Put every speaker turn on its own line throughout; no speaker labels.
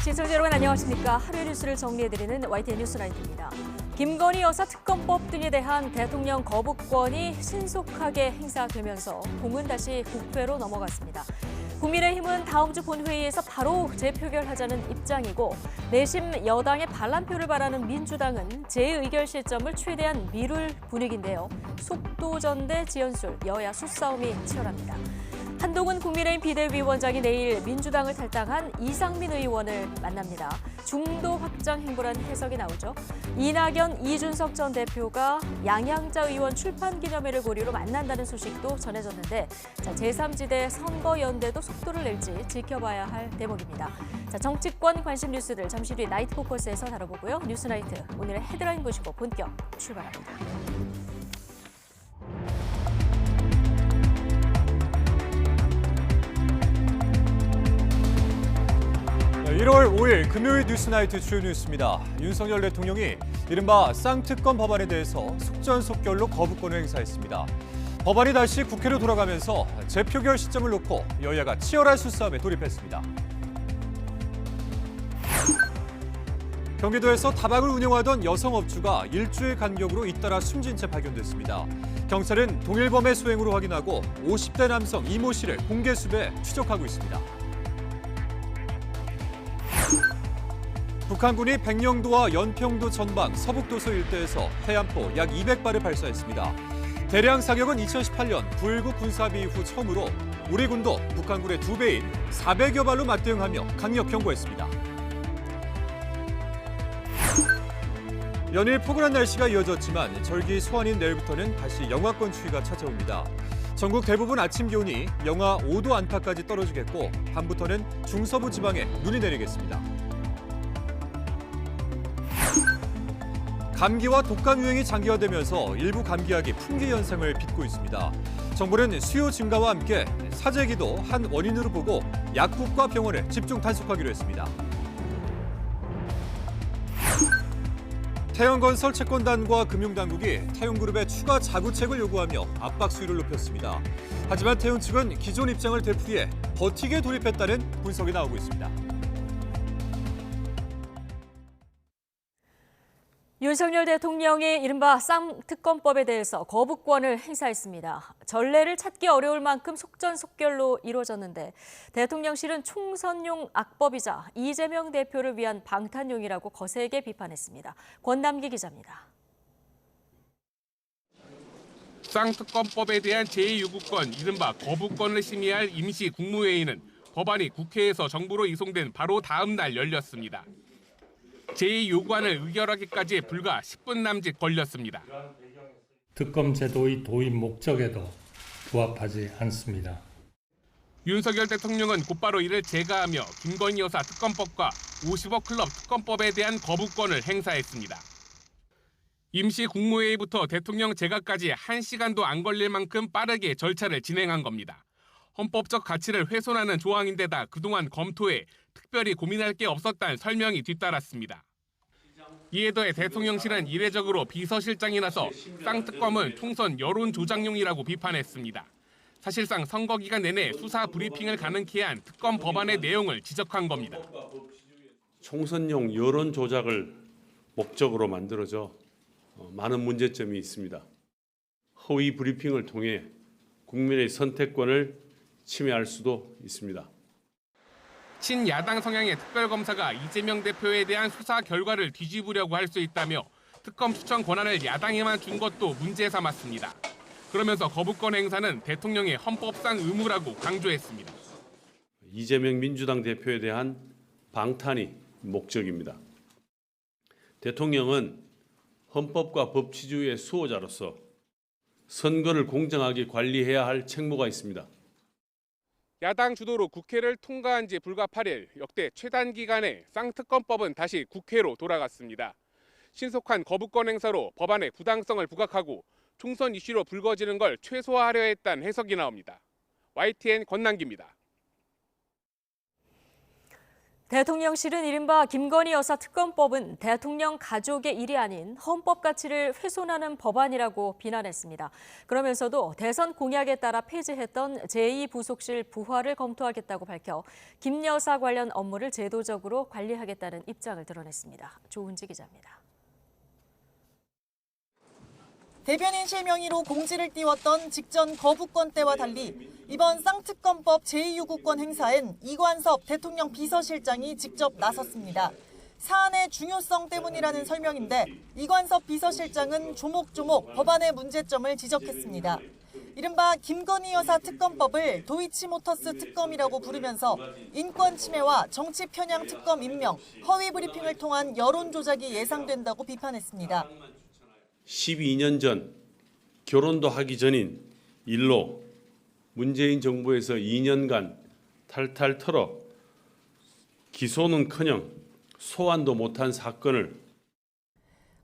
시청자 여러분 안녕하십니까. 하루의 뉴스를 정리해드리는 YTN 뉴스라이트입니다. 김건희 여사 특검법 등에 대한 대통령 거부권이 신속하게 행사되면서 공은 다시 국회로 넘어갔습니다. 국민의힘은 다음 주 본회의에서 바로 재표결하자는 입장이고 내심 여당의 반란표를 바라는 민주당은 재의결 시점을 최대한 미룰 분위기인데요. 속도전 대 지연술, 여야 수싸움이 치열합니다. 한동훈 국민의힘 비대위원장이 내일 민주당을 탈당한 이상민 의원을 만납니다. 중도 확장 행보란 해석이 나오죠. 이낙연, 이준석 전 대표가 양양자 의원 출판 기념회를 고리로 만난다는 소식도 전해졌는데 제3지대 선거연대도 속도를 낼지 지켜봐야 할 대목입니다. 정치권 관심 뉴스들 잠시 뒤 나이트 포커스에서 다뤄보고요. 뉴스나이트 오늘의 헤드라인 보시고 본격 출발합니다.
1월 5일 금요일 뉴스나이트 주요 뉴스입니다. 윤석열 대통령이 이른바 쌍특검 법안에 대해서 속전속결로 거부권을 행사했습니다. 법안이 다시 국회로 돌아가면서 재표결 시점을 놓고 여야가 치열한 수싸움에 돌입했습니다. 경기도에서 다방을 운영하던 여성 업주가 일주일 간격으로 잇따라 숨진 채 발견됐습니다. 경찰은 동일범의 소행으로 확인하고 50대 남성 이모 씨를 공개 수배해 추적하고 있습니다. 북한군이 백령도와 연평도 전방 서북도서 일대에서 해안포 약 200발을 발사했습니다. 대량 사격은 2018년 9.19 군사합의 이후 처음으로 우리 군도 북한군의 2배인 400여 발로 맞대응하며 강력 경고했습니다. 연일 포근한 날씨가 이어졌지만 절기 소환인 내일부터는 다시 영하권 추위가 찾아옵니다. 전국 대부분 아침 기온이 영하 5도 안팎까지 떨어지겠고 밤부터는 중서부 지방에 눈이 내리겠습니다. 감기와 독감 유행이 장기화되면서 일부 감기약이 품귀 현상을 빚고 있습니다. 정부는 수요 증가와 함께 사재기도 한 원인으로 보고 약국과 병원을 집중 단속하기로 했습니다. 태영건설 채권단과 금융당국이 태용그룹의 추가 자구책을 요구하며 압박 수위를 높였습니다. 하지만 태용 측은 기존 입장을 되풀이해 버티게 돌입했다는 분석이 나오고 있습니다.
윤석열 대통령이 이른바 쌍특검법에 대해서 거부권을 행사했습니다. 전례를 찾기 어려울 만큼 속전속결로 이루어졌는데 대통령실은 총선용 악법이자 이재명 대표를 위한 방탄용이라고 거세게 비판했습니다. 권남기 기자입니다.
쌍특검법에 대한 제2요구권, 이른바 거부권을 심의할 임시국무회의는 법안이 국회에서 정부로 이송된 바로 다음 날 열렸습니다. 제2요구안을 의결하기까지 불과 10분 남짓 걸렸습니다.
특검 제도의 도입 목적에도 부합하지 않습니다.
윤석열 대통령은 곧바로 이를 제거하며 김건희 여사 특검법과 50억 클럽 특검법에 대한 거부권을 행사했습니다. 임시 국무회의부터 대통령 제거까지 1시간도 안 걸릴 만큼 빠르게 절차를 진행한 겁니다. 헌법적 가치를 훼손하는 조항인데다 그동안 검토해 특별히 고민할 게 없었다는 설명이 뒤따랐습니다. 이에 더해 대통령실은 이례적으로 비서실장이 나서 쌍특검은 총선 여론 조작용이라고 비판했습니다. 사실상 선거 기간 내내 수사 브리핑을 가능케 한 특검 법안의 내용을 지적한 겁니다.
총선용 여론 조작을 목적으로 만들어져 많은 문제점이 있습니다. 허위 브리핑을 통해 국민의 선택권을 침해할 수도 있습니다.
친야당 성향의 특별검사가 이재명 대표에 대한 수사 결과를 뒤집으려고 할 수 있다며 특검 추천 권한을 야당에만 준 것도 문제 삼았습니다. 그러면서 거부권 행사는 대통령의 헌법상 의무라고 강조했습니다.
이재명 민주당 대표에 대한 방탄이 목적입니다. 대통령은 헌법과 법치주의의 수호자로서 선거를 공정하게 관리해야 할 책무가 있습니다.
야당 주도로 국회를 통과한 지 불과 8일, 역대 최단 기간에 쌍특검법은 다시 국회로 돌아갔습니다. 신속한 거부권 행사로 법안의 부당성을 부각하고 총선 이슈로 불거지는 걸 최소화하려 했다는 해석이 나옵니다. YTN 권남기입니다.
대통령실은 이른바 김건희 여사 특검법은 대통령 가족의 일이 아닌 헌법 가치를 훼손하는 법안이라고 비난했습니다. 그러면서도 대선 공약에 따라 폐지했던 제2부속실 부활을 검토하겠다고 밝혀 김 여사 관련 업무를 제도적으로 관리하겠다는 입장을 드러냈습니다. 조은지 기자입니다.
대변인실 명의로 공지를 띄웠던 직전 거부권 때와 달리 이번 쌍특검법 제2요구권 행사엔 이관섭 대통령 비서실장이 직접 나섰습니다. 사안의 중요성 때문이라는 설명인데 이관섭 비서실장은 조목조목 법안의 문제점을 지적했습니다. 이른바 김건희 여사 특검법을 도이치모터스 특검이라고 부르면서 인권 침해와 정치 편향 특검 임명, 허위 브리핑을 통한 여론 조작이 예상된다고 비판했습니다.
12년 전 결혼도 하기 전인 일로 문재인 정부에서 2년간 탈탈 털어 기소는커녕 소환도 못한 사건을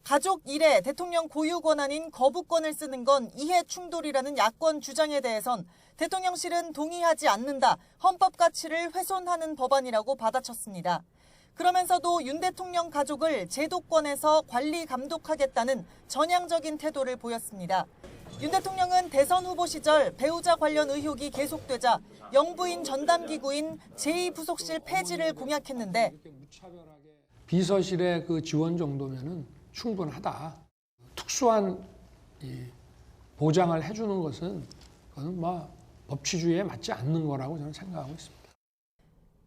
가족 일에 대통령 고유 권한인 거부권을 쓰는 건 이해 충돌이라는 야권 주장에 대해선 대통령실은 동의하지 않는다, 헌법 가치를 훼손하는 법안이라고 받아쳤습니다. 그러면서도 윤 대통령 가족을 제도권에서 관리 감독하겠다는 전향적인 태도를 보였습니다. 윤 대통령은 대선 후보 시절 배우자 관련 의혹이 계속되자 영부인 전담기구인 제2부속실 폐지를 공약했는데
비서실의 그 지원 정도면은 충분하다. 특수한 보장을 해주는 것은 그건 법치주의에 맞지 않는 거라고 저는 생각하고 있습니다.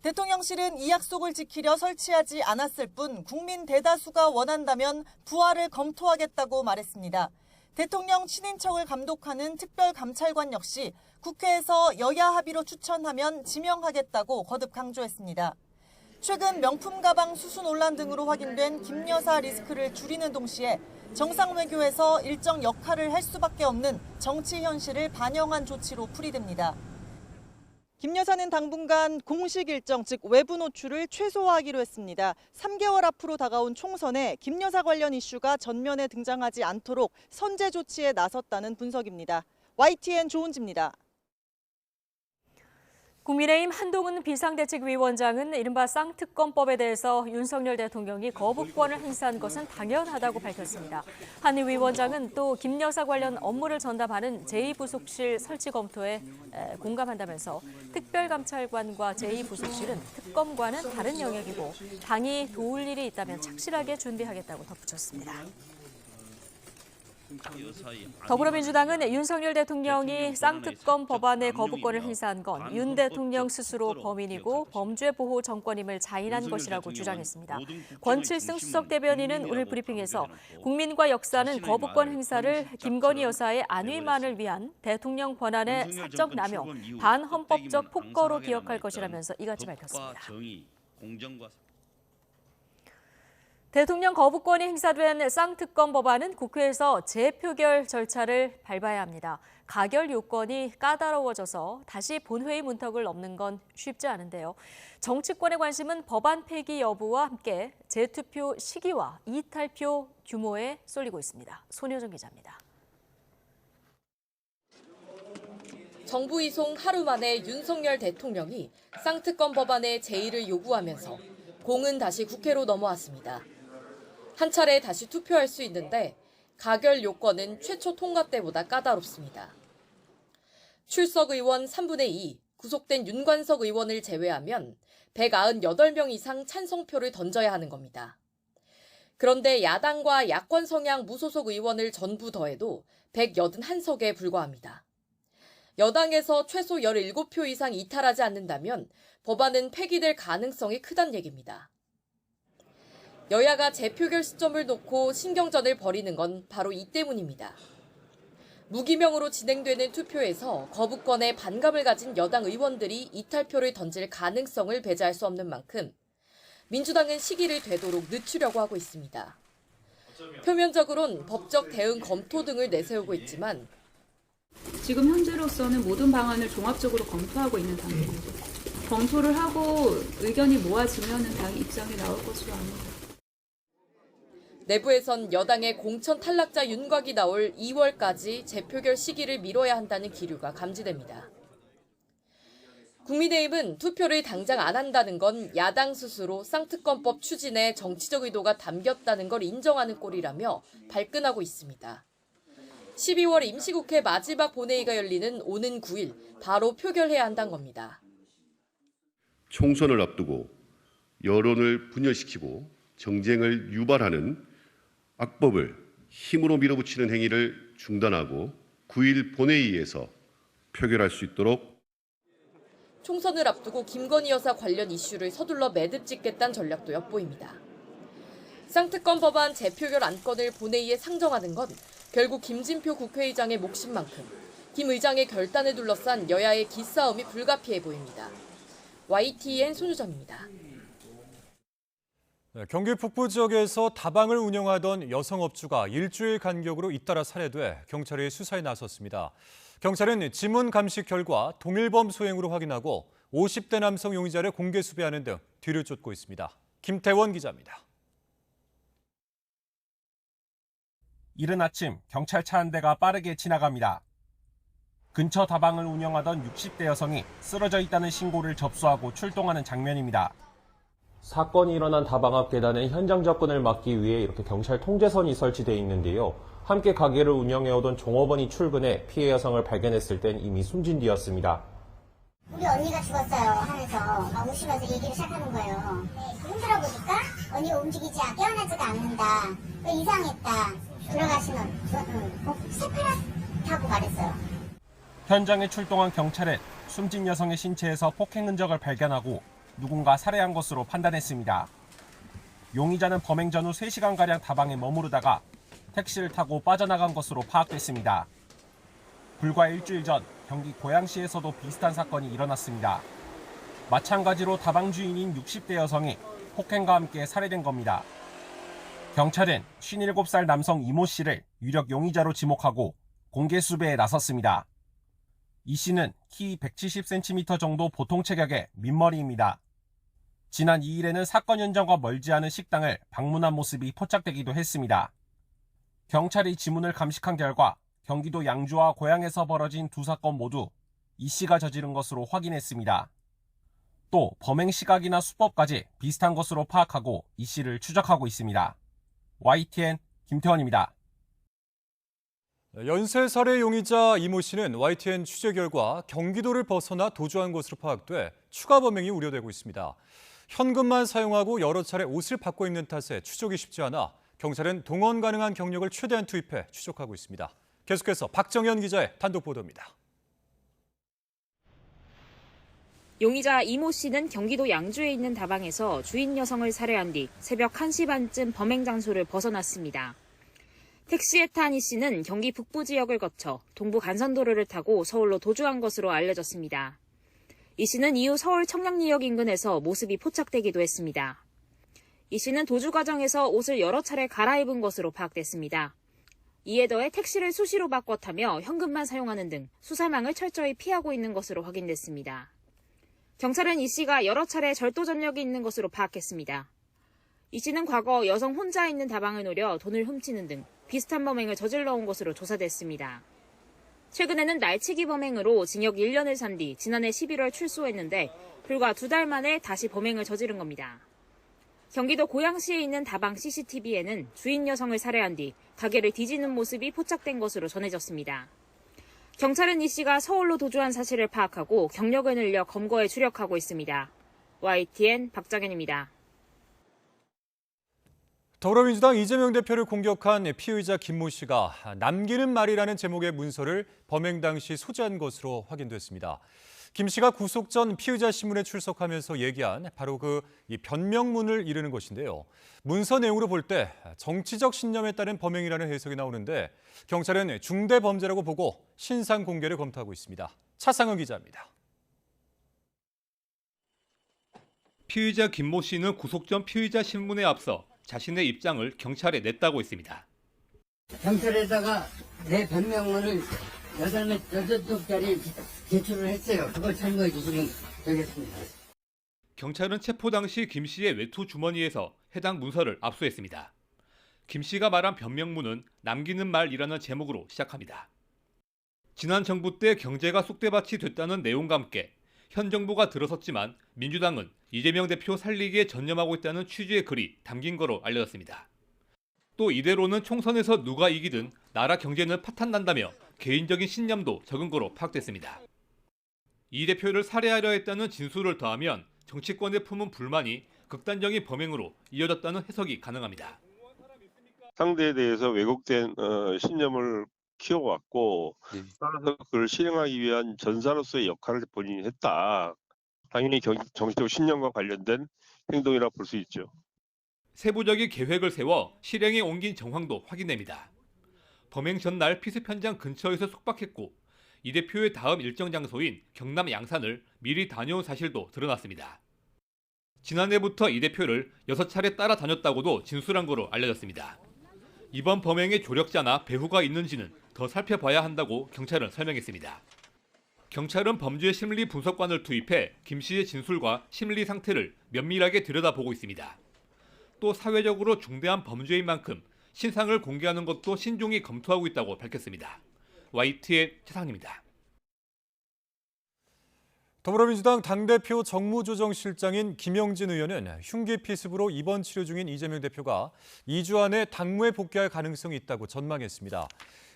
대통령실은 이 약속을 지키려 설치하지 않았을 뿐 국민 대다수가 원한다면 부활을 검토하겠다고 말했습니다. 대통령 친인척을 감독하는 특별감찰관 역시 국회에서 여야 합의로 추천하면 지명하겠다고 거듭 강조했습니다. 최근 명품 가방 수수 논란 등으로 확인된 김 여사 리스크를 줄이는 동시에 정상 외교에서 일정 역할을 할 수밖에 없는 정치 현실을 반영한 조치로 풀이됩니다. 김 여사는 당분간 공식 일정, 즉 외부 노출을 최소화하기로 했습니다. 3개월 앞으로 다가온 총선에 김 여사 관련 이슈가 전면에 등장하지 않도록 선제 조치에 나섰다는 분석입니다. YTN 조은지입니다.
국민의힘 한동훈 비상대책위원장은 이른바 쌍특검법에 대해서 윤석열 대통령이 거부권을 행사한 것은 당연하다고 밝혔습니다. 한 위원장은 또 김 여사 관련 업무를 전담하는 제2부속실 설치 검토에 공감한다면서 특별감찰관과 제2부속실은 특검과는 다른 영역이고 당이 도울 일이 있다면 착실하게 준비하겠다고 덧붙였습니다. 더불어민주당은 윤석열 대통령이 쌍특검 법안의 거부권을 행사한 건 윤 대통령 스스로 범인이고 범죄보호 정권임을 자인한 것이라고 주장했습니다. 권칠승 수석 대변인은 오늘 브리핑에서 국민과 역사는 거부권 행사를 김건희 여사의 안위만을 위한 대통령 권한의 사적 남용, 반헌법적 폭거로 기억할 것이라면서 이같이 밝혔습니다. 대통령 거부권이 행사된 쌍특검 법안은 국회에서 재표결 절차를 밟아야 합니다. 가결 요건이 까다로워져서 다시 본회의 문턱을 넘는 건 쉽지 않은데요. 정치권의 관심은 법안 폐기 여부와 함께 재투표 시기와 이탈표 규모에 쏠리고 있습니다. 손효정 기자입니다.
정부 이송 하루 만에 윤석열 대통령이 쌍특검 법안의 제의를 요구하면서 공은 다시 국회로 넘어왔습니다. 한 차례 다시 투표할 수 있는데 가결 요건은 최초 통과 때보다 까다롭습니다. 출석 의원 3분의 2, 구속된 윤관석 의원을 제외하면 198명 이상 찬성표를 던져야 하는 겁니다. 그런데 야당과 야권 성향 무소속 의원을 전부 더해도 181석에 불과합니다. 여당에서 최소 17표 이상 이탈하지 않는다면 법안은 폐기될 가능성이 크다는 얘기입니다. 여야가 재표결 시점을 놓고 신경전을 벌이는 건 바로 이 때문입니다. 무기명으로 진행되는 투표에서 거부권에 반감을 가진 여당 의원들이 이탈표를 던질 가능성을 배제할 수 없는 만큼 민주당은 시기를 되도록 늦추려고 하고 있습니다. 표면적으로는 법적 대응 검토 등을 내세우고 있지만
지금 현재로서는 모든 방안을 종합적으로 검토하고 있는 단계입니다. 검토를 하고 의견이 모아지면 당 입장이 나올 것으로 압니다.
내부에선 여당의 공천 탈락자 윤곽이 나올 2월까지 재표결 시기를 미뤄야 한다는 기류가 감지됩니다. 국민의힘은 투표를 당장 안 한다는 건 야당 스스로 쌍특검법 추진에 정치적 의도가 담겼다는 걸 인정하는 꼴이라며 발끈하고 있습니다. 12월 임시국회 마지막 본회의가 열리는 오는 9일 바로 표결해야 한다는 겁니다.
총선을 앞두고 여론을 분열시키고 정쟁을 유발하는 악법을 힘으로 밀어붙이는 행위를 중단하고 9일 본회의에서 표결할 수 있도록
총선을 앞두고 김건희 여사 관련 이슈를 서둘러 매듭 짓겠다는 전략도 엿보입니다. 쌍특검 법안 재표결 안건을 본회의에 상정하는 건 결국 김진표 국회의장의 몫인 만큼 김 의장의 결단을 둘러싼 여야의 기싸움이 불가피해 보입니다. YTN 손유정입니다.
경기 북부 지역에서 다방을 운영하던 여성업주가 일주일 간격으로 잇따라 살해돼 경찰이 수사에 나섰습니다. 경찰은 지문 감식 결과 동일범 소행으로 확인하고 50대 남성 용의자를 공개 수배하는 등 뒤를 쫓고 있습니다. 김태원 기자입니다.
이른 아침 경찰차 한 대가 빠르게 지나갑니다. 근처 다방을 운영하던 60대 여성이 쓰러져 있다는 신고를 접수하고 출동하는 장면입니다.
사건이 일어난 다방 앞 계단에 현장 접근을 막기 위해 이렇게 경찰 통제선이 설치되어 있는데요. 함께 가게를 운영해오던 종업원이 출근해 피해 여성을 발견했을 땐 이미 숨진 뒤였습니다.
우리 언니가 죽었어요 하면서 막 웃으면서 얘기를 시작하는 거예요. 흔들어 보니까 언니가 움직이지 깨어나지가 않는다. 이상했다. 들어가시면 새파랗다고 말했어요.
현장에 출동한 경찰은 숨진 여성의 신체에서 폭행 흔적을 발견하고 누군가 살해한 것으로 판단했습니다. 용의자는 범행 전후 3시간가량 다방에 머무르다가 택시를 타고 빠져나간 것으로 파악됐습니다. 불과 일주일 전 경기 고양시에서도 비슷한 사건이 일어났습니다. 마찬가지로 다방 주인인 60대 여성이 폭행과 함께 살해된 겁니다. 경찰은 57살 남성 이모 씨를 유력 용의자로 지목하고 공개 수배에 나섰습니다. 이 씨는 키 170cm 정도 보통 체격의 민머리입니다. 지난 2일에는 사건 현장과 멀지 않은 식당을 방문한 모습이 포착되기도 했습니다. 경찰이 지문을 감식한 결과 경기도 양주와 고양에서 벌어진 두 사건 모두 이 씨가 저지른 것으로 확인했습니다. 또 범행 시각이나 수법까지 비슷한 것으로 파악하고 이 씨를 추적하고 있습니다. YTN 김태원입니다.
연쇄살해 용의자 이모 씨는 YTN 취재 결과 경기도를 벗어나 도주한 것으로 파악돼 추가 범행이 우려되고 있습니다. 현금만 사용하고 여러 차례 옷을 바꿔 입는 탓에 추적이 쉽지 않아 경찰은 동원 가능한 경력을 최대한 투입해 추적하고 있습니다. 계속해서 박정현 기자의 단독 보도입니다.
용의자 이모 씨는 경기도 양주에 있는 다방에서 주인 여성을 살해한 뒤 새벽 1시 반쯤 범행 장소를 벗어났습니다. 택시에 탄 이 씨는 경기 북부 지역을 거쳐 동부 간선도로를 타고 서울로 도주한 것으로 알려졌습니다. 이 씨는 이후 서울 청량리역 인근에서 모습이 포착되기도 했습니다. 이 씨는 도주 과정에서 옷을 여러 차례 갈아입은 것으로 파악됐습니다. 이에 더해 택시를 수시로 바꿔 타며 현금만 사용하는 등 수사망을 철저히 피하고 있는 것으로 확인됐습니다. 경찰은 이 씨가 여러 차례 절도 전력이 있는 것으로 파악했습니다. 이 씨는 과거 여성 혼자 있는 다방을 노려 돈을 훔치는 등 비슷한 범행을 저질러 온 것으로 조사됐습니다. 최근에는 날치기 범행으로 징역 1년을 산 뒤 지난해 11월 출소했는데 불과 2달 만에 다시 범행을 저지른 겁니다. 경기도 고양시에 있는 다방 CCTV에는 주인 여성을 살해한 뒤 가게를 뒤지는 모습이 포착된 것으로 전해졌습니다. 경찰은 이 씨가 서울로 도주한 사실을 파악하고 경력을 늘려 검거에 주력하고 있습니다. YTN 박정현입니다.
더불어민주당 이재명 대표를 공격한 피의자 김모 씨가 남기는 말이라는 제목의 문서를 범행 당시 소지한 것으로 확인됐습니다. 김 씨가 구속 전 피의자 신문에 출석하면서 얘기한 바로 이 변명문을 이르는 것인데요. 문서 내용으로 볼 때 정치적 신념에 따른 범행이라는 해석이 나오는데 경찰은 중대 범죄라고 보고 신상 공개를 검토하고 있습니다. 차상은 기자입니다.
피의자 김모 씨는 구속 전 피의자 신문에 앞서 자신의 입장을 경찰에 냈다고 했습니다.
경찰에다가 내 변명문을 8쪽짜리 제출을 했어요. 그걸 참고해 주시면 되겠습니다.
경찰은 체포 당시 김 씨의 외투 주머니에서 해당 문서를 압수했습니다. 김 씨가 말한 변명문은 남기는 말이라는 제목으로 시작합니다. 지난 정부 때 경제가 쑥대밭이 됐다는 내용과 함께 현 정부가 들어섰지만 민주당은 이재명 대표 살리기에 전념하고 있다는 취지의 글이 담긴 거로 알려졌습니다. 또 이대로는 총선에서 누가 이기든 나라 경제는 파탄난다며 개인적인 신념도 적은 거로 파악됐습니다. 이 대표를 살해하려 했다는 진술을 더하면 정치권에 품은 불만이 극단적인 범행으로 이어졌다는 해석이 가능합니다.
상대에 대해서 왜곡된 신념을 키워왔고 따라서 그걸 실행하기 위한 전사로서의 역할을 본인이 했다. 당연히 정치적 신념과 관련된 행동이라 볼 수 있죠.
세부적인 계획을 세워 실행에 옮긴 정황도 확인됩니다. 범행 전날 피습 현장 근처에서 숙박했고 이 대표의 다음 일정 장소인 경남 양산을 미리 다녀온 사실도 드러났습니다. 지난해부터 이 대표를 6차례 따라다녔다고도 진술한 거로 알려졌습니다. 이번 범행의 조력자나 배후가 있는지는 더 살펴봐야 한다고 경찰은 설명했습니다. 경찰은 범죄 심리 분석관을 투입해 김 씨의 진술과 심리 상태를 면밀하게 들여다보고 있습니다. 또 사회적으로 중대한 범죄인 만큼 신상을 공개하는 것도 신중히 검토하고 있다고 밝혔습니다. YTN 최상입니다.
더불어민주당 당대표 정무조정실장인 김영진 의원은 흉기 피습으로 입원 치료 중인 이재명 대표가 2주 안에 당무에 복귀할 가능성이 있다고 전망했습니다.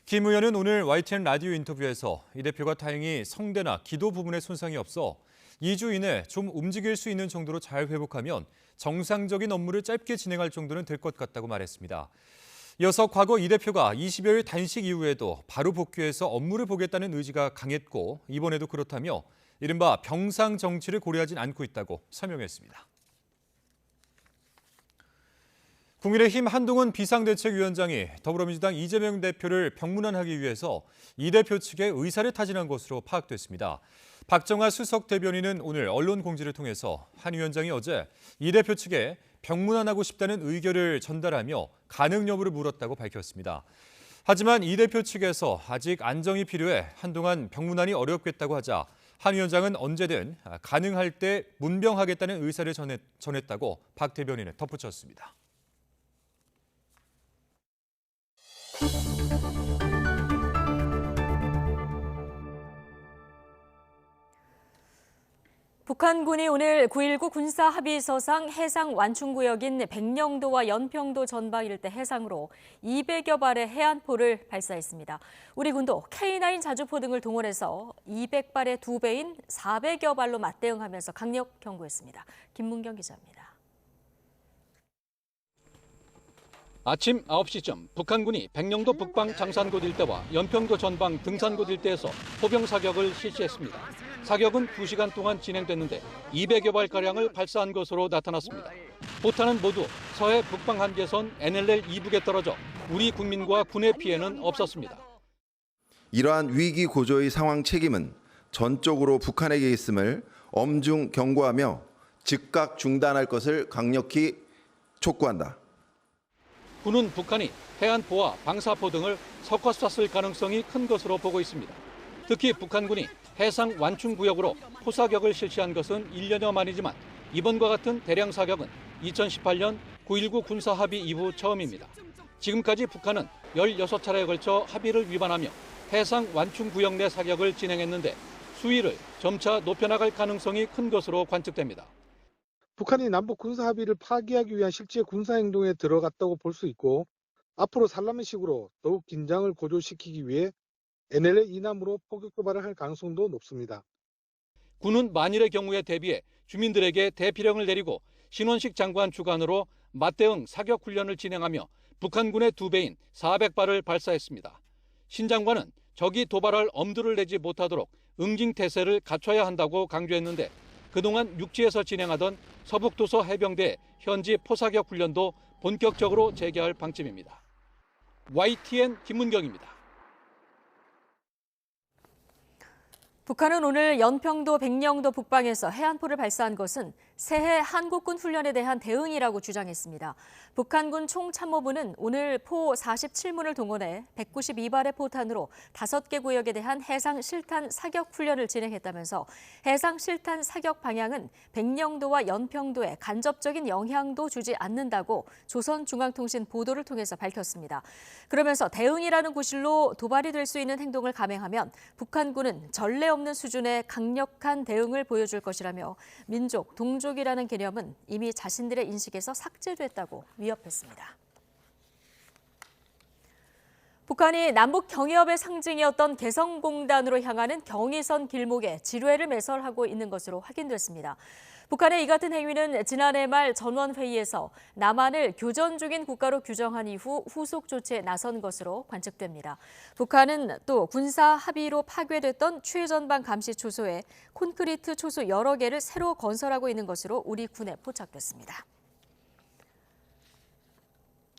김 의원은 오늘 YTN 라디오 인터뷰에서 이 대표가 다행히 성대나 기도 부분에 손상이 없어 2주 이내 좀 움직일 수 있는 정도로 잘 회복하면 정상적인 업무를 짧게 진행할 정도는 될 것 같다고 말했습니다. 이어서 과거 이 대표가 20여일 단식 이후에도 바로 복귀해서 업무를 보겠다는 의지가 강했고 이번에도 그렇다며 이른바 병상 정치를 고려하진 않고 있다고 설명했습니다. 국민의힘 한동훈 비상대책위원장이 더불어민주당 이재명 대표를 병문안하기 위해서 이 대표 측의 의사를 타진한 것으로 파악됐습니다. 박정아 수석 대변인은 오늘 언론 공지를 통해서 한 위원장이 어제 이 대표 측에 병문안하고 싶다는 의견을 전달하며 가능 여부를 물었다고 밝혔습니다. 하지만 이 대표 측에서 아직 안정이 필요해 한동안 병문안이 어렵겠다고 하자 한 위원장은 언제든 가능할 때 문병하겠다는 의사를 전했다고 박 대변인은 덧붙였습니다.
북한군이 오늘 9.19 군사합의서상 해상 완충구역인 백령도와 연평도 전방 일대 해상으로 200여 발의 해안포를 발사했습니다. 우리 군도 K9 자주포 등을 동원해서 200발의 2배인 400여 발로 맞대응하면서 강력 경고했습니다. 김문경 기자입니다.
아침 9시쯤 북한군이 백령도 북방 장산곶 일대와 연평도 전방 등산곶 일대에서 포병 사격을 실시했습니다. 사격은 2시간 동안 진행됐는데 200여 발가량을 발사한 것으로 나타났습니다. 포탄은 모두 서해 북방 한계선 NLL 이북에 떨어져 우리 국민과 군의 피해는 없었습니다.
이러한 위기 고조의 상황 책임은 전적으로 북한에게 있음을 엄중 경고하며 즉각 중단할 것을 강력히 촉구한다.
군은 북한이 해안포와 방사포 등을 섞어 쐈을 가능성이 큰 것으로 보고 있습니다. 특히 북한군이 해상 완충구역으로 포사격을 실시한 것은 1년여 만이지만 이번과 같은 대량 사격은 2018년 9.19 군사합의 이후 처음입니다. 지금까지 북한은 16차례에 걸쳐 합의를 위반하며 해상 완충구역 내 사격을 진행했는데 수위를 점차 높여나갈 가능성이 큰 것으로 관측됩니다.
북한이 남북 군사 합의를 파기하기 위한 실제 군사 행동에 들어갔다고 볼 수 있고 앞으로 살라미식으로 더욱 긴장을 고조시키기 위해 NLL 이남으로 포격 도발을 할 가능성도 높습니다.
군은 만일의 경우에 대비해 주민들에게 대피령을 내리고 신원식 장관 주관으로 맞대응 사격 훈련을 진행하며 북한군의 2배인 400발을 발사했습니다. 신 장관은 적이 도발할 엄두를 내지 못하도록 응징태세를 갖춰야 한다고 강조했는데 그동안 육지에서 진행하던 서북도서 해병대 현지 포사격 훈련도 본격적으로 재개할 방침입니다. YTN 김문경입니다.
북한은 오늘 연평도 백령도 북방에서 해안포를 발사한 것은 새해 한국군 훈련에 대한 대응이라고 주장했습니다. 북한군 총참모부는 오늘 포 47문을 동원해 192발의 포탄으로 5개 구역에 대한 해상 실탄 사격 훈련을 진행했다면서 해상 실탄 사격 방향은 백령도와 연평도에 간접적인 영향도 주지 않는다고 조선중앙통신 보도를 통해서 밝혔습니다. 그러면서 대응이라는 구실로 도발이 될 수 있는 행동을 감행하면 북한군은 전례 없는 수준의 강력한 대응을 보여줄 것이라며 민족, 동족이라는 개념은 이미 자신들의 인식에서 삭제됐다고 위협했습니다. 북한이 남북 경협의 상징이었던 개성공단으로 향하는 경의선 길목에 지뢰를 매설하고 있는 것으로 확인됐습니다. 북한의 이 같은 행위는 지난해 말 전원회의에서 남한을 교전 중인 국가로 규정한 이후 후속 조치에 나선 것으로 관측됩니다. 북한은 또 군사 합의로 파괴됐던 최전방 감시 초소에 콘크리트 초소 여러 개를 새로 건설하고 있는 것으로 우리 군에 포착됐습니다.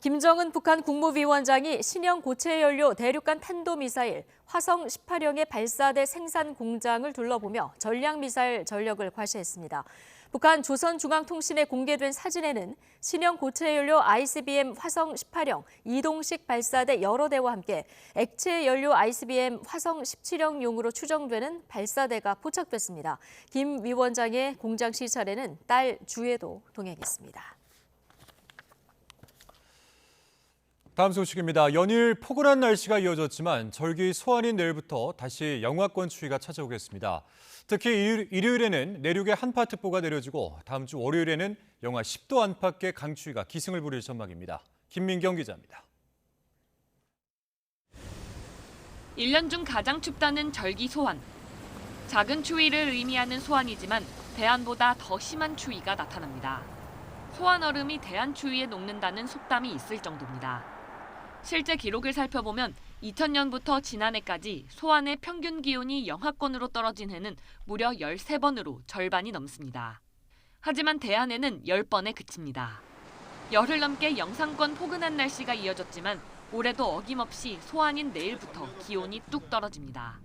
김정은 북한 국무위원장이 신형 고체 연료 대륙간 탄도미사일 화성 18형의 발사대 생산 공장을 둘러보며 전략미사일 전력을 과시했습니다. 북한 조선중앙통신에 공개된 사진에는 신형 고체 연료 ICBM 화성 18형 이동식 발사대 여러 대와 함께 액체 연료 ICBM 화성 17형용으로 추정되는 발사대가 포착됐습니다. 김 위원장의 공장 시찰에는 딸 주혜도 동행했습니다.
다음 소식입니다. 연일 포근한 날씨가 이어졌지만 절기 소환인 내일부터 다시 영하권 추위가 찾아오겠습니다. 특히 일요일에는 내륙에 한파특보가 내려지고 다음 주 월요일에는 영하 10도 안팎의 강추위가 기승을 부릴 전망입니다. 김민경 기자입니다.
1년 중 가장 춥다는 절기 소환. 작은 추위를 의미하는 소환이지만 대안보다 더 심한 추위가 나타납니다. 소환 얼음이 대안 추위에 녹는다는 속담이 있을 정도입니다. 실제 기록을 살펴보면 2000년부터 지난해까지 소환의 평균 기온이 영하권으로 떨어진 해는 무려 13번으로 절반이 넘습니다. 하지만 대안에는 10번에 그칩니다. 열흘 넘게 영상권 포근한 날씨가 이어졌지만 올해도 어김없이 소환인 내일부터 기온이 뚝 떨어집니다.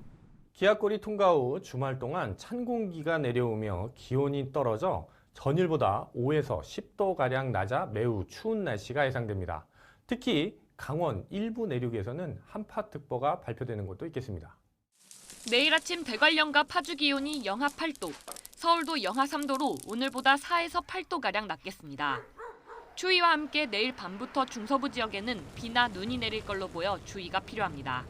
기압골이 통과 후 주말 동안 찬 공기가 내려오며 기온이 떨어져 전일보다 5에서 10도가량 낮아 매우 추운 날씨가 예상됩니다. 특히 강원 일부 내륙에서는 한파특보가 발표되는 곳도 있겠습니다.
내일 아침 대관령과 파주 기온이 영하 8도, 서울도 영하 3도로 오늘보다 4에서 8도가량 낮겠습니다. 추위와 함께 내일 밤부터 중서부 지역에는 비나 눈이 내릴 걸로 보여 주의가 필요합니다.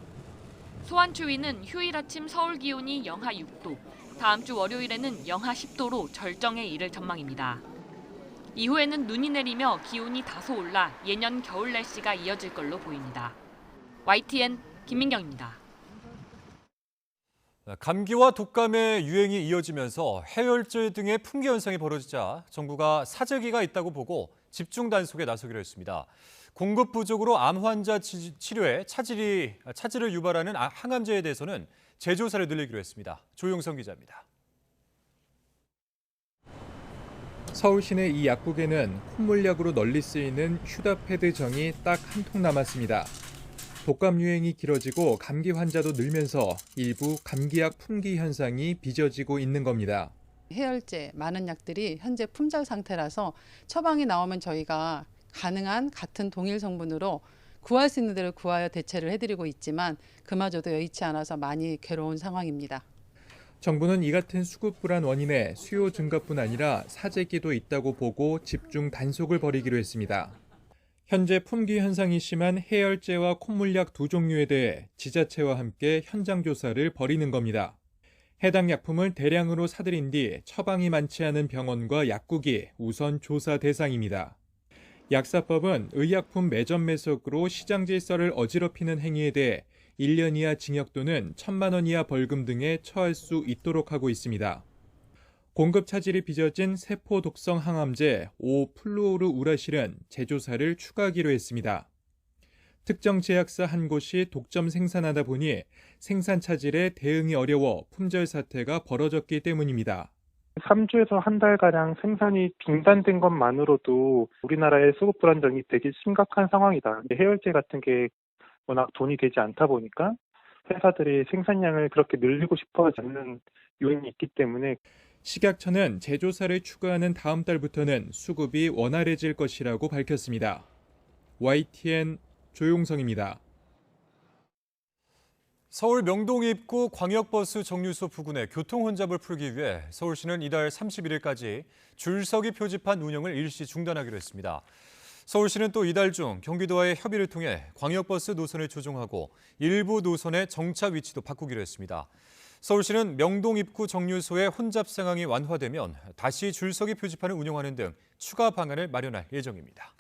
소환 추위는 휴일 아침 서울 기온이 영하 6도, 다음 주 월요일에는 영하 10도로 절정에 이를 전망입니다. 이후에는 눈이 내리며 기온이 다소 올라 예년 겨울 날씨가 이어질 걸로 보입니다. YTN 김민경입니다.
감기와 독감의 유행이 이어지면서 해열제 등의 품귀 현상이 벌어지자 정부가 사재기가 있다고 보고 집중 단속에 나서기로 했습니다. 공급 부족으로 암 환자 치료에 차질을 유발하는 항암제에 대해서는 재조사를 늘리기로 했습니다. 조용성 기자입니다.
서울 시내 이 약국에는 콧물약으로 널리 쓰이는 휴다패드 정이 딱 한 통 남았습니다. 독감 유행이 길어지고 감기 환자도 늘면서 일부 감기약 품귀 현상이 빚어지고 있는 겁니다.
해열제, 많은 약들이 현재 품절 상태라서 처방이 나오면 저희가 가능한 같은 동일 성분으로 구할 수 있는 대로 구하여 대체를 해드리고 있지만 그마저도 여의치 않아서 많이 괴로운 상황입니다.
정부는 이 같은 수급 불안 원인에 수요 증가뿐 아니라 사재기도 있다고 보고 집중 단속을 벌이기로 했습니다. 현재 품귀 현상이 심한 해열제와 콧물약 두 종류에 대해 지자체와 함께 현장 조사를 벌이는 겁니다. 해당 약품을 대량으로 사들인 뒤 처방이 많지 않은 병원과 약국이 우선 조사 대상입니다. 약사법은 의약품 매점 매석으로 시장 질서를 어지럽히는 행위에 대해 1년 이하 징역 또는 1,000만 원 이하 벌금 등에 처할 수 있도록 하고 있습니다. 공급 차질이 빚어진 세포 독성 항암제 5-플루오르우라실은 재조사를 추가하기로 했습니다. 특정 제약사 한 곳이 독점 생산하다 보니 생산 차질에 대응이 어려워 품절 사태가 벌어졌기 때문입니다.
3주에서 한 달가량 생산이 중단된 것만으로도 우리나라의 수급 불안정이 되게 심각한 상황이다. 해열제 같은 게 워낙 돈이 되지 않다 보니까 회사들이 생산량을 그렇게 늘리고 싶어 하지 않는 요인이 있기 때문에
식약처는 제조사를 추가하는 다음 달부터는 수급이 원활해질 것이라고 밝혔습니다. YTN 조용성입니다.
서울 명동 입구 광역버스 정류소 부근의 교통 혼잡을 풀기 위해 서울시는 이달 31일까지 줄서기 표지판 운영을 일시 중단하기로 했습니다. 서울시는 또 이달 중 경기도와의 협의를 통해 광역버스 노선을 조정하고 일부 노선의 정차 위치도 바꾸기로 했습니다. 서울시는 명동 입구 정류소의 혼잡 상황이 완화되면 다시 줄서기 표지판을 운영하는 등 추가 방안을 마련할 예정입니다.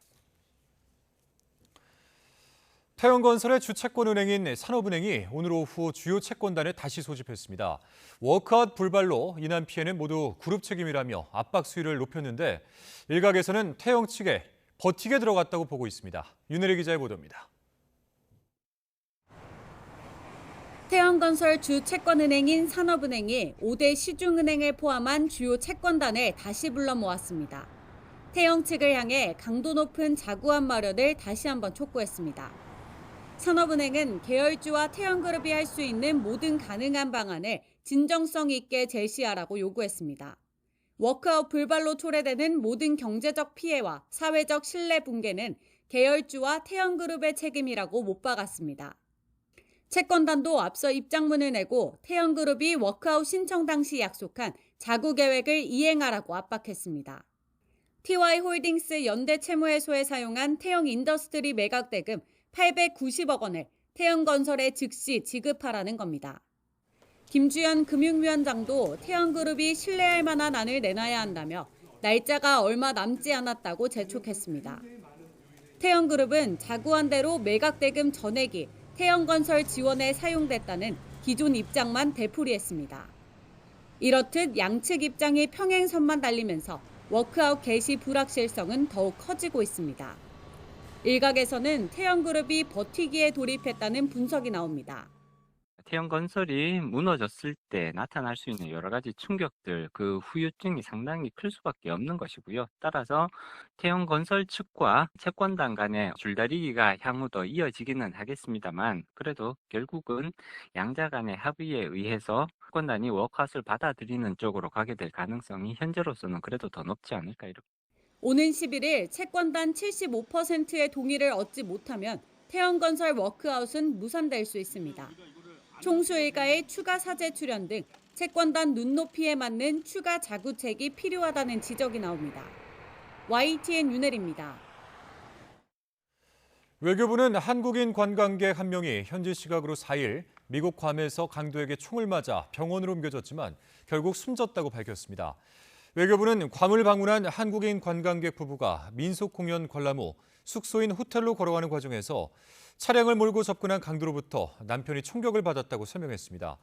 태형건설의 주채권은행인 산업은행이 오늘 오후 주요 채권단을 다시 소집했습니다. 워크아웃 불발로 인한 피해는 모두 그룹 책임이라며 압박 수위를 높였는데 일각에서는 태형 측에 버티게 들어갔다고 보고 있습니다. 윤혜리 기자의 보도입니다.
태형건설 주 채권은행인 산업은행이 5대 시중은행을 포함한 주요 채권단을 다시 불러 모았습니다. 태형 측을 향해 강도 높은 자구안 마련을 다시 한번 촉구했습니다. 산업은행은 계열주와 태형그룹이 할 수 있는 모든 가능한 방안을 진정성 있게 제시하라고 요구했습니다. 워크아웃 불발로 초래되는 모든 경제적 피해와 사회적 신뢰 붕괴는 계열주와 태형그룹의 책임이라고 못 박았습니다. 채권단도 앞서 입장문을 내고 태형그룹이 워크아웃 신청 당시 약속한 자구 계획을 이행하라고 압박했습니다. TY홀딩스 연대채무회소에 사용한 태형인더스트리 매각대금 890억 원을 태형건설에 즉시 지급하라는 겁니다. 김주현 금융위원장도 태형그룹이 신뢰할 만한 안을 내놔야 한다며 날짜가 얼마 남지 않았다고 재촉했습니다. 태형그룹은 자구안대로 매각대금 전액이 태형건설 지원에 사용됐다는 기존 입장만 되풀이했습니다. 이렇듯 양측 입장이 평행선만 달리면서 워크아웃 개시 불확실성은 더욱 커지고 있습니다. 일각에서는 태형그룹이 버티기에 돌입했다는 분석이 나옵니다.
태형건설이 무너졌을 때 나타날 수 있는 여러 가지 충격들, 그 후유증이 상당히 클 수밖에 없는 것이고요. 따라서 태형건설 측과 채권단 간의 줄다리기가 향후도 이어지기는 하겠습니다만 그래도 결국은 양자 간의 합의에 의해서 채권단이 워크아웃을 받아들이는 쪽으로 가게 될 가능성이 현재로서는 그래도 더 높지 않을까 이렇게.
오는 11일 채권단 75%의 동의를 얻지 못하면 태형건설 워크아웃은 무산될 수 있습니다. 총수 일가의 추가 사재 출연 등 채권단 눈높이에 맞는 추가 자구책이 필요하다는 지적이 나옵니다. YTN 윤혜리입니다.
외교부는 한국인 관광객 한 명이 현지 시각으로 4일 미국 괌에서 강도에게 총을 맞아 병원으로 옮겨졌지만 결국 숨졌다고 밝혔습니다. 외교부는 괌을 방문한 한국인 관광객 부부가 민속 공연 관람 후 숙소인 호텔로 걸어가는 과정에서 차량을 몰고 접근한 강도로부터 남편이 총격을 받았다고 설명했습니다.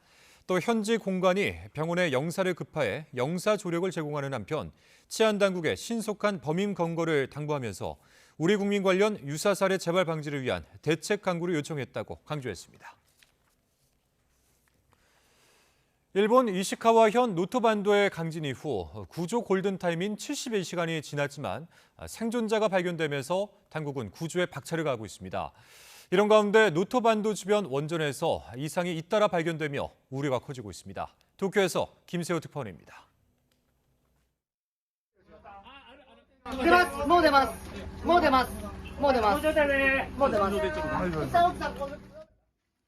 또 현지 공관이 병원에 영사를 급파해 영사 조력을 제공하는 한편 치안당국에 신속한 범인 검거를 당부하면서 우리 국민 관련 유사 사례 재발 방지를 위한 대책 강구를 요청했다고 강조했습니다. 일본 이시카와현 노토반도의 강진 이후 구조 골든타임인 70일 시간이 지났지만 생존자가 발견되면서 당국은 구조에 박차를 가하고 있습니다. 이런 가운데 노토반도 주변 원전에서 이상이 잇따라 발견되며 우려가 커지고 있습니다. 도쿄에서 김세호 특파원입니다.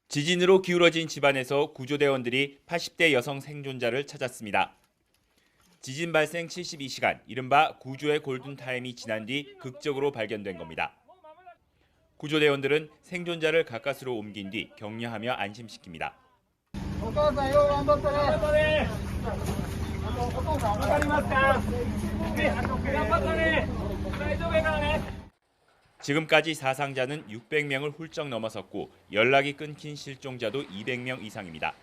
지진으로 기울어진 집안에서 구조대원들이 80대 여성 생존자를 찾았습니다. 지진 발생 72시간, 이른바 구조의 골든타임이 지난 뒤 극적으로 발견된 겁니다. 구조대원들은 생존자를 가까스로 옮긴 뒤 격려하며 안심시킵니다. 지금까지 사상자는 600명을 훌쩍 넘어섰고 연락이 끊긴 실종자도 200명 이상입니다.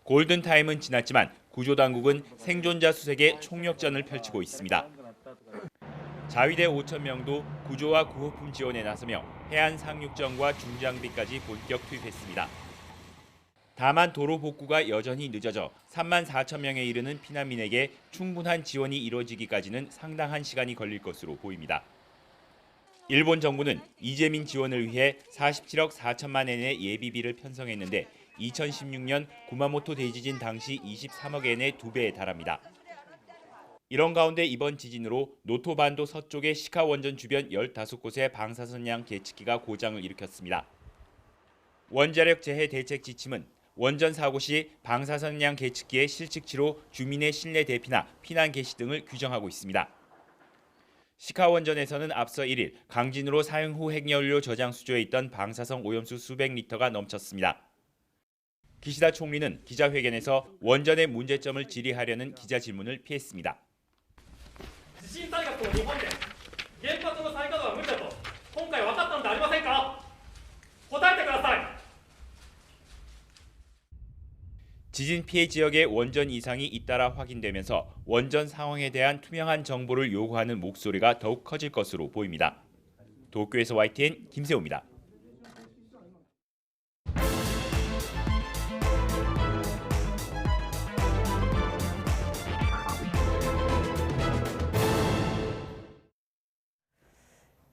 골든타임은 지났지만 구조당국은 생존자 수색에 총력전을 펼치고 있습니다. 자위대 5,000명도 구조와 구호품 지원에 나서며 해안 상륙정과 중장비까지 본격 투입했습니다. 다만 도로 복구가 여전히 늦어져 34,000명에 이르는 피난민에게 충분한 지원이 이루어지기까지는 상당한 시간이 걸릴 것으로 보입니다. 일본 정부는 이재민 지원을 위해 47억 4천만 엔의 예비비를 편성했는데 2016년 구마모토 대지진 당시 23억엔의 2배에 달합니다. 이런 가운데 이번 지진으로 노토반도 서쪽의 시카 원전 주변 15곳의 방사선량 계측기가 고장을 일으켰습니다. 원자력 재해 대책 지침은 원전 사고 시 방사선량 계측기의 실측치로 주민의 실내 대피나 피난 개시 등을 규정하고 있습니다. 시카 원전에서는 앞서 1일 강진으로 사용 후 핵연료 저장 수조에 있던 방사성 오염수 수백 리터가 넘쳤습니다. 기시다 총리는 기자회견에서 원전의 문제점을 질의하려는 기자 질문을 피했습니다.
地震災害を日本で原発の再稼働は無理だと今回分かったのではありませんか。答えてください。
지진 피해 지역에 원전 이상이 잇따라 확인되면서 원전 상황에 대한 투명한 정보를 요구하는 목소리가 더욱 커질 것으로 보입니다. 도쿄에서 YTN 김세호입니다.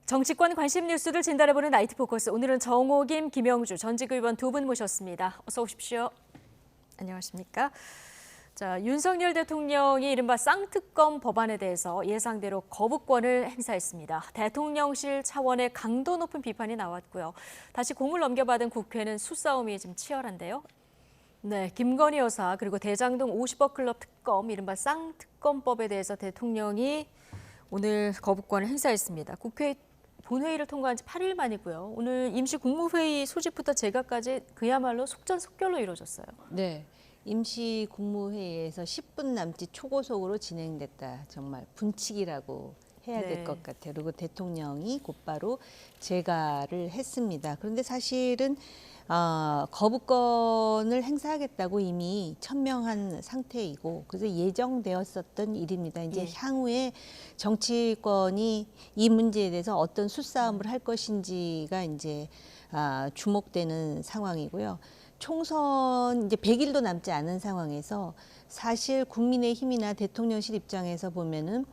정치권 관심 뉴스를 진단해보는 나이트 포커스. 오늘은 정호김, 김영주 전직 의원 두 분 모셨습니다. 어서 오십시오. 안녕하십니까? 자, 윤석열 대통령이 이른바 쌍특검 법안에 대해서 예상대로 거부권을 행사했습니다. 대통령실 차원의 강도 높은 비판이 나왔고요. 다시 공을 넘겨받은 국회는 수싸움이 좀 치열한데요. 네, 김건희 여사 그리고 대장동 50억 클럽 특검, 이른바 쌍특검법에 대해서 대통령이 오늘 거부권을 행사했습니다. 국회 본회의를 통과한 지 8일 만이고요. 오늘 임시 국무회의 소집부터 제각까지 그야말로 속전속결로 이루어졌어요.
네, 임시 국무회의에서 10분 남짓 초고속으로 진행됐다. 정말 분칙이라고 해야 될 것 같아요. 그리고 대통령이 곧바로 재가를 했습니다. 그런데 사실은 거부권을 행사하겠다고 이미 천명한 상태이고, 그래서 예정되었었던 일입니다. 이제 향후에 정치권이 이 문제에 대해서 어떤 수싸움을 할 것인지가 이제 주목되는 상황이고요. 총선 이제 100일도 남지 않은 상황에서 사실 국민의힘이나 대통령실 입장에서 보면은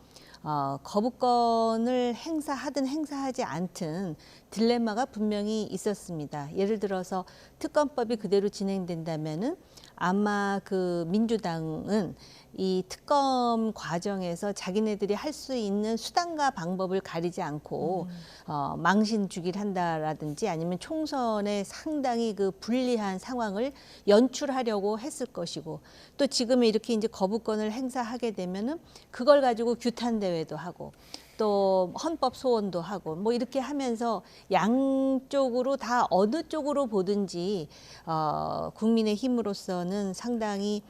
거부권을 행사하든 행사하지 않든 딜레마가 분명히 있었습니다. 예를 들어서 특검법이 그대로 진행된다면은 아마 그 민주당은 이 특검 과정에서 자기네들이 할 수 있는 수단과 방법을 가리지 않고 망신 주기를 한다라든지 아니면 총선에 상당히 그 불리한 상황을 연출하려고 했을 것이고, 또 지금 이렇게 이제 거부권을 행사하게 되면은 그걸 가지고 규탄 대회도 하고 또 헌법 소원도 하고 뭐 이렇게 하면서 양쪽으로 다 어느 쪽으로 보든지 국민의힘으로서는 상당히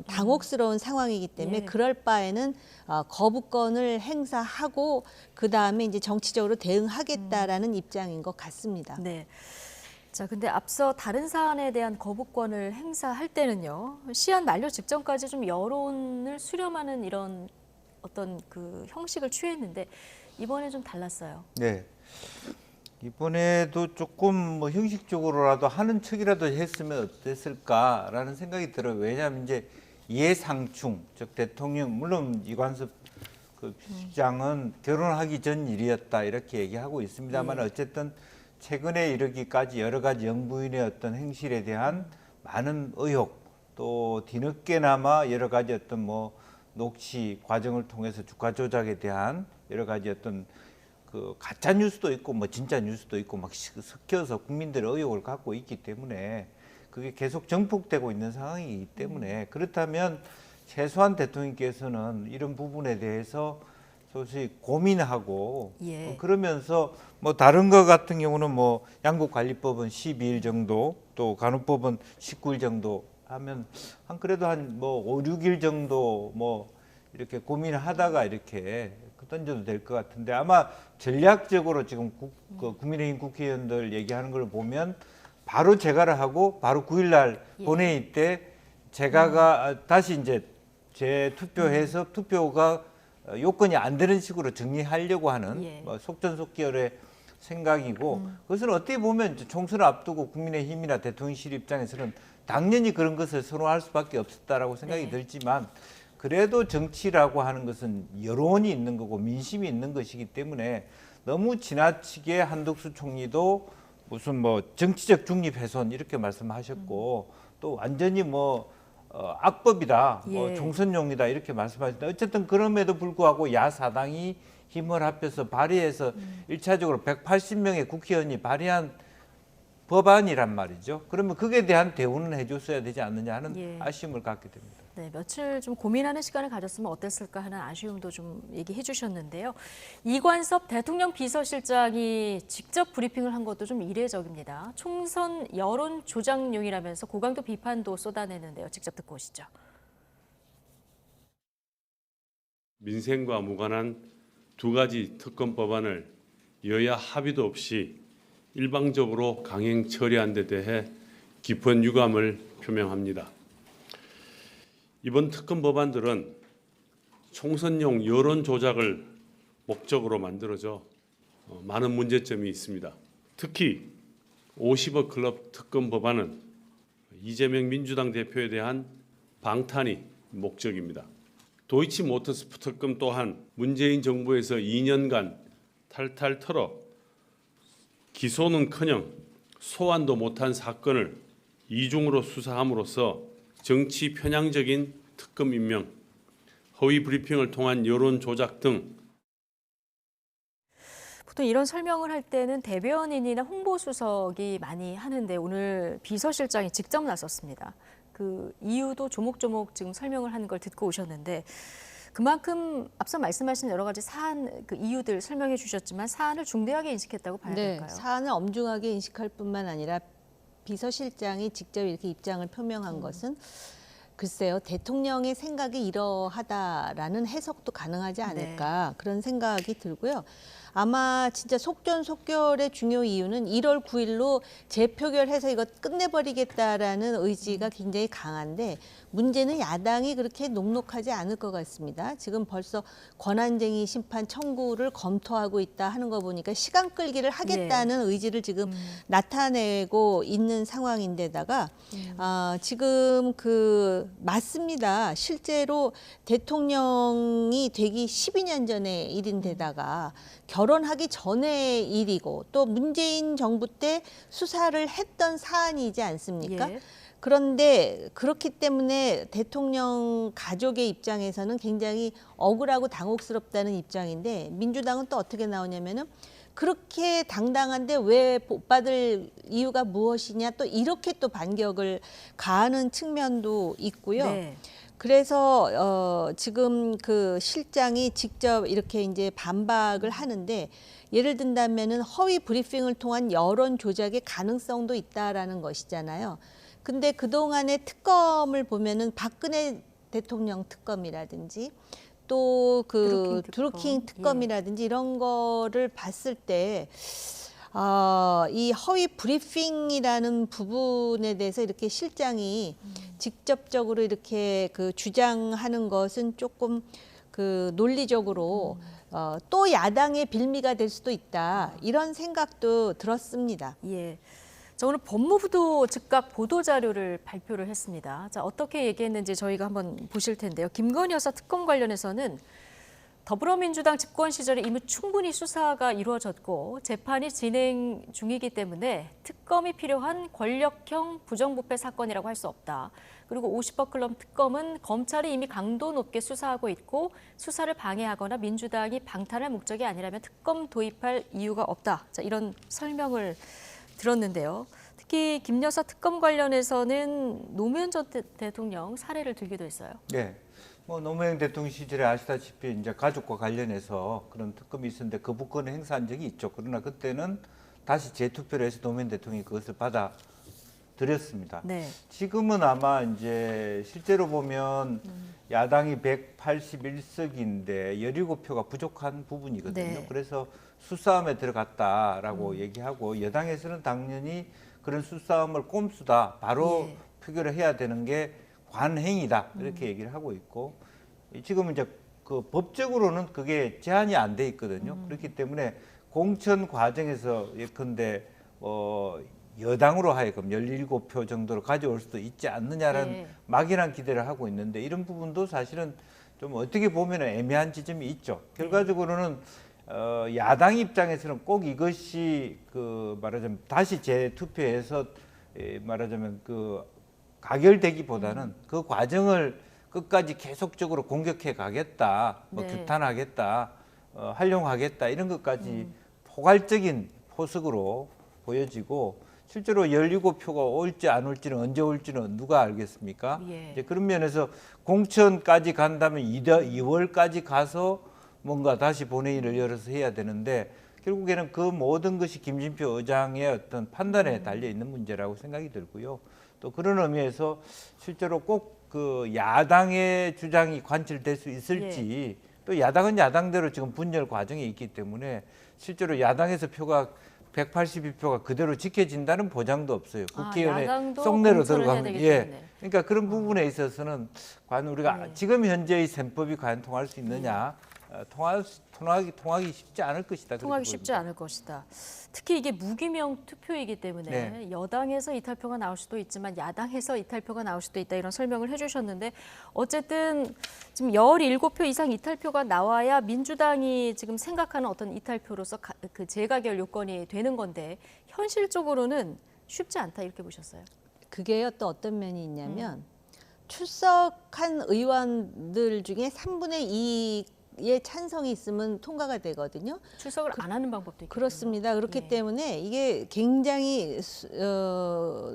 당혹스러운 상황이기 때문에 그럴 바에는 거부권을 행사하고 그 다음에 이제 정치적으로 대응하겠다라는 입장인 것 같습니다.
네. 자, 근데 앞서 다른 사안에 대한 거부권을 행사할 때는요, 시한 만료 직전까지 좀 여론을 수렴하는 이런 어떤 그 형식을 취했는데 이번에 좀 달랐어요.
네. 이번에도 조금 뭐 형식적으로라도 하는 척이라도 했으면 어땠을까라는 생각이 들어요. 왜냐하면 이제 이해상충, 즉 대통령, 물론 이관섭 그 시장은 결혼하기 전 일이었다 이렇게 얘기하고 있습니다만 어쨌든 최근에 이르기까지 여러 가지 영부인의 어떤 행실에 대한 많은 의혹, 또 뒤늦게나마 여러 가지 어떤 뭐 녹취 과정을 통해서 주가 조작에 대한 여러 가지 어떤 그 가짜 뉴스도 있고 뭐 진짜 뉴스도 있고 막 섞여서 국민들의 의혹을 갖고 있기 때문에 그게 계속 정폭되고 있는 상황이기 때문에, 그렇다면 최소한 대통령께서는 이런 부분에 대해서 솔직히 고민하고 그러면서 뭐 다른 거 같은 경우는 뭐 양국관리법은 12일 정도, 또 간호법은 19일 정도 하면 한 그래도 한 뭐 5, 6일 정도 뭐 이렇게 고민을 하다가 이렇게 던져도 될 것 같은데, 아마 전략적으로 지금 국민의힘 국회의원들 얘기하는 걸 보면 바로 재가를 하고 바로 9일 날 본회의 때 재가가 다시 이제 재투표해서 투표가 요건이 안 되는 식으로 정리하려고 하는 뭐 속전속결의 생각이고, 그것은 어떻게 보면 총선을 앞두고 국민의힘이나 대통령실 입장에서는 당연히 그런 것을 선호할 수밖에 없었다라고 생각이 들지만, 그래도 정치라고 하는 것은 여론이 있는 거고 민심이 있는 것이기 때문에 너무 지나치게 한덕수 총리도 무슨 뭐 정치적 중립 훼손 이렇게 말씀하셨고 또 완전히 뭐 악법이다,
예.
총선용이다 이렇게 말씀하셨는데 어쨌든 그럼에도 불구하고 야사당이 힘을 합해서 발의해서 일차적으로 180명의 국회의원이 발의한 법안이란 말이죠. 그러면 그에 대한 대우는 해줬어야 되지 않느냐 하는
예.
아쉬움을 갖게 됩니다.
네, 며칠 좀 고민하는 시간을 가졌으면 어땠을까 하는 아쉬움도 좀 얘기해 주셨는데요. 이관섭 대통령 비서실장이 직접 브리핑을 한 것도 좀 이례적입니다. 총선 여론 조작용이라면서 고강도 비판도 쏟아내는데요. 직접 듣고 오시죠.
민생과 무관한 두 가지 특검 법안을 여야 합의도 없이 일방적으로 강행 처리한 데 대해 깊은 유감을 표명합니다. 이번 특검 법안들은 총선용 여론 조작을 목적으로 만들어져 많은 문제점이 있습니다. 특히 50억 클럽 특검 법안은 이재명 민주당 대표에 대한 방탄이 목적입니다. 도이치모터스 특검 또한 문재인 정부에서 2년간 탈탈 털어 기소는커녕 소환도 못한 사건을 이중으로 수사함으로써 정치 편향적인 특검 임명, 허위 브리핑을 통한 여론 조작 등
보통 이런 설명을 할 때는 대변인이나 홍보수석이 많이 하는데 오늘 비서실장이 직접 나섰습니다. 그 이유도 조목조목 지금 설명을 하는 걸 듣고 오셨는데 그만큼 앞서 말씀하신 여러 가지 사안, 그 이유들 설명해 주셨지만 사안을 중대하게 인식했다고 봐야 될까요?
사안을 엄중하게 인식할 뿐만 아니라 비서실장이 직접 이렇게 입장을 표명한 것은 글쎄요, 대통령의 생각이 이러하다라는 해석도 가능하지 않을까 그런 생각이 들고요. 아마 진짜 속전속결의 중요 이유는 1월 9일로 재표결해서 이거 끝내버리겠다라는 의지가 굉장히 강한데 문제는 야당이 그렇게 녹록하지 않을 것 같습니다. 지금 벌써 권한쟁의 심판 청구를 검토하고 있다 하는 거 보니까 시간 끌기를 하겠다는 의지를 지금 나타내고 있는 상황인데다가 지금 맞습니다. 실제로 대통령이 되기 12년 전의 일인데다가 결혼하기 전의 일이고 또 문재인 정부 때 수사를 했던 사안이지 않습니까? 그런데 그렇기 때문에 대통령 가족의 입장에서는 굉장히 억울하고 당혹스럽다는 입장인데 민주당은 또 어떻게 나오냐면은 그렇게 당당한데 왜 못 받을 이유가 무엇이냐 또 이렇게 또 반격을 가하는 측면도 있고요. 그래서 지금 그 실장이 직접 이렇게 이제 반박을 하는데 예를 든다면은 허위 브리핑을 통한 여론 조작의 가능성도 있다라는 것이잖아요. 근데 그동안의 특검을 보면은 박근혜 대통령 특검이라든지 또 그 드루킹 특검이라든지 이런 거를 봤을 때 이 허위 브리핑이라는 부분에 대해서 이렇게 실장이 직접적으로 이렇게 그 주장하는 것은 조금 그 논리적으로 또 야당의 빌미가 될 수도 있다 이런 생각도 들었습니다.
예. 자, 오늘 법무부도 즉각 보도자료를 발표를 했습니다. 자, 어떻게 얘기했는지 저희가 한번 보실 텐데요. 김건희 여사 특검 관련해서는 더불어민주당 집권 시절에 이미 충분히 수사가 이루어졌고 재판이 진행 중이기 때문에 특검이 필요한 권력형 부정부패 사건이라고 할 수 없다. 그리고 50억 클럽 특검은 검찰이 이미 강도 높게 수사하고 있고 수사를 방해하거나 민주당이 방탄할 목적이 아니라면 특검 도입할 이유가 없다. 자, 이런 설명을 들었는데요. 특히 김 여사 특검 관련해서는 노무현 전 대통령 사례를 들기도 했어요.
네. 뭐 노무현 대통령 시절에 아시다시피 이제 가족과 관련해서 그런 특검이 있었는데 거부권을 행사한 적이 있죠. 그러나 그때는 다시 재투표를 해서 노무현 대통령이 그것을 받아들였습니다. 지금은 아마 이제 실제로 보면 야당이 181석인데 17표가 부족한 부분이거든요. 그래서 수싸움에 들어갔다라고 얘기하고 여당에서는 당연히 그런 수싸움을 꼼수다. 바로 표결을 해야 되는 게 관행이다. 이렇게 얘기를 하고 있고 지금은 이제 그 법적으로는 그게 제한이 안 돼 있거든요. 그렇기 때문에 공천 과정에서 예컨대 여당으로 하여금 17표 정도로 가져올 수도 있지 않느냐라는 막연한 기대를 하고 있는데 이런 부분도 사실은 좀 어떻게 보면 애매한 지점이 있죠. 결과적으로는 야당 입장에서는 꼭 이것이 말하자면 다시 재투표해서 말하자면 가결되기보다는 그 과정을 끝까지 계속적으로 공격해 가겠다, 뭐
네.
규탄하겠다, 활용하겠다 이런 것까지 포괄적인 포석으로 보여지고 실제로 17표가 올지 안 올지는 언제 올지는 누가 알겠습니까?
예.
이제 그런 면에서 공천까지 간다면 2월까지 가서 뭔가 다시 본회의를 열어서 해야 되는데 결국에는 그 모든 것이 김진표 의장의 어떤 판단에 달려 있는 문제라고 생각이 들고요. 또 그런 의미에서 실제로 꼭 야당의 주장이 관철될 수 있을지 또 야당은 야당대로 지금 분열 과정에 있기 때문에 실제로 야당에서 표가 182표가 그대로 지켜진다는 보장도 없어요. 국회의원에 속내로 들어가면 그러니까 그런 부분에 있어서는 과연 우리가 지금 현재의 셈법이 과연 통할 수 있느냐 통하기 쉽지 않을 것이다.
통하기 쉽지 않을 것이다. 특히 이게 무기명 투표이기 때문에 여당에서 이탈표가 나올 수도 있지만 야당에서 이탈표가 나올 수도 있다 이런 설명을 해주셨는데 어쨌든 지금 17표 이상 이탈표가 나와야 민주당이 지금 생각하는 어떤 이탈표로서 그 재가결 요건이 되는 건데 현실적으로는 쉽지 않다 이렇게 보셨어요?
그게 또 어떤 면이 있냐면 출석한 의원들 중에 3분의 2의 찬성이 있으면 통과가 되거든요.
출석을 안 하는 방법도 있고
그렇습니다. 그렇기 때문에 이게 굉장히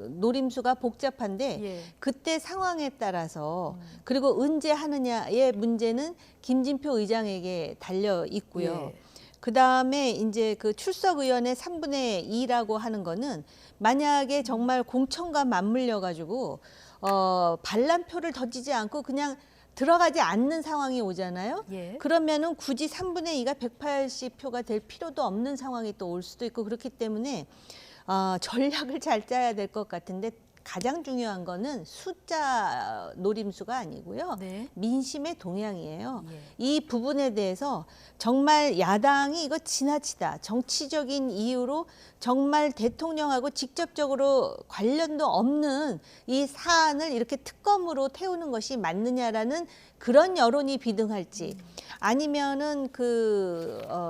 노림수가 복잡한데 그때 상황에 따라서 그리고 언제 하느냐의 문제는 김진표 의장에게 달려 있고요. 그다음에 이제 그 출석 의원의 3분의 2라고 하는 거는 만약에 정말 공천과 맞물려 가지고 반란표를 던지지 않고 그냥 들어가지 않는 상황이 오잖아요. 그러면은 굳이 3분의 2가 180표가 될 필요도 없는 상황이 또 올 수도 있고 그렇기 때문에 전략을 잘 짜야 될 것 같은데 가장 중요한 거는 숫자 노림수가 아니고요. 민심의 동향이에요. 이 부분에 대해서 정말 야당이 이거 지나치다 정치적인 이유로 정말 대통령하고 직접적으로 관련도 없는 이 사안을 이렇게 특검으로 태우는 것이 맞느냐라는 그런 여론이 비등할지 아니면은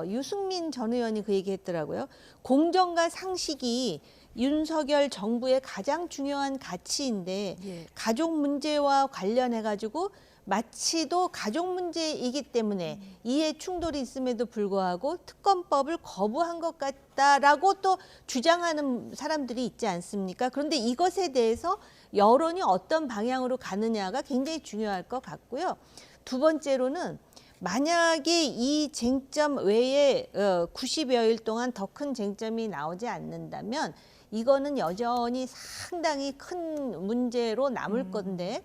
유승민 전 의원이 그 얘기했더라고요. 공정과 상식이 윤석열 정부의 가장 중요한 가치인데 가족 문제와 관련해 가지고 마치도 가족 문제이기 때문에 이해 충돌이 있음에도 불구하고 특검법을 거부한 것 같다라고 또 주장하는 사람들이 있지 않습니까? 그런데 이것에 대해서 여론이 어떤 방향으로 가느냐가 굉장히 중요할 것 같고요. 두 번째로는 만약에 이 쟁점 외에 90여일 동안 더 큰 쟁점이 나오지 않는다면 이거는 여전히 상당히 큰 문제로 남을 건데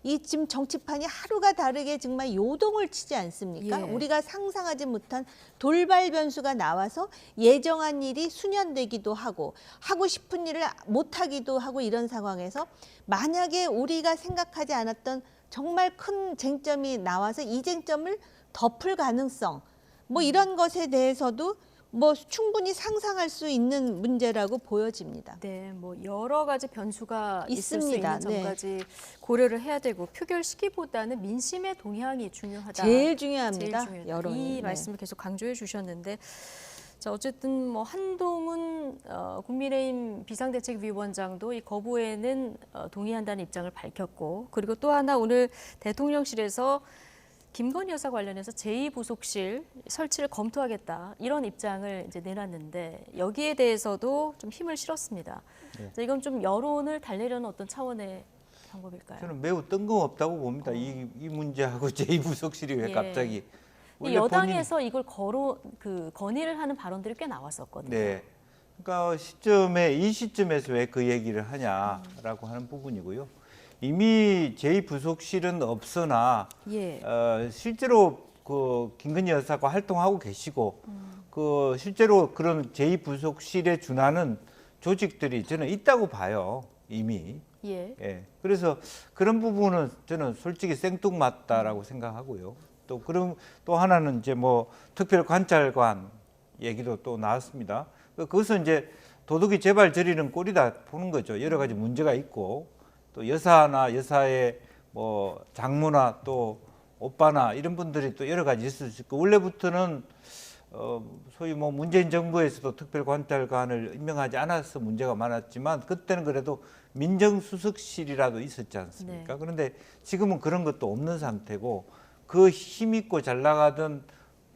이 지금 정치판이 하루가 다르게 정말 요동을 치지 않습니까? 우리가 상상하지 못한 돌발 변수가 나와서 예정한 일이 수년되기도 하고 하고 싶은 일을 못하기도 하고 이런 상황에서 만약에 우리가 생각하지 않았던 정말 큰 쟁점이 나와서 이 쟁점을 덮을 가능성 뭐 이런 것에 대해서도 뭐 충분히 상상할 수 있는 문제라고 보여집니다.
네, 뭐 여러 가지 변수가 있을 수
있습니다.
있는 점까지 고려를 해야 되고 표결 시기보다는 민심의 동향이 중요하다.
제일 중요합니다.
제일 중요하다.
여론이.
이 말씀을 계속 강조해 주셨는데 자, 어쨌든 뭐 한동훈 국민의힘 비상대책위원장도 이 거부에는 동의한다는 입장을 밝혔고 그리고 또 하나 오늘 대통령실에서 김건희 여사 관련해서 제2부속실 설치를 검토하겠다 이런 입장을 이제 내놨는데 여기에 대해서도 좀 힘을 실었습니다. 자, 이건 좀 여론을 달래려는 어떤 차원의 방법일까요?
저는 매우 뜬금없다고 봅니다. 이 문제하고 제2부속실이 왜 갑자기
이 여당에서 이걸 건의를 하는 발언들이 꽤 나왔었거든요.
네, 그러니까 이 시점에서 왜 그 얘기를 하냐라고 하는 부분이고요. 이미 제2부속실은 없으나 실제로 김건희 여사가 활동하고 계시고 실제로 그런 제2부속실에 준하는 조직들이 저는 있다고 봐요. 이미. 그래서 그런 부분은 저는 솔직히 생뚱맞다라고 생각하고요. 또 하나는 이제 뭐 특별관찰관 얘기도 또 나왔습니다. 그것은 이제 도둑이 제발 저리는 꼴이다 보는 거죠. 여러 가지 문제가 있고. 또 여사나 여사의 뭐 장모나 또 오빠나 이런 분들이 또 여러 가지 있을 수 있고 원래부터는 소위 뭐 문재인 정부에서도 특별관찰관을 임명하지 않아서 문제가 많았지만 그때는 그래도 민정수석실이라도 있었지 않습니까?
네.
그런데 지금은 그런 것도 없는 상태고 그 힘있고 잘 나가던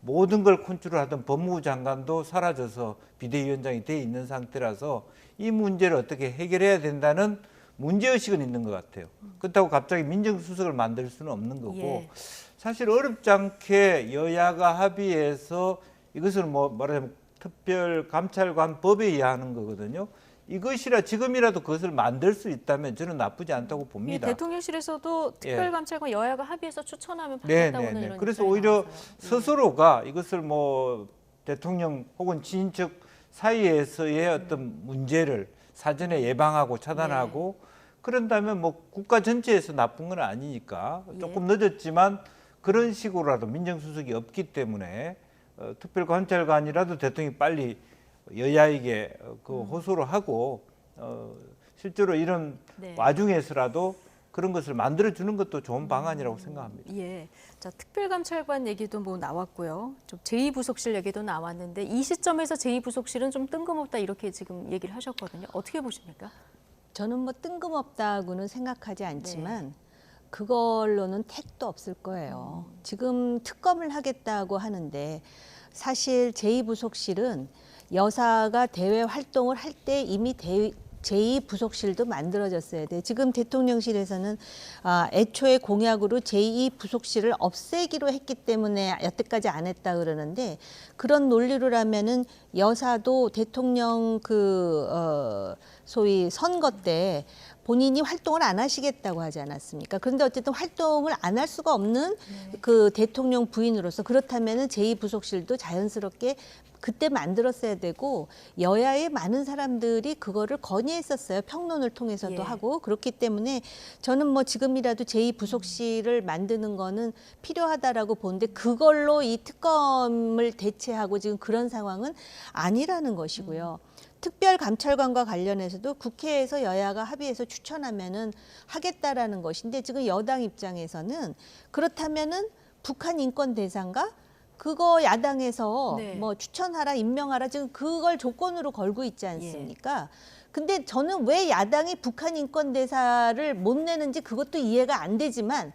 모든 걸 컨트롤하던 법무부 장관도 사라져서 비대위원장이 돼 있는 상태라서 이 문제를 어떻게 해결해야 된다는 문제의식은 있는 것 같아요. 그렇다고 갑자기 민정수석을 만들 수는 없는 거고
예.
사실 어렵지 않게 여야가 합의해서 이것을 뭐 말하자면 특별감찰관 법에 의하는 거거든요. 이것이라 지금이라도 그것을 만들 수 있다면 저는 나쁘지 않다고 봅니다.
대통령실에서도 특별감찰관 여야가 합의해서 추천하면
네,
받겠다고는
네,
이런
그래서
입장이
오히려
나와서요.
스스로가 이것을 뭐 대통령 혹은 친인척 사이에서의 어떤 문제를 사전에 예방하고 차단하고 그런다면 뭐 국가 전체에서 나쁜 건 아니니까 조금 늦었지만 그런 식으로라도 민정수석이 없기 때문에 특별관찰관이라도 대통령이 빨리 여야에게 그 호소를 하고 실제로 이런 와중에서라도 그런 것을 만들어주는 것도 좋은 방안이라고 생각합니다.
예, 자 특별감찰관 얘기도 뭐 나왔고요. 좀 제2부속실 얘기도 나왔는데 이 시점에서 제2부속실은 좀 뜬금없다 이렇게 지금 얘기를 하셨거든요. 어떻게 보십니까?
저는 뭐 뜬금없다고는 생각하지 않지만 그걸로는 택도 없을 거예요. 지금 특검을 하겠다고 하는데 사실 제2부속실은 여사가 대외 활동을 할 때 이미 제2부속실도 만들어졌어야 돼. 지금 대통령실에서는 애초에 공약으로 제2부속실을 없애기로 했기 때문에 여태까지 안 했다 그러는데 그런 논리로라면은 여사도 대통령 소위 선거 때 본인이 활동을 안 하시겠다고 하지 않았습니까? 그런데 어쨌든 활동을 안 할 수가 없는 그 대통령 부인으로서 그렇다면은 제2부속실도 자연스럽게 그때 만들었어야 되고 여야의 많은 사람들이 그거를 건의했었어요. 평론을 통해서도 하고 그렇기 때문에 저는 뭐 지금이라도 제2부속실을 만드는 거는 필요하다라고 보는데 그걸로 이 특검을 대체하고 지금 그런 상황은 아니라는 것이고요. 특별감찰관과 관련해서도 국회에서 여야가 합의해서 추천하면은 하겠다라는 것인데 지금 여당 입장에서는 그렇다면은 북한 인권 대사인가? 그거 야당에서 뭐 추천하라, 임명하라 지금 그걸 조건으로 걸고 있지 않습니까? 근데 저는 왜 야당이 북한 인권 대사를 못 내는지 그것도 이해가 안 되지만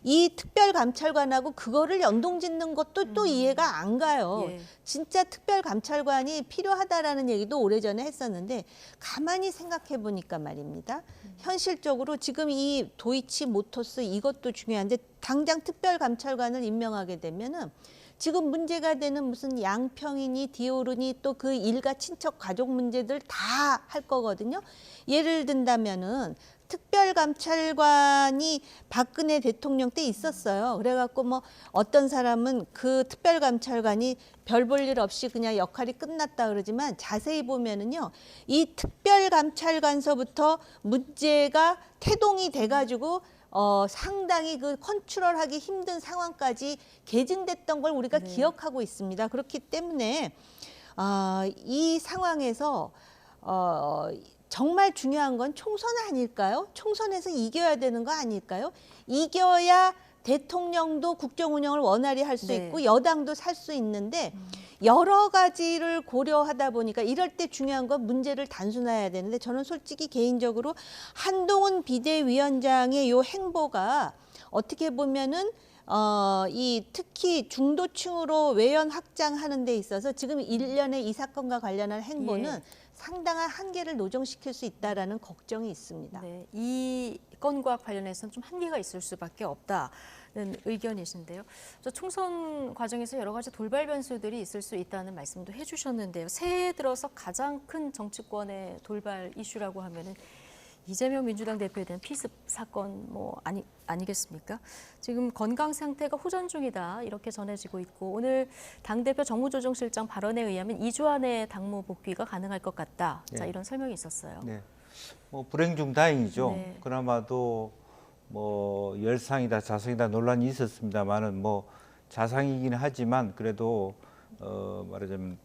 이 특별감찰관하고 그거를 연동짓는 것도 또 이해가 안 가요. 진짜 특별감찰관이 필요하다라는 얘기도 오래전에 했었는데 가만히 생각해 보니까 말입니다. 현실적으로 지금 이 도이치 모터스 이것도 중요한데 당장 특별감찰관을 임명하게 되면은 지금 문제가 되는 무슨 양평이니 디오르니 또 그 일가 친척 가족 문제들 다 할 거거든요. 예를 든다면은 특별감찰관이 박근혜 대통령 때 있었어요. 그래갖고 뭐 어떤 사람은 그 특별감찰관이 별 볼 일 없이 그냥 역할이 끝났다 그러지만 자세히 보면은요, 이 특별감찰관서부터 문제가 태동이 돼가지고 상당히 그 컨트롤하기 힘든 상황까지 계증됐던 걸 우리가 기억하고 있습니다. 그렇기 때문에 이 상황에서 정말 중요한 건 총선 아닐까요? 총선에서 이겨야 되는 거 아닐까요? 이겨야 대통령도 국정 운영을 원활히 할 수 있고 여당도 살 수 있는데 여러 가지를 고려하다 보니까 이럴 때 중요한 건 문제를 단순화해야 되는데 저는 솔직히 개인적으로 한동훈 비대위원장의 요 행보가 어떻게 보면은 이 특히 중도층으로 외연 확장하는 데 있어서 지금 일련의 이 사건과 관련한 행보는 상당한 한계를 노정시킬 수 있다라는 걱정이 있습니다.
네, 이 건과 관련해서는 좀 한계가 있을 수밖에 없다는 의견이신데요. 저 총선 과정에서 여러 가지 돌발 변수들이 있을 수 있다는 말씀도 해주셨는데요. 새해 들어서 가장 큰 정치권의 돌발 이슈라고 하면은 이재명 민주당 대표에 대한 피습 사건 아니겠습니까? 지금 건강 상태가 호전 중이다 이렇게 전해지고 있고 오늘 당대표 정무조정실장 발언에 의하면 2주 안에 당무 복귀가 가능할 것 같다. 자, 이런 설명이 있었어요.
네. 뭐 불행 중 다행이죠. 그나마도 뭐 열상이다 자상이다 논란이 있었습니다만은 뭐 자상이긴 하지만 그래도 말하자면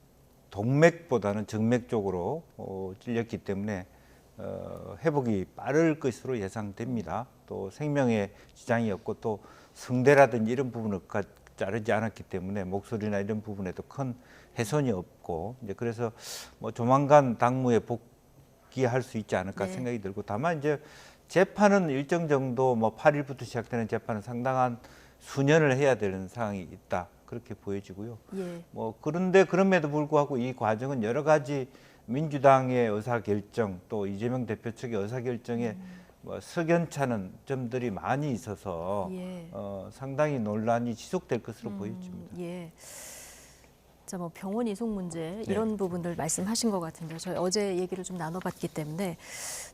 동맥보다는 정맥 쪽으로 찔렸기 때문에 회복이 빠를 것으로 예상됩니다. 또 생명에 지장이 없고 또 성대라든지 이런 부분을 자르지 않았기 때문에 목소리나 이런 부분에도 큰 훼손이 없고 이제 그래서 뭐 조만간 당무에 복귀할 수 있지 않을까
네.
생각이 들고 다만 이제 재판은 일정 정도 뭐 8일부터 시작되는 재판은 상당한 수년을 해야 되는 상황이 있다 그렇게 보여지고요.
예.
뭐 그런데 그럼에도 불구하고 이 과정은 여러 가지 민주당의 의사결정 또 이재명 대표 측의 의사결정에 뭐 석연찮은 점들이 많이 있어서
예.
상당히 논란이 지속될 것으로 보여집니다.
예. 자, 뭐 병원 이송 문제
네.
이런 부분들 말씀하신 것 같은데요. 저희 어제 얘기를 좀 나눠봤기 때문에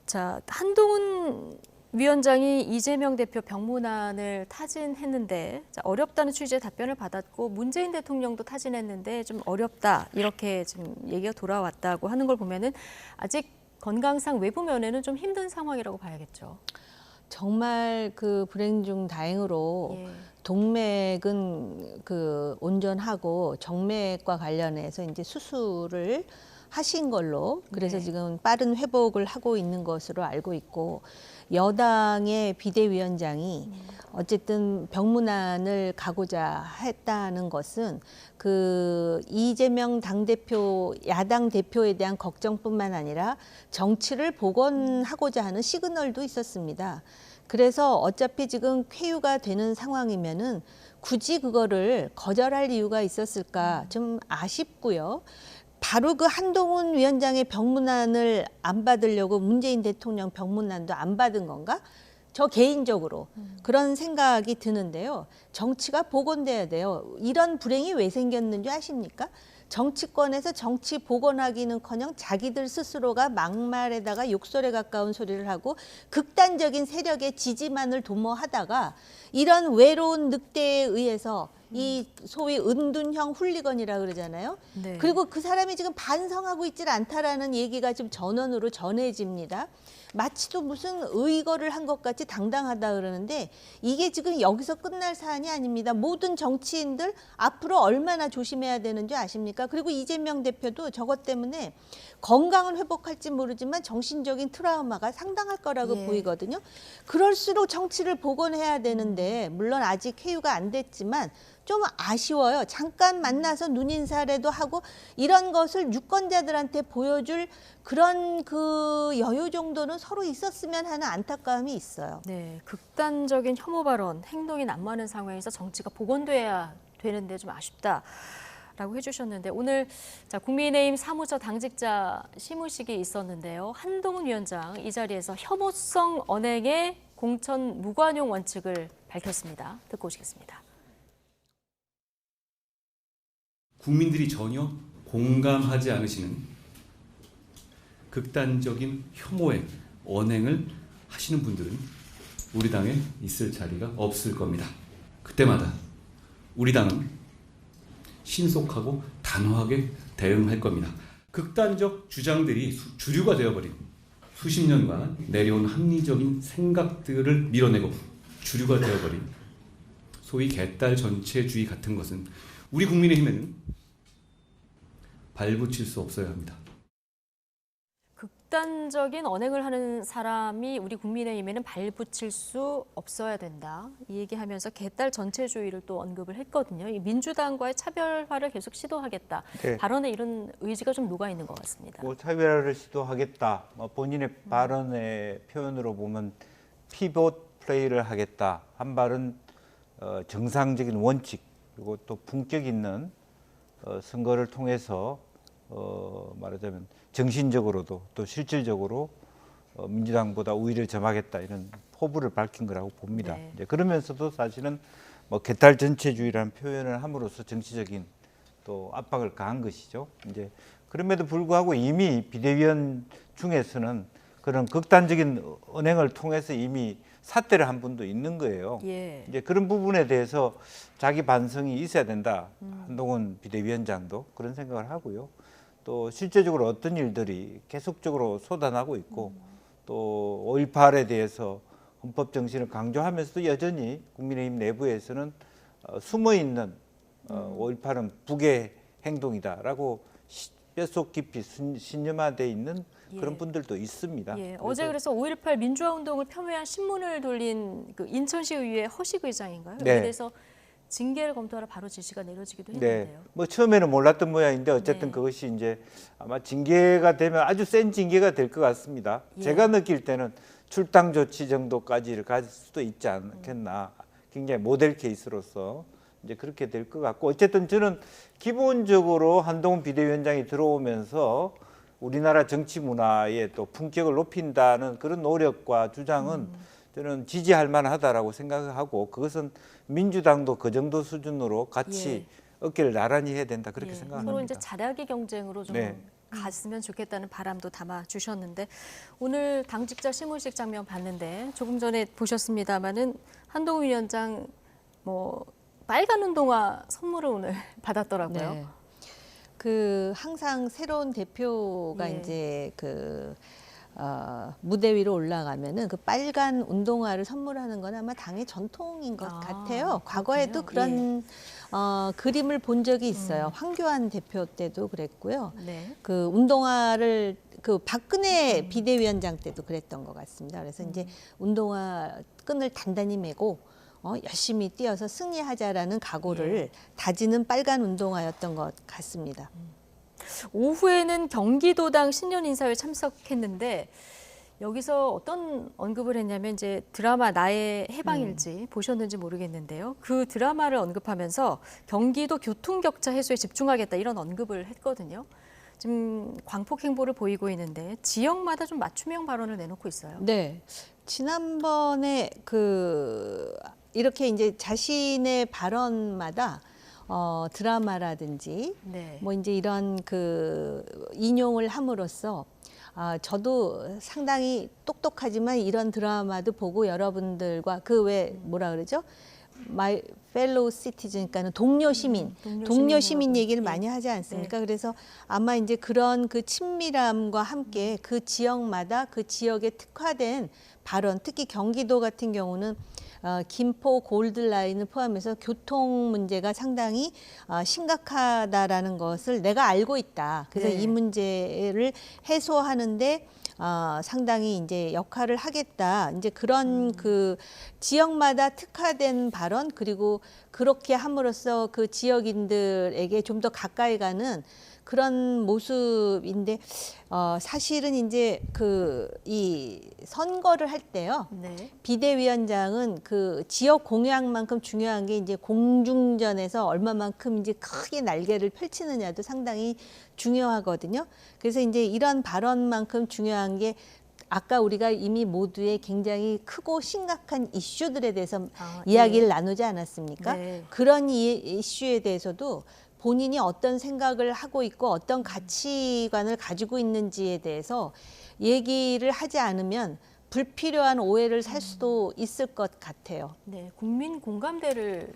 자, 한동훈 위원장이 이재명 대표 병문안을 타진했는데 자, 어렵다는 취지의 답변을 받았고 문재인 대통령도 타진했는데 좀 어렵다 이렇게 지금 얘기가 돌아왔다고 하는 걸 보면은 아직 건강상 외부 면에는 좀 힘든 상황이라고 봐야겠죠.
정말 그 불행 중 다행으로
예.
동맥은 그 온전하고 정맥과 관련해서 이제 수술을 하신 걸로 그래서
네.
지금 빠른 회복을 하고 있는 것으로 알고 있고 여당의 비대위원장이 어쨌든 병문안을 가고자 했다는 것은 그 이재명 당대표 야당 대표에 대한 걱정뿐만 아니라 정치를 복원하고자 하는 시그널도 있었습니다. 그래서 어차피 지금 쾌유가 되는 상황이면은 굳이 그거를 거절할 이유가 있었을까 좀 아쉽고요. 바로 그 한동훈 위원장의 병문안을 안 받으려고 문재인 대통령 병문안도 안 받은 건가? 저 개인적으로 그런 생각이 드는데요. 정치가 복원돼야 돼요. 이런 불행이 왜 생겼는지 아십니까? 정치권에서 정치 복원하기는커녕 자기들 스스로가 막말에다가 욕설에 가까운 소리를 하고 극단적인 세력의 지지만을 도모하다가 이런 외로운 늑대에 의해서 이 소위 은둔형 훌리건이라 그러잖아요.
네.
그리고 그 사람이 지금 반성하고 있질 않다라는 얘기가 지금 전원으로 전해집니다. 마치도 무슨 의거를 한 것 같이 당당하다 그러는데 이게 지금 여기서 끝날 사안이 아닙니다. 모든 정치인들 앞으로 얼마나 조심해야 되는지 아십니까? 그리고 이재명 대표도 저것 때문에 건강은 회복할지 모르지만 정신적인 트라우마가 상당할 거라고
예.
보이거든요. 그럴수록 정치를 복원해야 되는데 물론 아직 쾌유가 안 됐지만 좀 아쉬워요. 잠깐 만나서 눈인사라도 하고 이런 것을 유권자들한테 보여줄 그런 그 여유 정도는 서로 있었으면 하는 안타까움이 있어요.
네, 극단적인 혐오 발언, 행동이 난무하는 상황에서 정치가 복원돼야 되는데 좀 아쉽다라고 해주셨는데 오늘 자, 국민의힘 사무처 당직자 시무식이 있었는데요. 한동훈 위원장 이 자리에서 혐오성 언행의 공천 무관용 원칙을 밝혔습니다. 듣고 오시겠습니다.
국민들이 전혀 공감하지 않으시는 극단적인 혐오의 언행을 하시는 분들은 우리 당에 있을 자리가 없을 겁니다. 그때마다 우리 당은 신속하고 단호하게 대응할 겁니다. 극단적 주장들이 주류가 되어버린 수십 년간 내려온 합리적인 생각들을 밀어내고 주류가 되어버린 소위 개딸 전체주의 같은 것은 우리 국민의힘에는 발붙일 수 없어야 합니다.
극단적인 언행을 하는 사람이 우리 국민의힘에는 발붙일 수 없어야 된다. 이 얘기하면서 개딸 전체주의를 또 언급을 했거든요. 이 민주당과의 차별화를 계속 시도하겠다.
네.
발언에 이런 의지가 좀 녹아 있는 것 같습니다.
뭐 차별화를 시도하겠다. 본인의 발언의 표현으로 보면 피봇 플레이를 하겠다. 한 발은 정상적인 원칙 그리고 또 품격 있는 선거를 통해서 말하자면 정신적으로도 또 실질적으로 민주당보다 우위를 점하겠다 이런 포부를 밝힌 거라고 봅니다.
네.
이제 그러면서도 사실은 뭐 개딸 전체주의라는 표현을 함으로써 정치적인 또 압박을 가한 것이죠. 이제 그럼에도 불구하고 이미 비대위원 중에서는 그런 극단적인 언행을 통해서 이미 사퇴를 한 분도 있는 거예요.
예.
이제 그런 부분에 대해서 자기 반성이 있어야 된다. 한동훈 비대위원장도 그런 생각을 하고요. 또 실제적으로 어떤 일들이 계속적으로 쏟아나고 있고 또 5.18에 대해서 헌법 정신을 강조하면서도 여전히 국민의힘 내부에서는 숨어 있는 5.18은 북의 행동이다라고 뼛속 깊이 신념화되어 있는 그런
예.
분들도 있습니다.
예. 어제 그래서 5.18 민주화 운동을 폄훼한 신문을 돌린 그 인천시의회 허식 의장인가요?
네.
여기에 대해서 징계를 검토하라 바로 지시가 내려지기도
네,
했는데요.
뭐 처음에는 몰랐던 모양인데 어쨌든
네.
그것이 이제 아마 징계가 되면 아주 센 징계가 될 것 같습니다.
예.
제가 느낄 때는 출당 조치 정도까지를 가질 수도 있지 않겠나. 굉장히 모델 케이스로서 이제 그렇게 될 것 같고, 어쨌든 저는 기본적으로 한동훈 비대위원장이 들어오면서 우리나라 정치 문화의 또 품격을 높인다는 그런 노력과 주장은 저는 지지할 만하다라고 생각하고, 그것은 민주당도 그 정도 수준으로 같이 어깨를 나란히 해야 된다, 그렇게 생각합니다.
서로 이제 잘하기 경쟁으로 좀
네.
갔으면 좋겠다는 바람도 담아 주셨는데, 오늘 당직자 시문식 장면 봤는데 조금 전에 보셨습니다마는 한동훈 위원장 뭐 빨간 운동화 선물을 오늘 받았더라고요.
네. 항상 새로운 대표가
예.
이제 무대 위로 올라가면은 그 빨간 운동화를 선물하는 건 아마 당의 전통인 것 같아요. 과거에도 그런 그림을 본 적이 있어요. 황교안 대표 때도 그랬고요.
네.
그 운동화를 박근혜 비대위원장 때도 그랬던 것 같습니다. 그래서 이제 운동화 끈을 단단히 메고 열심히 뛰어서 승리하자라는 각오를 다지는 빨간 운동화였던 것 같습니다.
오후에는 경기도당 신년 인사회에 참석했는데 여기서 어떤 언급을 했냐면 이제 드라마 나의 해방일지 보셨는지 모르겠는데요. 그 드라마를 언급하면서 경기도 교통 격차 해소에 집중하겠다 이런 언급을 했거든요. 지금 광폭 행보를 보이고 있는데 지역마다 좀 맞춤형 발언을 내놓고 있어요.
네. 지난번에 이렇게 이제 자신의 발언마다 드라마라든지
네.
뭐 이제 이런 인용을 함으로써 저도 상당히 똑똑하지만 이런 드라마도 보고 여러분들과 뭐라 그러죠? My fellow citizen, 그러니까는 동료 시민, 동료 시민 얘기를 많이 하지 않습니까? 그래서 아마 이제 그런 친밀함과 함께 그 지역마다 그 지역에 특화된 발언, 특히 경기도 같은 경우는 김포 골드라인을 포함해서 교통 문제가 상당히 심각하다라는 것을 내가 알고 있다. 그래서 이 문제를 해소하는데 상당히 이제 역할을 하겠다. 이제 그런 지역마다 특화된 발언, 그리고 그렇게 함으로써 그 지역인들에게 좀 더 가까이 가는 그런 모습인데, 사실은 이제 이 선거를 할 때요.
네.
비대위원장은 지역 공약만큼 중요한 게 이제 공중전에서 얼마만큼 이제 크게 날개를 펼치느냐도 상당히 중요하거든요. 그래서 이제 이런 발언만큼 중요한 게 아까 우리가 이미 모두의 굉장히 크고 심각한 이슈들에 대해서 이야기를 나누지 않았습니까?
네.
그런 이슈에 대해서도 본인이 어떤 생각을 하고 있고 어떤 가치관을 가지고 있는지에 대해서 얘기를 하지 않으면 불필요한 오해를 살 수도 있을 것 같아요.
네, 국민 공감대를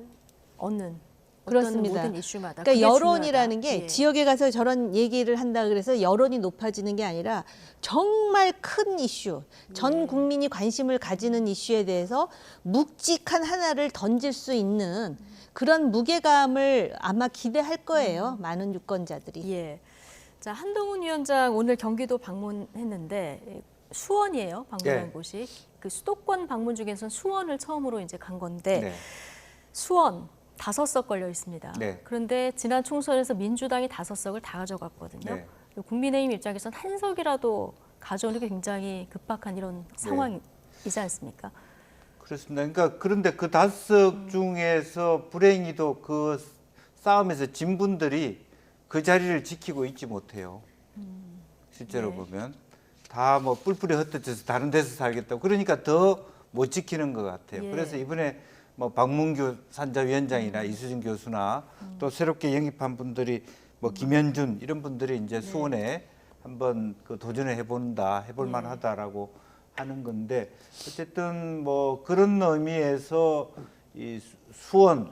얻는
그렇습니다.
모든 이슈마다.
그러니까
그게
여론이라는
중요하다.
게 지역에 가서 저런 얘기를 한다 그래서 여론이 높아지는 게 아니라 정말 큰 이슈, 전 국민이 관심을 가지는 이슈에 대해서 묵직한 하나를 던질 수 있는 그런 무게감을 아마 기대할 거예요. 많은 유권자들이.
예. 자, 한동훈 위원장 오늘 경기도 방문했는데 수원이에요. 방문한 곳이. 그 수도권 방문 중에서는 수원을 처음으로 이제 간 건데 수원 5석 걸려 있습니다. 그런데 지난 총선에서 민주당이 5석을 다 가져갔거든요. 국민의힘 입장에서는 한 석이라도 가져오는 게 굉장히 급박한 이런 상황이지 않습니까?
그렇습니다. 그러니까 그런데 그 5석 중에서 불행히도 그 싸움에서 진 분들이 그 자리를 지키고 있지 못해요. 실제로 보면 다 뭐 뿔뿔이 흩어져서 다른 데서 살겠다고, 그러니까 더 못 지키는 것 같아요. 그래서 이번에 뭐 박문규 산자위원장이나 이수진 교수나 또 새롭게 영입한 분들이 뭐 김현준 이런 분들이 이제 수원에 한번 도전을 해볼 만하다라고 하는 건데, 어쨌든 뭐 그런 의미에서 이 수원,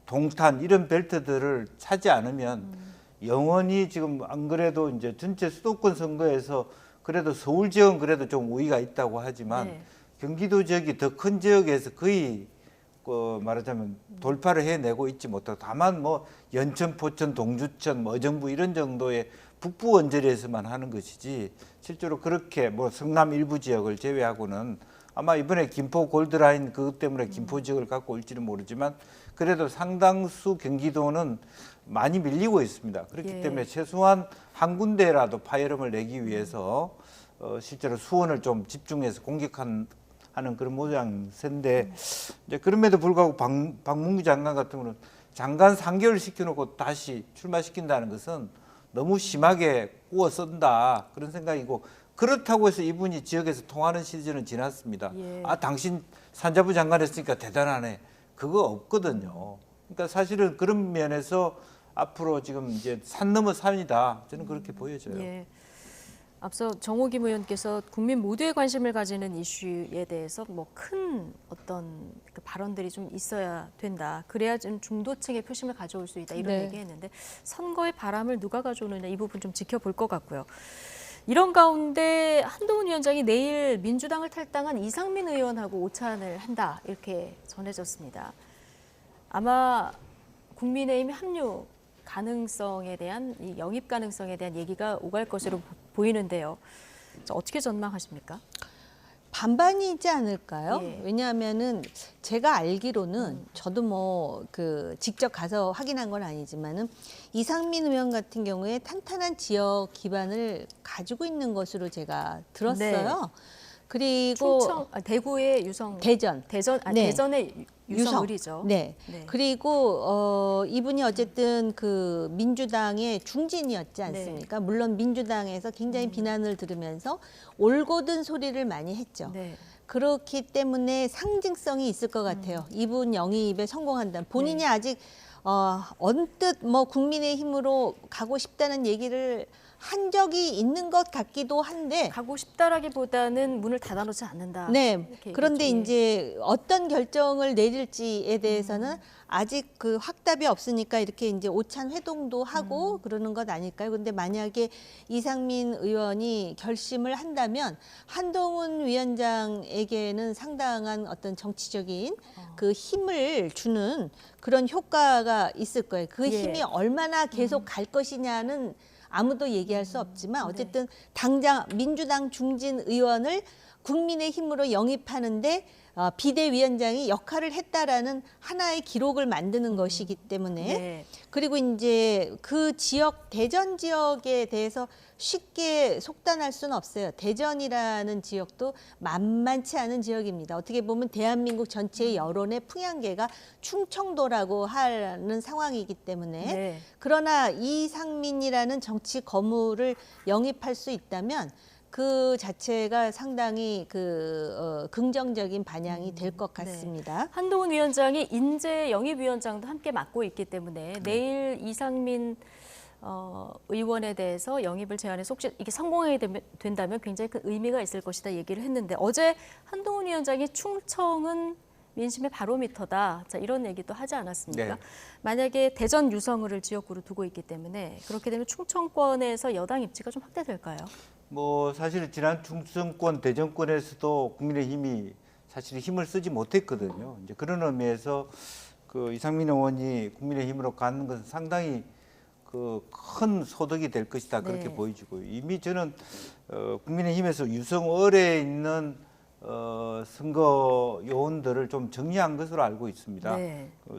동탄 이런 벨트들을 차지 않으면 영원히 지금 안 그래도 이제 전체 수도권 선거에서 그래도 서울 지역은 그래도 좀 우위가 있다고 하지만 경기도 지역이 더 큰 지역에서 거의 말하자면 돌파를 해내고 있지 못하고, 다만 뭐 연천, 포천, 동주천, 뭐 의정부 이런 정도의 북부 원저리에서만 하는 것이지 실제로 그렇게 뭐 성남 일부 지역을 제외하고는 아마 이번에 김포 골드라인 그것 때문에 김포 지역을 갖고 올지는 모르지만 그래도 상당수 경기도는 많이 밀리고 있습니다. 그렇기
예.
때문에 최소한 한 군데라도 파열음을 내기 위해서 실제로 수원을 좀 집중해서 공격하는 그런 모양새인데 이제 그럼에도 불구하고 박문규 장관 같은 경우는 장관 3개월 시켜놓고 다시 출마시킨다는 것은 너무 심하게 꾸어 쓴다 그런 생각이고 그렇다고 해서 이분이 지역에서 통하는 시즌은 지났습니다.
예.
아 당신 산자부 장관 했으니까 대단하네. 그거 없거든요. 그러니까 사실은 그런 면에서 앞으로 지금 이제 산 넘어 산이다. 저는 그렇게 보여져요.
예. 앞서 정호김 의원께서 국민 모두의 관심을 가지는 이슈에 대해서 뭐 큰 어떤 그 발언들이 좀 있어야 된다. 그래야 좀 중도층의 표심을 가져올 수 있다. 이런
네.
얘기했는데 선거의 바람을 누가 가져오느냐 이 부분 좀 지켜볼 것 같고요. 이런 가운데 한동훈 위원장이 내일 민주당을 탈당한 이상민 의원하고 오찬을 한다 이렇게 전해졌습니다. 아마 국민의힘 합류 가능성에 대한 이 영입 가능성에 대한 얘기가 오갈 것으로 보이는데요. 어떻게 전망하십니까?
반반이지 않을까요?
예.
왜냐하면은 제가 알기로는 저도 뭐 그 직접 가서 확인한 건 아니지만은 이상민 의원 같은 경우에 탄탄한 지역 기반을 가지고 있는 것으로 제가 들었어요. 그리고
충청, 대구의 유성,
대전,
네. 대전의 유성을이죠.
네. 그리고 이분이 어쨌든 그 민주당의 중진이었지 않습니까? 물론 민주당에서 굉장히 비난을 들으면서 올곧은 소리를 많이 했죠. 그렇기 때문에 상징성이 있을 것 같아요. 이분 영입에 성공한다면 본인이 아직 언뜻 뭐 국민의힘으로 가고 싶다는 얘기를 한 적이 있는 것 같기도 한데
가고 싶다라기보다는 문을 닫아놓지 않는다.
네. 그런데
얘기죠.
이제 어떤 결정을 내릴지에 대해서는 아직 그 확답이 없으니까 이렇게 이제 오찬 회동도 하고 그러는 것 아닐까요? 근데 만약에 이상민 의원이 결심을 한다면 한동훈 위원장에게는 상당한 어떤 정치적인 그 힘을 주는 그런 효과가 있을 거예요. 그
예.
힘이 얼마나 계속 갈 것이냐는 아무도 얘기할 수 없지만 어쨌든 당장 민주당 중진 의원을 국민의힘으로 영입하는데 비대위원장이 역할을 했다라는 하나의 기록을 만드는 것이기 때문에 그리고 이제 그 지역 대전 지역에 대해서 쉽게 속단할 수는 없어요. 대전이라는 지역도 만만치 않은 지역입니다. 어떻게 보면 대한민국 전체의 여론의 풍향계가 충청도라고 하는 상황이기 때문에 그러나 이상민이라는 정치 거물을 영입할 수 있다면 그 자체가 상당히 긍정적인 반향이 될 것 같습니다.
한동훈 위원장이 인재 영입위원장도 함께 맡고 있기 때문에 내일 이상민 의원에 대해서 영입을 제안해서 혹시 이게 성공하게 된다면 굉장히 큰 의미가 있을 것이다 얘기를 했는데 어제 한동훈 위원장이 충청은 민심의 바로미터다. 자, 이런 얘기도 하지 않았습니까?
네.
만약에 대전 유성을 지역구로 두고 있기 때문에 그렇게 되면 충청권에서 여당 입지가 좀 확대될까요?
뭐 사실 지난 충청권 대전권에서도 국민의힘이 사실 힘을 쓰지 못했거든요. 이제 그런 의미에서 그 이상민 의원이 국민의힘으로 가는 것은 상당히 그 큰 소득이 될 것이다 그렇게 보여지고 이미 저는 국민의힘에서 유성을에 있는 선거 요원들을 좀 정리한 것으로 알고 있습니다.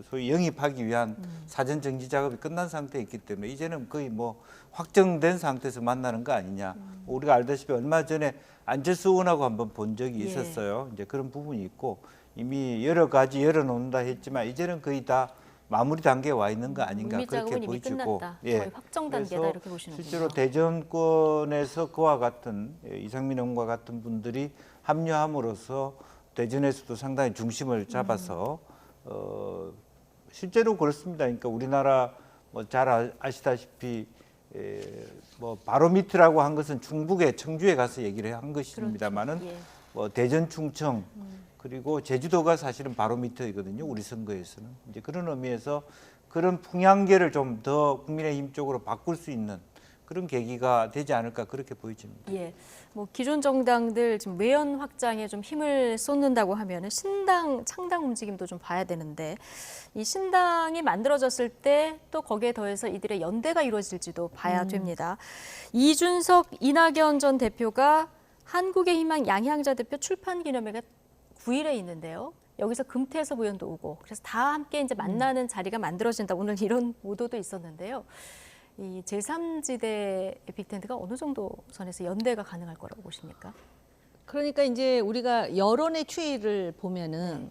소위 영입하기 위한 사전 정지 작업이 끝난 상태에 있기 때문에 이제는 거의 뭐 확정된 상태에서 만나는 거 아니냐. 우리가 알다시피 얼마 전에 안철수 의원하고 한번 본 적이 있었어요. 이제 그런 부분이 있고 이미 여러 가지 열어놓는다 했지만 이제는 거의 다 마무리 단계에 와 있는 거 아닌가 그렇게 보여지고
거의 확정 단계다 이렇게 보시는군요.
실제로 대전권에서 그와 같은 이상민 의원과 같은 분들이 합류함으로써 대전에서도 상당히 중심을 잡아서 실제로 그렇습니다. 그러니까 우리나라 뭐 잘 아시다시피 뭐 바로미터라고 한 것은 충북에 청주에 가서 얘기를 한 것입니다만은 뭐 대전 충청 그리고 제주도가 사실은 바로미터이거든요. 우리 선거에서는 이제 그런 의미에서 그런 풍향계를 좀 더 국민의힘 쪽으로 바꿀 수 있는 그런 계기가 되지 않을까 그렇게 보여집니다.
예, 뭐 기존 정당들 지금 외연 확장에 좀 힘을 쏟는다고 하면은 신당 창당 움직임도 좀 봐야 되는데 이 신당이 만들어졌을 때 또 거기에 더해서 이들의 연대가 이루어질지도 봐야 됩니다. 이준석, 이낙연 전 대표가 한국의 희망 양향자 대표 출판 기념회가 9일에 있는데요. 여기서 금태섭 의원도 오고 그래서 다 함께 이제 만나는 자리가 만들어진다. 오늘 이런 보도도 있었는데요. 이 제3지대 빅텐트가 어느 정도 선에서 연대가 가능할 거라고 보십니까?
그러니까 이제 우리가 여론의 추이를 보면은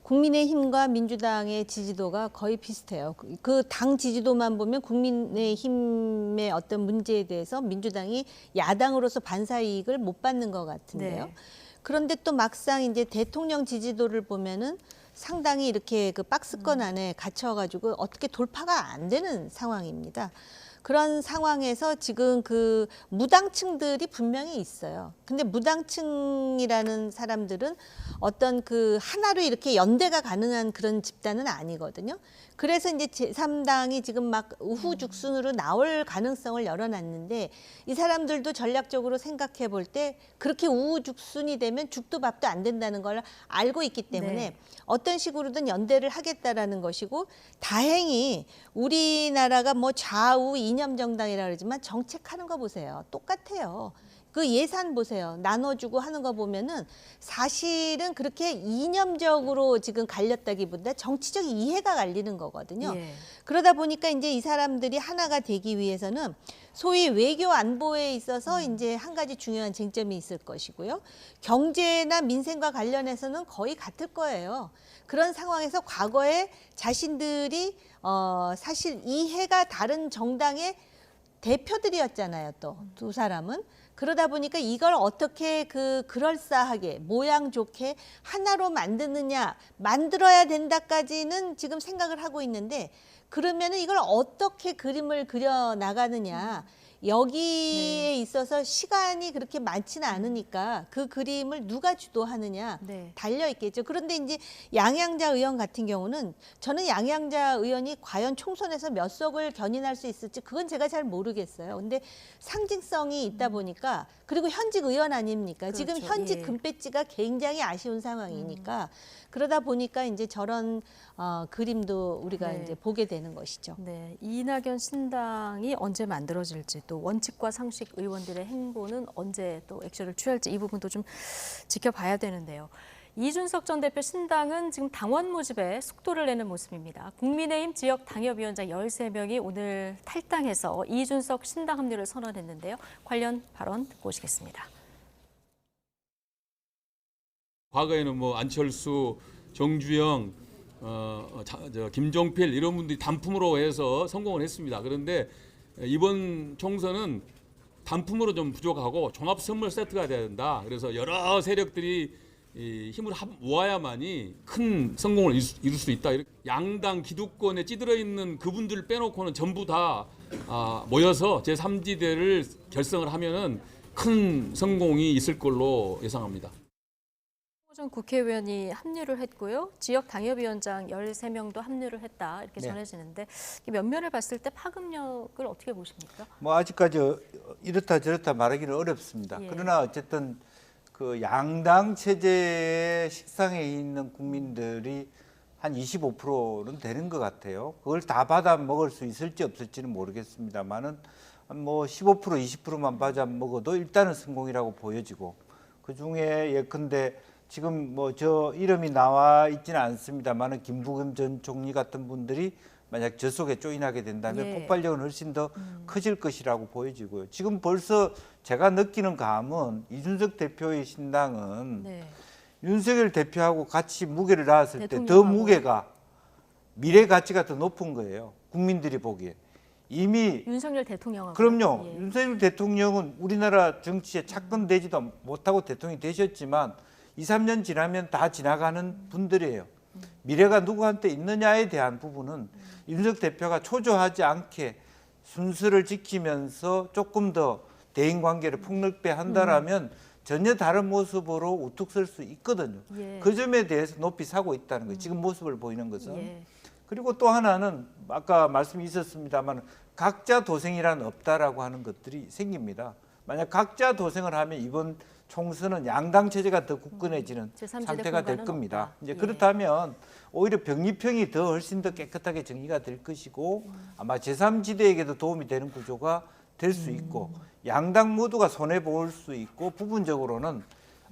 국민의힘과 민주당의 지지도가 거의 비슷해요. 그 당 지지도만 보면 국민의힘의 어떤 문제에 대해서 민주당이 야당으로서 반사 이익을 못 받는 것 같은데요.
네.
그런데 또 막상 이제 대통령 지지도를 보면은 상당히 이렇게 그 박스권 안에 갇혀가지고 어떻게 돌파가 안 되는 상황입니다. 그런 상황에서 지금 그 무당층들이 분명히 있어요. 근데 무당층이라는 사람들은 어떤 그 하나로 이렇게 연대가 가능한 그런 집단은 아니거든요. 그래서 이제 제3당이 지금 막 우후죽순으로 나올 가능성을 열어놨는데 이 사람들도 전략적으로 생각해 볼 때 그렇게 우후죽순이 되면 죽도 밥도 안 된다는 걸 알고 있기 때문에
네.
어떤 식으로든 연대를 하겠다라는 것이고 다행히 우리나라가 뭐 좌우 이념 정당이라 그러지만 정책하는 거 보세요. 똑같아요. 그 예산 보세요. 나눠주고 하는 거 보면은 사실은 그렇게 이념적으로 지금 갈렸다기보다 정치적 이해가 갈리는 거거든요.
예.
그러다 보니까 이제 이 사람들이 하나가 되기 위해서는 소위 외교 안보에 있어서 이제 한 가지 중요한 쟁점이 있을 것이고요. 경제나 민생과 관련해서는 거의 같을 거예요. 그런 상황에서 과거에 자신들이 사실 이해가 다른 정당의 대표들이었잖아요. 또 두 사람은. 그러다 보니까 이걸 어떻게 그럴싸하게 모양 좋게 하나로 만드느냐, 만들어야 된다까지는 지금 생각을 하고 있는데 그러면은 이걸 어떻게 그림을 그려 나가느냐. 여기에 있어서 시간이 그렇게 많지는 않으니까 그 그림을 누가 주도하느냐 달려 있겠죠. 그런데 이제 양양자 의원 같은 경우는 저는 양양자 의원이 과연 총선에서 몇 석을 견인할 수 있을지 그건 제가 잘 모르겠어요. 근데 상징성이 있다 보니까 그리고 현직 의원 아닙니까?
그렇죠.
지금 현직
예.
금배지가 굉장히 아쉬운 상황이니까 그러다 보니까 이제 저런 그림도 우리가
네.
이제 보게 되는 것이죠.
네, 이낙연 신당이 언제 만들어질지 또 원칙과 상식 의원들의 행보는 언제 또 액션을 취할지 이 부분도 좀 지켜봐야 되는데요. 이준석 전 대표 신당은 지금 당원 모집에 속도를 내는 모습입니다. 국민의힘 지역 당협위원장 13명이 오늘 탈당해서 이준석 신당 합류를 선언했는데요. 관련 발언 듣고 오시겠습니다.
과거에는 뭐 안철수, 정주영, 김종필 이런 분들이 단품으로 해서 성공을 했습니다. 그런데 이번 총선은 단품으로 좀 부족하고 종합 선물 세트가 돼야 된다. 그래서 여러 세력들이 힘을 모아야만이 큰 성공을 이룰 수 있다. 양당 기득권에 찌들어 있는 그분들 빼놓고는 전부 다 모여서 제3지대를 결성을 하면은 큰 성공이 있을 걸로 예상합니다.
전 국회의원이 합류를 했고요. 지역 당협위원장 13명도 합류를 했다 이렇게
네.
전해지는데 면면을 봤을 때 파급력을 어떻게 보십니까?
뭐 아직까지 이렇다 저렇다 말하기는 어렵습니다.
예.
그러나 어쨌든 그 양당 체제의 식상에 있는 국민들이 한 25%는 되는 것 같아요. 그걸 다 받아 먹을 수 있을지 없을지는 모르겠습니다만은 뭐 15% 20%만 받아 먹어도 일단은 성공이라고 보여지고 그 중에 예컨대 지금 뭐 저 이름이 나와 있지는 않습니다만은 김부겸 전 총리 같은 분들이 만약 저 속에 조인하게 된다면
예.
폭발력은 훨씬 더 커질 것이라고 보여지고요. 지금 벌써 제가 느끼는 감은 이준석 대표의 신당은
네.
윤석열 대표하고 같이 무게를 놨을 때 더
대통령하고.
무게가 미래 가치가 더 높은 거예요. 국민들이 보기에. 이미
윤석열 대통령하고.
그럼요.
예.
윤석열 대통령은 우리나라 정치에 착근되지도 못하고 대통령이 되셨지만 2, 3년 지나면 다 지나가는 분들이에요. 미래가 누구한테 있느냐에 대한 부분은 윤석 대표가 초조하지 않게 순서를 지키면서 조금 더 대인관계를 폭넓게 한다라면 전혀 다른 모습으로 우뚝 설 수 있거든요.
예.
그 점에 대해서 높이 사고 있다는 거예요. 지금 모습을 보이는 것은.
예.
그리고 또 하나는 아까 말씀이 있었습니다만 각자 도생이란 없다라고 하는 것들이 생깁니다. 만약 각자 도생을 하면 이번 총선은 양당 체제가 더 굳건해지는
제3지대
상태가 될
공간은
겁니다.
없다.
이제
예.
그렇다면 오히려 병립형이 더 훨씬 더 깨끗하게 정리가 될 것이고 아마 제3지대에게도 도움이 되는 구조가 될 수 있고 양당 모두가 손해 볼 수 있고 부분적으로는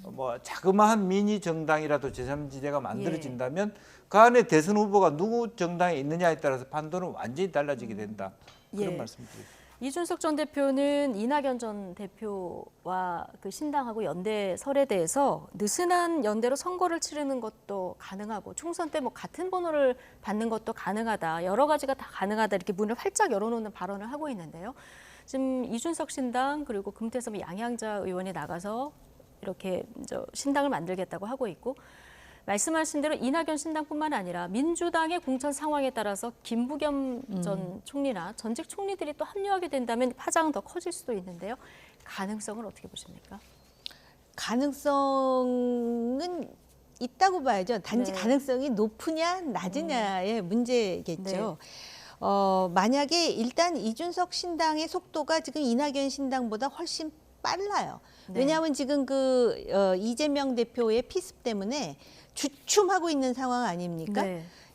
뭐 자그마한 미니 정당이라도 제3지대가 만들어진다면 그 안에 대선 후보가 누구 정당에 있느냐에 따라서 판도는 완전히 달라지게 된다. 그런 말씀드립니다.
이준석 전 대표는 이낙연 전 대표와 그 신당하고 연대 설에 대해서 느슨한 연대로 선거를 치르는 것도 가능하고 총선 때 뭐 같은 번호를 받는 것도 가능하다. 여러 가지가 다 가능하다. 이렇게 문을 활짝 열어놓는 발언을 하고 있는데요. 지금 이준석 신당 그리고 금태섭 양양자 의원이 나가서 이렇게 신당을 만들겠다고 하고 있고 말씀하신 대로 이낙연 신당뿐만 아니라 민주당의 공천 상황에 따라서 김부겸 전 총리나 전직 총리들이 또 합류하게 된다면 파장은 더 커질 수도 있는데요. 가능성은 어떻게 보십니까?
가능성은 있다고 봐야죠. 단지 가능성이 높으냐 낮으냐의 문제겠죠. 만약에 일단 이준석 신당의 속도가 지금 이낙연 신당보다 훨씬 빨라요. 왜냐하면 지금 이재명 대표의 피습 때문에 주춤하고 있는 상황 아닙니까?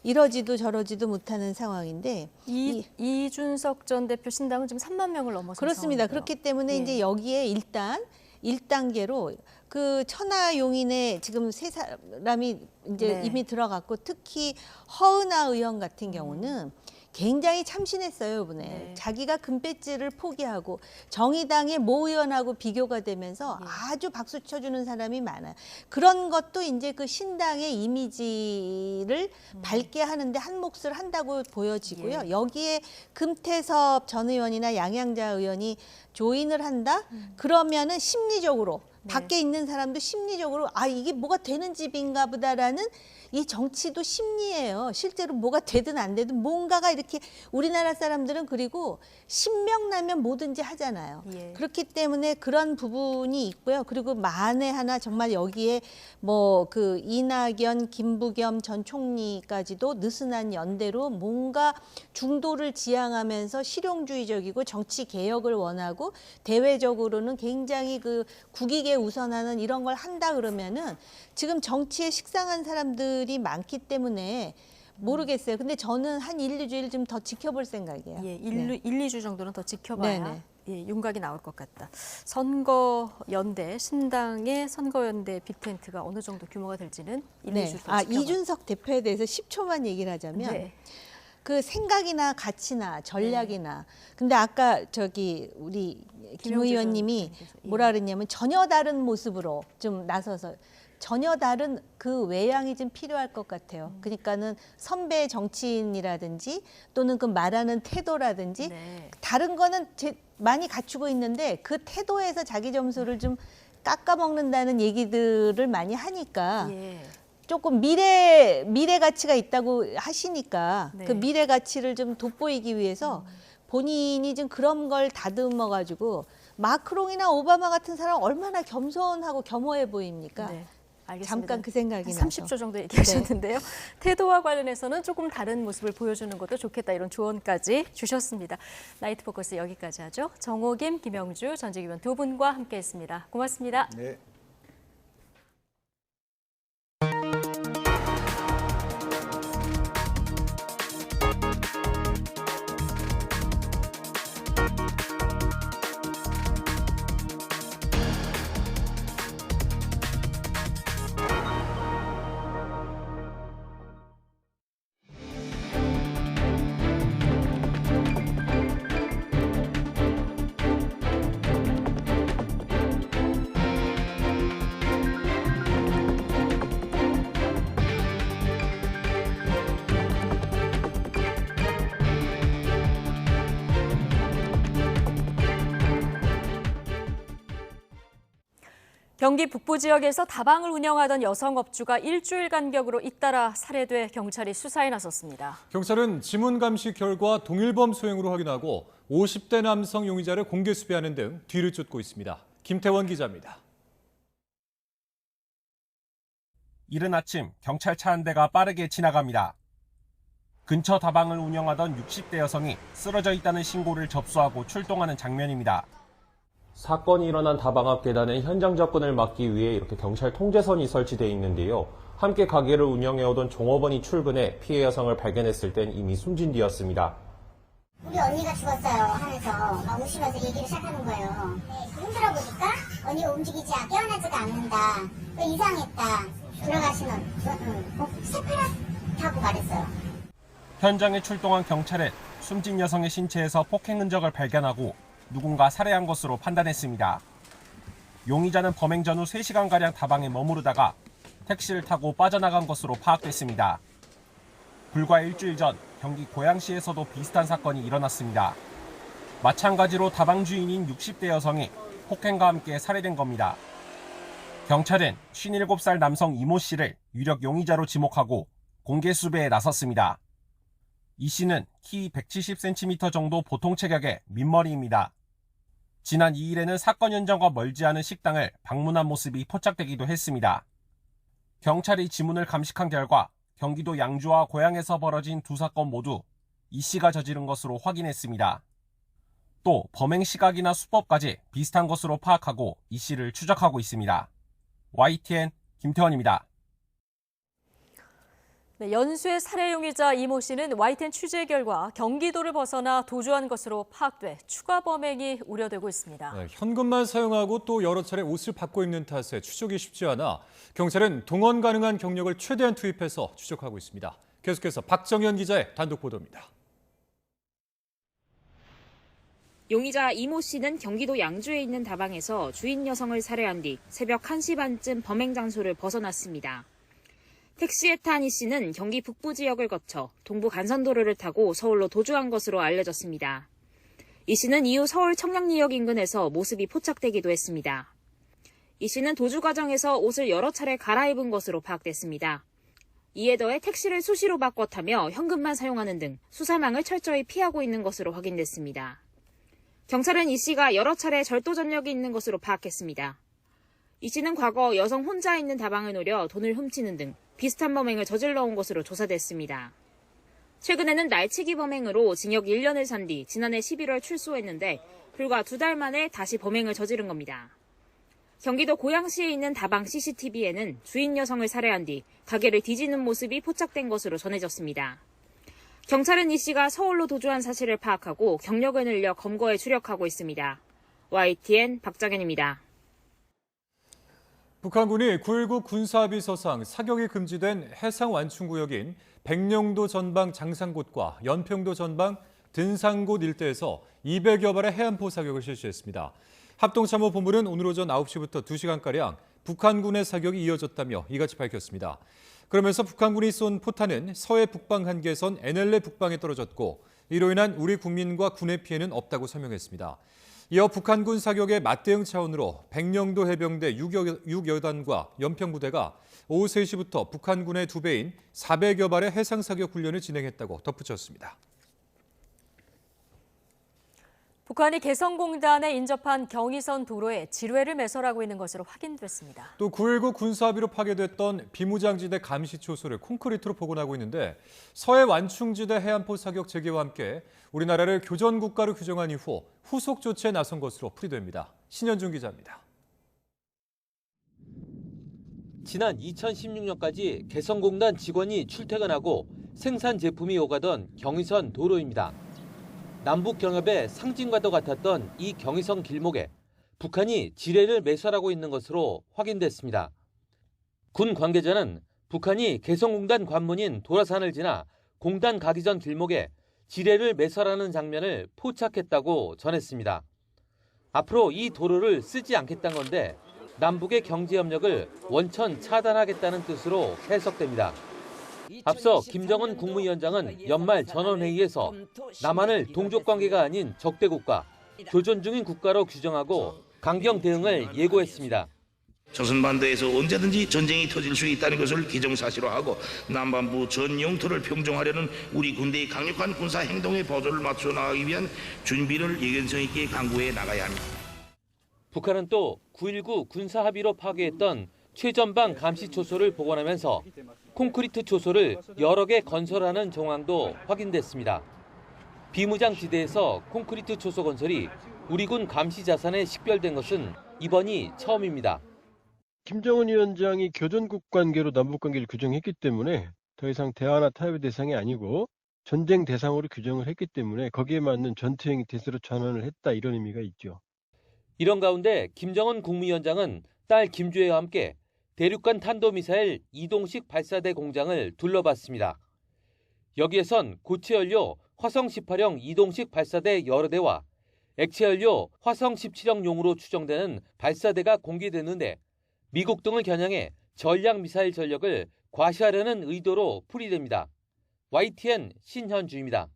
이러지도 저러지도 못하는 상황인데
이준석 전 대표 신당은 지금 3만 명을 넘어선
그렇습니다.
상황이고요.
그렇기 때문에 이제 여기에 일단 1단계로 그 천하용인의 지금 세 사람이 이제 이미 들어갔고 특히 허은하 의원 같은 경우는 굉장히 참신했어요, 이번에. 자기가 금배지를 포기하고 정의당의 모 의원하고 비교가 되면서 아주 박수 쳐주는 사람이 많아요. 그런 것도 이제 그 신당의 이미지를 밝게 하는데 한 몫을 한다고 보여지고요. 여기에 금태섭 전 의원이나 양양자 의원이 조인을 한다? 그러면은 심리적으로 밖에 있는 사람도 심리적으로 이게 뭐가 되는 집인가 보다라는 이 정치도 심리예요. 실제로 뭐가 되든 안 되든 뭔가가 이렇게 우리나라 사람들은 그리고 신명나면 뭐든지 하잖아요. 그렇기 때문에 그런 부분이 있고요. 그리고 만에 하나 정말 여기에 뭐 그 이낙연, 김부겸 전 총리까지도 느슨한 연대로 뭔가 중도를 지향하면서 실용주의적이고 정치 개혁을 원하고 대외적으로는 굉장히 그 국익에 우선하는 이런 걸 한다 그러면은 지금 정치에 식상한 사람들이 많기 때문에 모르겠어요. 근데 저는 한 1, 2주일 좀 더 지켜볼 생각이에요.
1, 2주 정도는 더 지켜봐야 윤곽이 나올 것 같다. 선거연대, 신당의 선거연대 빅텐트가 어느 정도 규모가 될지는 1, 2주 더 지켜봐야.
이준석 대표에 대해서 10초만 얘기를 하자면 그 생각이나 가치나 전략이나 근데 아까 우리 김 의원님이 뭐라 그랬냐면 전혀 다른 모습으로 좀 나서서 전혀 다른 그 외양이 좀 필요할 것 같아요. 그러니까는 선배 정치인이라든지 또는 그 말하는 태도라든지 다른 거는 많이 갖추고 있는데 그 태도에서 자기 점수를 좀 깎아먹는다는 얘기들을 많이 하니까 조금 미래 가치가 있다고 하시니까 그 미래 가치를 좀 돋보이기 위해서 본인이 좀 그런 걸 다듬어 가지고 마크롱이나 오바마 같은 사람 얼마나 겸손하고 겸허해 보입니까?
알겠습니다.
잠깐 그 생각이 나서.
30초 정도 얘기하셨는데요. 태도와 관련해서는 조금 다른 모습을 보여주는 것도 좋겠다 이런 조언까지 주셨습니다. 나이트 포커스 여기까지 하죠. 정호김, 김영주 전직 의원 두 분과 함께했습니다. 고맙습니다.
네.
경기 북부 지역에서 다방을 운영하던 여성 업주가 일주일 간격으로 잇따라 살해돼 경찰이 수사에 나섰습니다.
경찰은 지문 감식 결과 동일범 소행으로 확인하고 50대 남성 용의자를 공개 수배하는 등 뒤를 쫓고 있습니다. 김태원 기자입니다.
이른 아침 경찰차 한 대가 빠르게 지나갑니다. 근처 다방을 운영하던 60대 여성이 쓰러져 있다는 신고를 접수하고 출동하는 장면입니다.
사건이 일어난 다방 앞 계단에 현장 접근을 막기 위해 이렇게 경찰 통제선이 설치되어 있는데요. 함께 가게를 운영해오던 종업원이 출근해 피해 여성을 발견했을 땐 이미 숨진 뒤였습니다.
우리 언니가 죽었어요 하면서 막 우시면서 얘기를 시작하는 거예요. 네, 그러더라 보니까 언니가 움직이지 깨어나지가 않는다. 이상했다. 돌아가시는 새파랗다고 말했어요.
현장에 출동한 경찰은 숨진 여성의 신체에서 폭행 흔적을 발견하고 누군가 살해한 것으로 판단했습니다. 용의자는 범행 전후 3시간가량 다방에 머무르다가 택시를 타고 빠져나간 것으로 파악됐습니다. 불과 일주일 전 경기 고양시에서도 비슷한 사건이 일어났습니다. 마찬가지로 다방 주인인 60대 여성이 폭행과 함께 살해된 겁니다. 경찰은 57살 남성 이모 씨를 유력 용의자로 지목하고 공개 수배에 나섰습니다. 이 씨는 키 170cm 정도 보통 체격의 민머리입니다. 지난 2일에는 사건 현장과 멀지 않은 식당을 방문한 모습이 포착되기도 했습니다. 경찰이 지문을 감식한 결과 경기도 양주와 고양에서 벌어진 두 사건 모두 이 씨가 저지른 것으로 확인했습니다. 또 범행 시각이나 수법까지 비슷한 것으로 파악하고 이 씨를 추적하고 있습니다. YTN 김태원입니다.
네, 연수의 살해 용의자 이모 씨는 YTN 취재 결과 경기도를 벗어나 도주한 것으로 파악돼 추가 범행이 우려되고 있습니다.
네, 현금만 사용하고 또 여러 차례 옷을 바꿔 입는 탓에 추적이 쉽지 않아 경찰은 동원 가능한 경력을 최대한 투입해서 추적하고 있습니다. 계속해서 박정현 기자의 단독 보도입니다.
용의자 이모 씨는 경기도 양주에 있는 다방에서 주인 여성을 살해한 뒤 새벽 1시 반쯤 범행 장소를 벗어났습니다. 택시에 탄 이 씨는 경기 북부 지역을 거쳐 동부 간선도로를 타고 서울로 도주한 것으로 알려졌습니다. 이 씨는 이후 서울 청량리역 인근에서 모습이 포착되기도 했습니다. 이 씨는 도주 과정에서 옷을 여러 차례 갈아입은 것으로 파악됐습니다. 이에 더해 택시를 수시로 바꿔 타며 현금만 사용하는 등 수사망을 철저히 피하고 있는 것으로 확인됐습니다. 경찰은 이 씨가 여러 차례 절도 전력이 있는 것으로 파악했습니다. 이 씨는 과거 여성 혼자 있는 다방을 노려 돈을 훔치는 등 비슷한 범행을 저질러 온 것으로 조사됐습니다. 최근에는 날치기 범행으로 징역 1년을 산 뒤 지난해 11월 출소했는데 불과 2달 만에 다시 범행을 저지른 겁니다. 경기도 고양시에 있는 다방 CCTV에는 주인 여성을 살해한 뒤 가게를 뒤지는 모습이 포착된 것으로 전해졌습니다. 경찰은 이 씨가 서울로 도주한 사실을 파악하고 경력을 늘려 검거에 주력하고 있습니다. YTN 박정현입니다.
북한군이 9.19 군사합의 서상 사격이 금지된 해상 완충구역인 백령도 전방 장산곳과 연평도 전방 든산곳 일대에서 200여 발의 해안포 사격을 실시했습니다. 합동참모본부는 오늘 오전 9시부터 2시간가량 북한군의 사격이 이어졌다며 이같이 밝혔습니다. 그러면서 북한군이 쏜 포탄은 서해 북방 한계선 NLL 북방에 떨어졌고 이로 인한 우리 국민과 군의 피해는 없다고 설명했습니다. 이어 북한군 사격의 맞대응 차원으로 백령도 해병대 6여단과 연평부대가 오후 3시부터 북한군의 2배인 400여 발의 해상 사격 훈련을 진행했다고 덧붙였습니다.
북한이 개성공단에 인접한 경의선 도로에 지뢰를 매설하고 있는 것으로 확인됐습니다.
또 9.19 군사합의로 파괴됐던 비무장지대 감시초소를 콘크리트로 복원하고 있는데 서해 완충지대 해안포 사격 재개와 함께 우리나라를 교전국가로 규정한 이후 후속 조치에 나선 것으로 풀이됩니다. 신현중 기자입니다.
지난 2016년까지 개성공단 직원이 출퇴근하고 생산 제품이 오가던 경의선 도로입니다. 남북 경협의 상징과도 같았던 이 경의선 길목에 북한이 지뢰를 매설하고 있는 것으로 확인됐습니다. 군 관계자는 북한이 개성공단 관문인 도라산을 지나 공단 가기 전 길목에 지뢰를 매설하는 장면을 포착했다고 전했습니다. 앞으로 이 도로를 쓰지 않겠다는 건데 남북의 경제협력을 원천 차단하겠다는 뜻으로 해석됩니다. 앞서 김정은 국무위원장은 연말 전원회의에서 남한을 동족관계가 아닌 적대국가, 교전 중인 국가로 규정하고 강경 대응을 예고했습니다.
조선반도에서 언제든지 전쟁이 터질 수 있다는 것을 기정사실화하고 남반부 전 영토를 평정하려는 우리 군대의 강력한 군사 행동의 보조를 맞춰 나가기 위한 준비를 예견성 있게 강구해 나가야 합니다.
북한은 또 9.19 군사합의로 파괴했던 최전방 감시초소를 복원하면서 콘크리트 초소를 여러 개 건설하는 정황도 확인됐습니다. 비무장 지대에서 콘크리트 초소 건설이 우리 군 감시 자산에 식별된 것은 이번이 처음입니다.
김정은 위원장이 교전국 관계로 남북 관계를 규정했기 때문에 더 이상 대화나 타협의 대상이 아니고 전쟁 대상으로 규정을 했기 때문에 거기에 맞는 전투행위 태세로 전환을 했다 이런 의미가 있죠.
이런 가운데 김정은 국무위원장은 딸 김주혜와 함께 대륙간 탄도미사일 이동식 발사대 공장을 둘러봤습니다. 여기에선 고체연료 화성 18형 이동식 발사대 여러 대와 액체연료 화성 17형용으로 추정되는 발사대가 공개됐는데 미국 등을 겨냥해 전략 미사일 전력을 과시하려는 의도로 풀이됩니다. YTN 신현주입니다.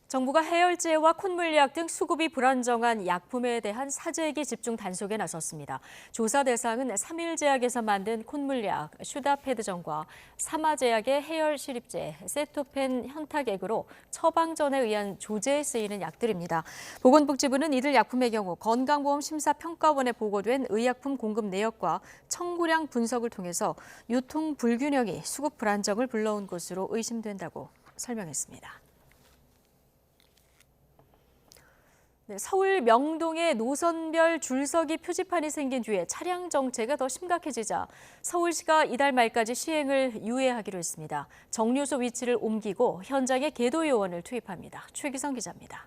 정부가 해열제와 콧물약 등 수급이 불안정한 약품에 대한 사재기 집중 단속에 나섰습니다. 조사 대상은 3일제약에서 만든 콧물약 슈다패드전과 사마제약의 해열 시립제 세토펜 현타액으로 처방전에 의한 조제에 쓰이는 약들입니다. 보건복지부는 이들 약품의 경우 건강보험심사평가원에 보고된 의약품 공급 내역과 청구량 분석을 통해서 유통 불균형이 수급 불안정을 불러온 것으로 의심된다고 설명했습니다. 서울 명동에 노선별 줄서기 표지판이 생긴 뒤에 차량 정체가 더 심각해지자 서울시가 이달 말까지 시행을 유예하기로 했습니다. 정류소 위치를 옮기고 현장에 계도 요원을 투입합니다. 최기성 기자입니다.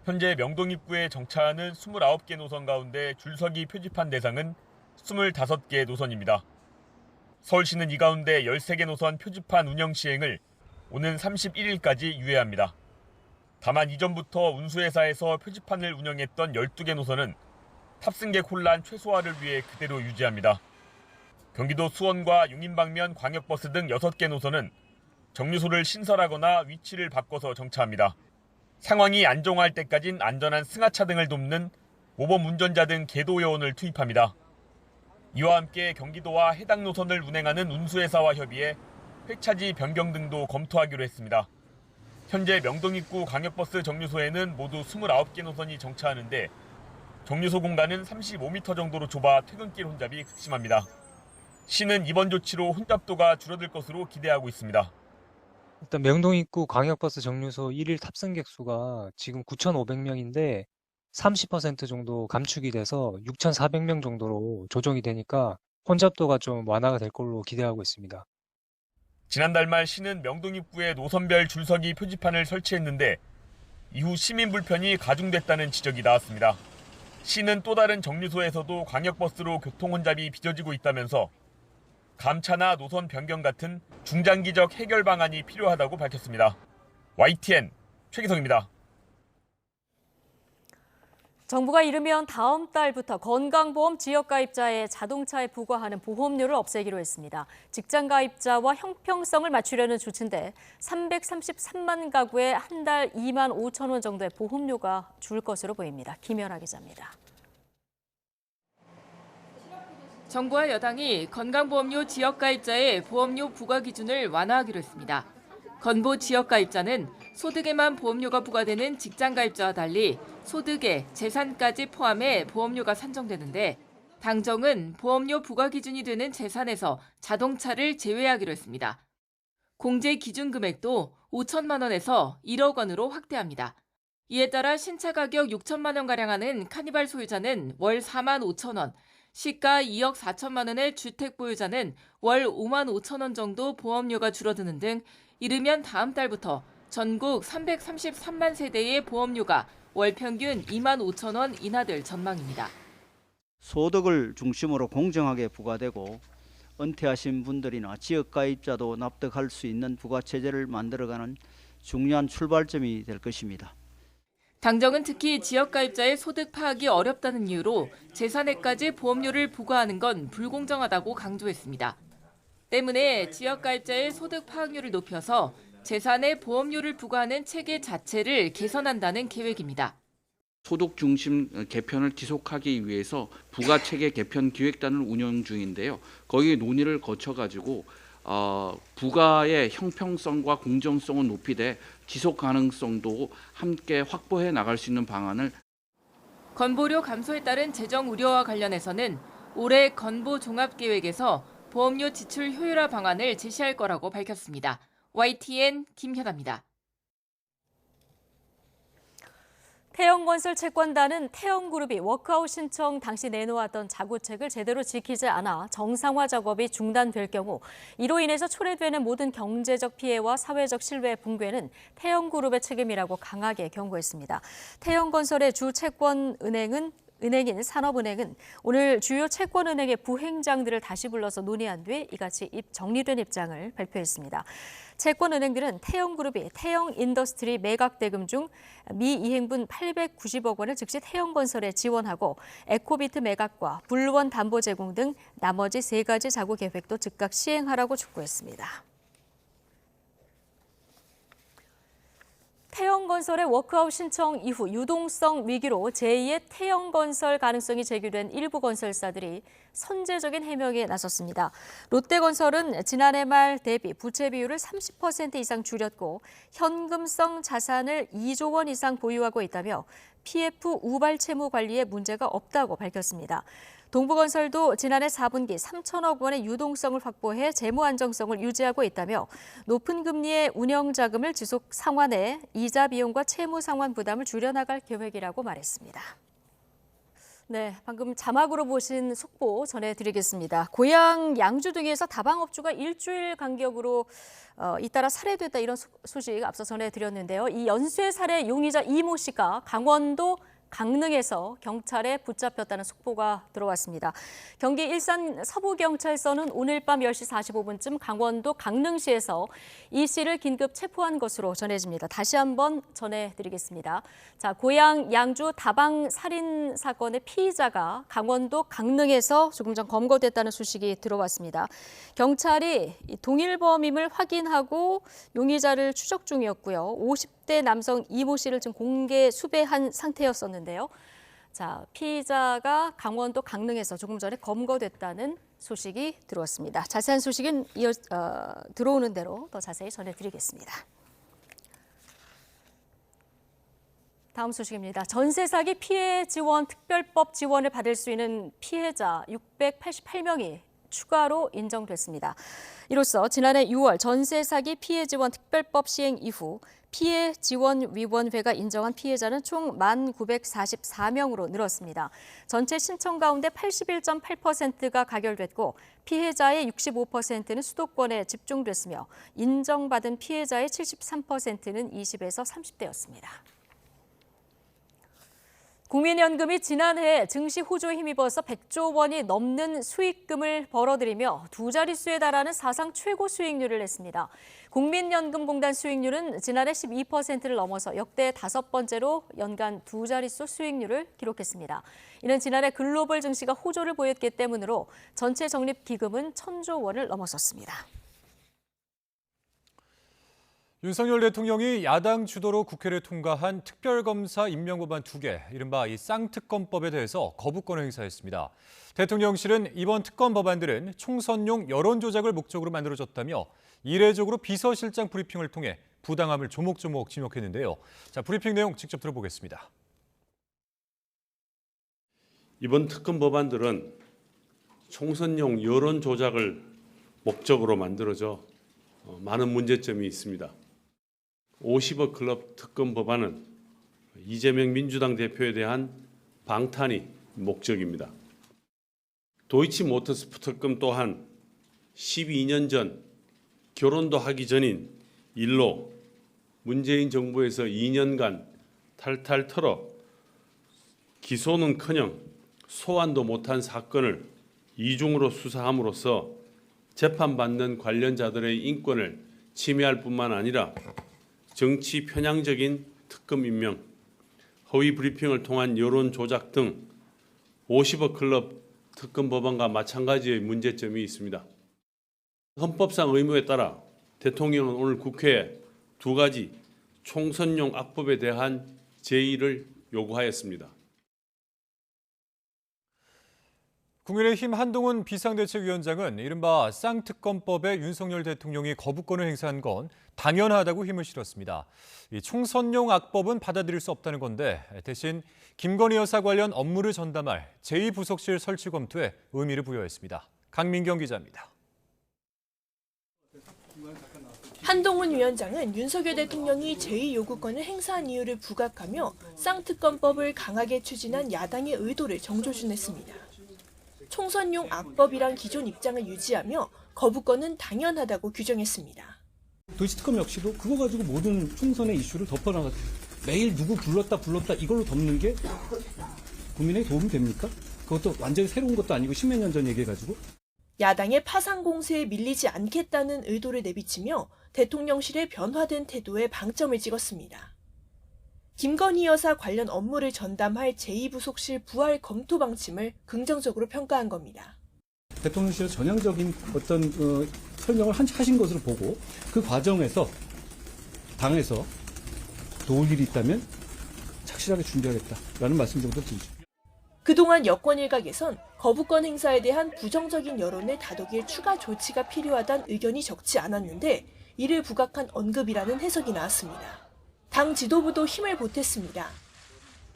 현재 명동 입구에 정차하는 29개 노선 가운데 줄서기 표지판 대상은 25개 노선입니다. 서울시는 이 가운데 13개 노선 표지판 운영 시행을 오는 31일까지 유예합니다. 다만 이전부터 운수회사에서 표지판을 운영했던 12개 노선은 탑승객 혼란 최소화를 위해 그대로 유지합니다. 경기도 수원과 용인 방면 광역버스 등 6개 노선은 정류소를 신설하거나 위치를 바꿔서 정차합니다. 상황이 안정화할 때까진 안전한 승하차 등을 돕는 모범 운전자 등 계도 요원을 투입합니다. 이와 함께 경기도와 해당 노선을 운행하는 운수회사와 협의해 회차지 변경 등도 검토하기로 했습니다. 현재 명동 입구 광역버스 정류소에는 모두 29개 노선이 정차하는데 정류소 공간은 35m 정도로 좁아 퇴근길 혼잡이 극심합니다. 시는 이번 조치로 혼잡도가 줄어들 것으로 기대하고 있습니다.
일단 명동 입구 광역버스 정류소 1일 탑승객 수가 지금 9,500명인데 30% 정도 감축이 돼서 6,400명 정도로 조정이 되니까 혼잡도가 좀 완화가 될 걸로 기대하고 있습니다.
지난달 말 시는 명동 입구에 노선별 줄서기 표지판을 설치했는데 이후 시민 불편이 가중됐다는 지적이 나왔습니다. 시는 또 다른 정류소에서도 광역버스로 교통 혼잡이 빚어지고 있다면서 감차나 노선 변경 같은 중장기적 해결 방안이 필요하다고 밝혔습니다. YTN 최기성입니다.
정부가 이르면 다음 달부터 건강보험 지역가입자의 자동차에 부과하는 보험료를 없애기로 했습니다. 직장가입자와 형평성을 맞추려는 조치인데 333만 가구에 한 달 2만 5천 원 정도의 보험료가 줄 것으로 보입니다. 김연아 기자입니다.
정부와 여당이 건강보험료 지역가입자의 보험료 부과 기준을 완화하기로 했습니다. 건보 지역가입자는 소득에만 보험료가 부과되는 직장가입자와 달리 소득에 재산까지 포함해 보험료가 산정되는데 당정은 보험료 부과 기준이 되는 재산에서 자동차를 제외하기로 했습니다. 공제 기준 금액도 5천만 원에서 1억 원으로 확대합니다. 이에 따라 신차 가격 6천만 원가량 하는 카니발 소유자는 월 4만 5천 원, 시가 2억 4천만 원의 주택 보유자는 월 5만 5천 원 정도 보험료가 줄어드는 등 이르면 다음 달부터 전국 333만 세대의 보험료가 월 평균 2만 5천 원 인하될 전망입니다.
소득을 중심으로 공정하게 부과되고 은퇴하신 분들이나 지역가입자도 납득할 수 있는 부과체제를 만들어가는 중요한 출발점이 될 것입니다.
당정은 특히 지역가입자의 소득 파악이 어렵다는 이유로 재산에까지 보험료를 부과하는 건 불공정하다고 강조했습니다. 때문에 지역가입자의 소득 파악률을 높여서 재산에 보험료를 부과하는 체계 자체를 개선한다는 계획입니다.
소득 중심 개편을 지속하기 위해서 부가체계 개편 기획단을 운영 중인데요. 거기 논의를 거쳐가지고 부가의 형평성과 공정성은 높이되 지속 가능성도 함께 확보해 나갈 수 있는 방안을.
건보료 감소에 따른 재정 우려와 관련해서는 올해 건보 종합계획에서 보험료 지출 효율화 방안을 제시할 거라고 밝혔습니다. YTN 김현아입니다.
태영건설 채권단은 태영그룹이 워크아웃 신청 당시 내놓았던 자구책을 제대로 지키지 않아 정상화 작업이 중단될 경우 이로 인해서 초래되는 모든 경제적 피해와 사회적 신뢰 붕괴는 태영그룹의 책임이라고 강하게 경고했습니다. 태영건설의 주 채권은행인 산업은행은 오늘 주요 채권은행의 부행장들을 다시 불러서 논의한 뒤에 이같이 정리된 입장을 발표했습니다. 채권은행들은 태영그룹이 태영인더스트리 매각 대금 중 미이행분 890억 원을 즉시 태영건설에 지원하고 에코비트 매각과 불원 담보 제공 등 나머지 3가지 자구 계획도 즉각 시행하라고 촉구했습니다. 태영건설의 워크아웃 신청 이후 유동성 위기로 제2의 태영건설 가능성이 제기된 일부 건설사들이 선제적인 해명에 나섰습니다. 롯데건설은 지난해 말 대비 부채 비율을 30% 이상 줄였고 현금성 자산을 2조 원 이상 보유하고 있다며 PF 우발 채무 관리에 문제가 없다고 밝혔습니다. 동부건설도 지난해 4분기 3천억 원의 유동성을 확보해 재무 안정성을 유지하고 있다며 높은 금리의 운영 자금을 지속 상환해 이자 비용과 채무 상환 부담을 줄여나갈 계획이라고 말했습니다. 네, 방금 자막으로 보신 속보 전해드리겠습니다. 고향 양주 등에서 다방업주가 일주일 간격으로 잇따라 살해됐다 이런 소식 앞서 전해드렸는데요. 이 연쇄 살해 용의자 이모 씨가 강원도 강릉에서 경찰에 붙잡혔다는 속보가 들어왔습니다. 경기 일산 서부경찰서는 오늘 밤 10시 45분쯤 강원도 강릉시에서 이 씨를 긴급 체포한 것으로 전해집니다. 다시 한번 전해드리겠습니다. 자, 고향 양주 다방 살인 사건의 피의자가 강원도 강릉에서 조금 전 검거됐다는 소식이 들어왔습니다. 경찰이 동일범임을 확인하고 용의자를 추적 중이었고요. 50대 남성 이모 씨를 지금 공개 수배한 상태였었는데요. 자, 피의자가 강원도 강릉에서 조금 전에 검거됐다는 소식이 들어왔습니다. 자세한 소식은 들어오는 대로 더 자세히 전해드리겠습니다. 다음 소식입니다. 전세 사기 피해 지원 특별법 지원을 받을 수 있는 피해자 688명이 추가로 인정됐습니다. 이로써 지난해 6월 전세 사기 피해 지원 특별법 시행 이후 피해 지원 위원회가 인정한 피해자는 총 1,944명으로 늘었습니다. 전체 신청 가운데 81.8%가 가결됐고 피해자의 65%는 수도권에 집중됐으며 인정받은 피해자의 73%는 20에서 30대였습니다. 국민연금이 지난해 증시 호조에 힘입어서 100조 원이 넘는 수익금을 벌어들이며 두 자릿수에 달하는 사상 최고 수익률을 냈습니다. 국민연금공단 수익률은 지난해 12%를 넘어서 역대 5번째로 연간 두 자릿수 수익률을 기록했습니다. 이는 지난해 글로벌 증시가 호조를 보였기 때문으로 전체 적립기금은 1,000조 원을 넘어섰습니다.
윤석열 대통령이 야당 주도로 국회를 통과한 특별검사 임명법안 2개, 이른바 이 쌍특검법에 대해서 거부권을 행사했습니다. 대통령실은 이번 특검 법안들은 총선용 여론조작을 목적으로 만들어졌다며 이례적으로 비서실장 브리핑을 통해 부당함을 조목조목 지목했는데요. 자, 브리핑 내용 직접 들어보겠습니다.
이번 특검 법안들은 총선용 여론조작을 목적으로 만들어져 많은 문제점이 있습니다. 50억 클럽 특검 법안은 이재명 민주당 대표에 대한 방탄이 목적입니다. 도이치모터스 특검 또한 12년 전 결혼도 하기 전인 일로 문재인 정부에서 2년간 탈탈 털어 기소는커녕 소환도 못한 사건을 이중으로 수사함으로써 재판받는 관련자들의 인권을 침해할 뿐만 아니라 정치 편향적인 특검 임명, 허위 브리핑을 통한 여론 조작 등 50억 클럽 특검 법안과 마찬가지의 문제점이 있습니다. 헌법상 의무에 따라 대통령은 오늘 국회에 2가지 총선용 악법에 대한 제의를 요구하였습니다.
국민의힘 한동훈 비상대책위원장은 이른바 쌍특검법에 윤석열 대통령이 거부권을 행사한 건 당연하다고 힘을 실었습니다. 이 총선용 악법은 받아들일 수 없다는 건데 대신 김건희 여사 관련 업무를 전담할 제2부속실 설치 검토에 의미를 부여했습니다. 강민경 기자입니다.
한동훈 위원장은 윤석열 대통령이 제2요구권을 행사한 이유를 부각하며 쌍특검법을 강하게 추진한 야당의 의도를 정조준했습니다. 총선용 악법이란 기존 입장을 유지하며 거부권은 당연하다고 규정했습니다.
도시특검 역시도 그거 가지고 모든 총선의 이슈를 덮어나가 매일 누구 불렀다 이걸로 덮는 게 국민에게 도움이 됩니까? 그것도 완전히 새로운 것도 아니고 십몇 년 전 얘기해가지고.
야당의 파상 공세에 밀리지 않겠다는 의도를 내비치며 대통령실의 변화된 태도에 방점을 찍었습니다. 김건희 여사 관련 업무를 전담할 제2부속실 부활 검토 방침을 긍정적으로 평가한 겁니다.
대통령실의 전향적인 어떤 설명을 하신 것으로 보고 그 과정에서 당에서 도울 일이 있다면 착실하게 준비하겠다라는 말씀 정도 드리죠.
그동안 여권 일각에선 거부권 행사에 대한 부정적인 여론을 다독일 추가 조치가 필요하다는 의견이 적지 않았는데 이를 부각한 언급이라는 해석이 나왔습니다. 당 지도부도 힘을 보탰습니다.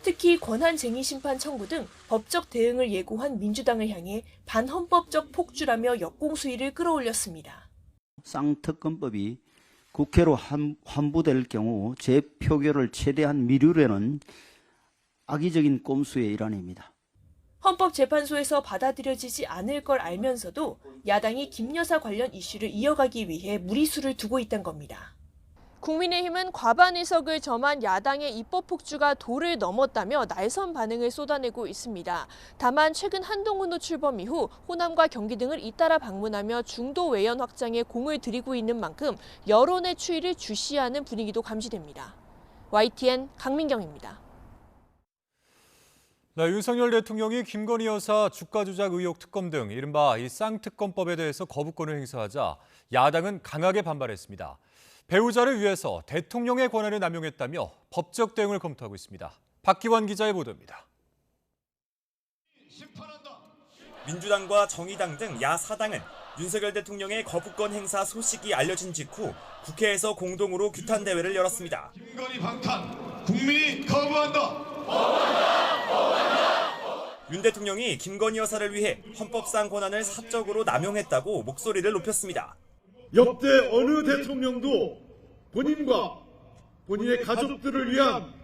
특히 권한쟁의심판 청구 등 법적 대응을 예고한 민주당을 향해 반헌법적 폭주라며 역공수위를 끌어올렸습니다.
쌍특검법이 국회로 환부될 경우 재표결을 최대한 미루려는 악의적인 꼼수의 일환입니다.
헌법재판소에서 받아들여지지 않을 걸 알면서도 야당이 김 여사 관련 이슈를 이어가기 위해 무리수를 두고 있다는 겁니다. 국민의힘은 과반 의석을 점한 야당의 입법 폭주가 도를 넘었다며 날선 반응을 쏟아내고 있습니다. 다만 최근 한동훈 노출범 이후 호남과 경기 등을 잇따라 방문하며 중도 외연 확장에 공을 들이고 있는 만큼 여론의 추이를 주시하는 분위기도 감지됩니다. YTN 강민경입니다.
네, 윤석열 대통령이 김건희 여사 주가 조작 의혹 특검 등 이른바 이 쌍특검법에 대해서 거부권을 행사하자 야당은 강하게 반발했습니다. 배우자를 위해서 대통령의 권한을 남용했다며 법적 대응을 검토하고 있습니다. 박기환 기자의 보도입니다.
민주당과 정의당 등 야 4당은 윤석열 대통령의 거부권 행사 소식이 알려진 직후 국회에서 공동으로 규탄 대회를 열었습니다.
김건희 방탄, 국민이 거부한다.
윤 대통령이 김건희 여사를 위해 헌법상 권한을 사적으로 남용했다고 목소리를 높였습니다.
역대 어느 대통령도 본인과 본인의 가족들을 위한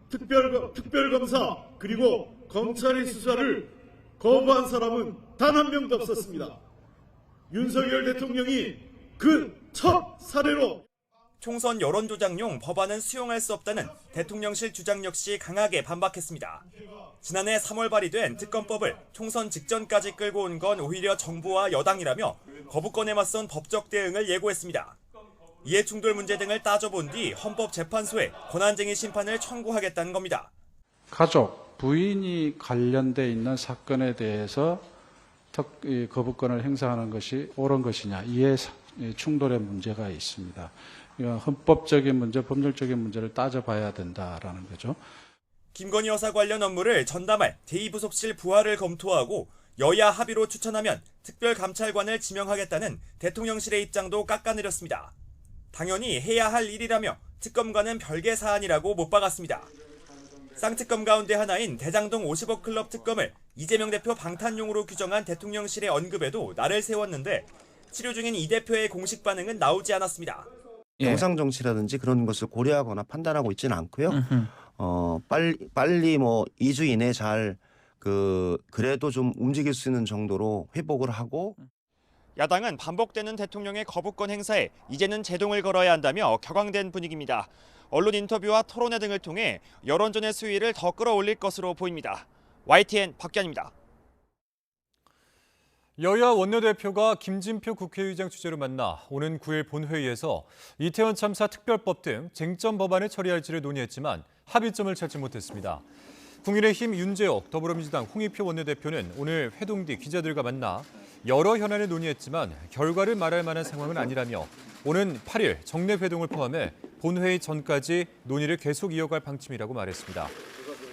특별검사 그리고 검찰의 수사를 거부한 사람은 단 한 명도 없었습니다. 윤석열 대통령이 그 첫 사례로
총선 여론조작용 법안은 수용할 수 없다는 대통령실 주장 역시 강하게 반박했습니다. 지난해 3월 발의된 특검법을 총선 직전까지 끌고 온 건 오히려 정부와 여당이라며 거부권에 맞선 법적 대응을 예고했습니다. 이해충돌 문제 등을 따져본 뒤 헌법재판소에 권한쟁의 심판을 청구하겠다는 겁니다.
가족, 부인이 관련돼 있는 사건에 대해서 거부권을 행사하는 것이 옳은 것이냐, 이해 충돌의 문제가 있습니다. 헌법적인 문제, 법률적인 문제를 따져봐야 된다라는 거죠.
김건희 여사 관련 업무를 전담할 제2부속실 부활을 검토하고 여야 합의로 추천하면 특별감찰관을 지명하겠다는 대통령실의 입장도 깎아내렸습니다. 당연히 해야 할 일이라며 특검과는 별개 사안이라고 못 박았습니다. 쌍특검 가운데 하나인 대장동 50억 클럽 특검을 이재명 대표 방탄용으로 규정한 대통령실의 언급에도 날을 세웠는데 치료 중인 이 대표의 공식 반응은 나오지 않았습니다.
영상 정치라든지 그런 것을 고려하거나 판단하고 있지는 않고요. 빨리 뭐 2주 이내에 잘 그래도 좀 움직일 수 있는 정도로 회복을 하고.
야당은 반복되는 대통령의 거부권 행사에 이제는 제동을 걸어야 한다며 격앙된 분위기입니다. 언론 인터뷰와 토론회 등을 통해 여론전의 수위를 더 끌어올릴 것으로 보입니다. YTN 박기환입니다.
여야 원내대표가 김진표 국회의장 주재로 만나 오는 9일 본회의에서 이태원 참사 특별법 등 쟁점 법안을 처리할지를 논의했지만 합의점을 찾지 못했습니다. 국민의힘 윤재옥, 더불어민주당 홍익표 원내대표는 오늘 회동 뒤 기자들과 만나 여러 현안을 논의했지만 결과를 말할 만한 상황은 아니라며 오는 8일 정례 회동을 포함해 본회의 전까지 논의를 계속 이어갈 방침이라고 말했습니다.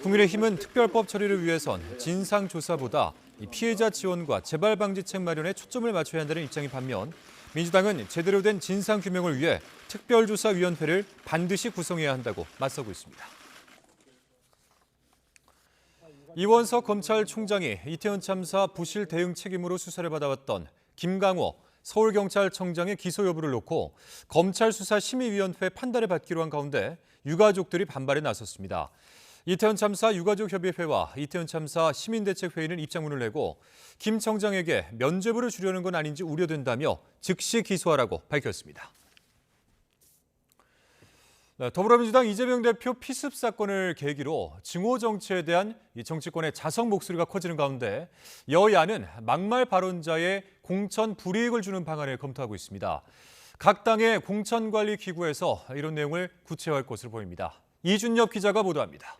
국민의힘은 특별법 처리를 위해선 진상조사보다 피해자 지원과 재발 방지책 마련에 초점을 맞춰야 한다는 입장인 반면 민주당은 제대로 된 진상규명을 위해 특별조사위원회를 반드시 구성해야 한다고 맞서고 있습니다. 이원석 검찰총장이 이태원 참사 부실 대응 책임으로 수사를 받아왔던 김강호 서울경찰청장의 기소 여부를 놓고 검찰수사심의위원회 판단을 받기로 한 가운데 유가족들이 반발에 나섰습니다. 이태원 참사 유가족협의회와 이태원 참사 시민대책회의는 입장문을 내고 김 청장에게 면죄부를 주려는 건 아닌지 우려된다며 즉시 기소하라고 밝혔습니다. 더불어민주당 이재명 대표 피습 사건을 계기로 증오 정치에 대한 정치권의 자성 목소리가 커지는 가운데 여야는 막말 발언자의 공천 불이익을 주는 방안을 검토하고 있습니다. 각 당의 공천관리기구에서 이런 내용을 구체화할 것으로 보입니다. 이준엽 기자가 보도합니다.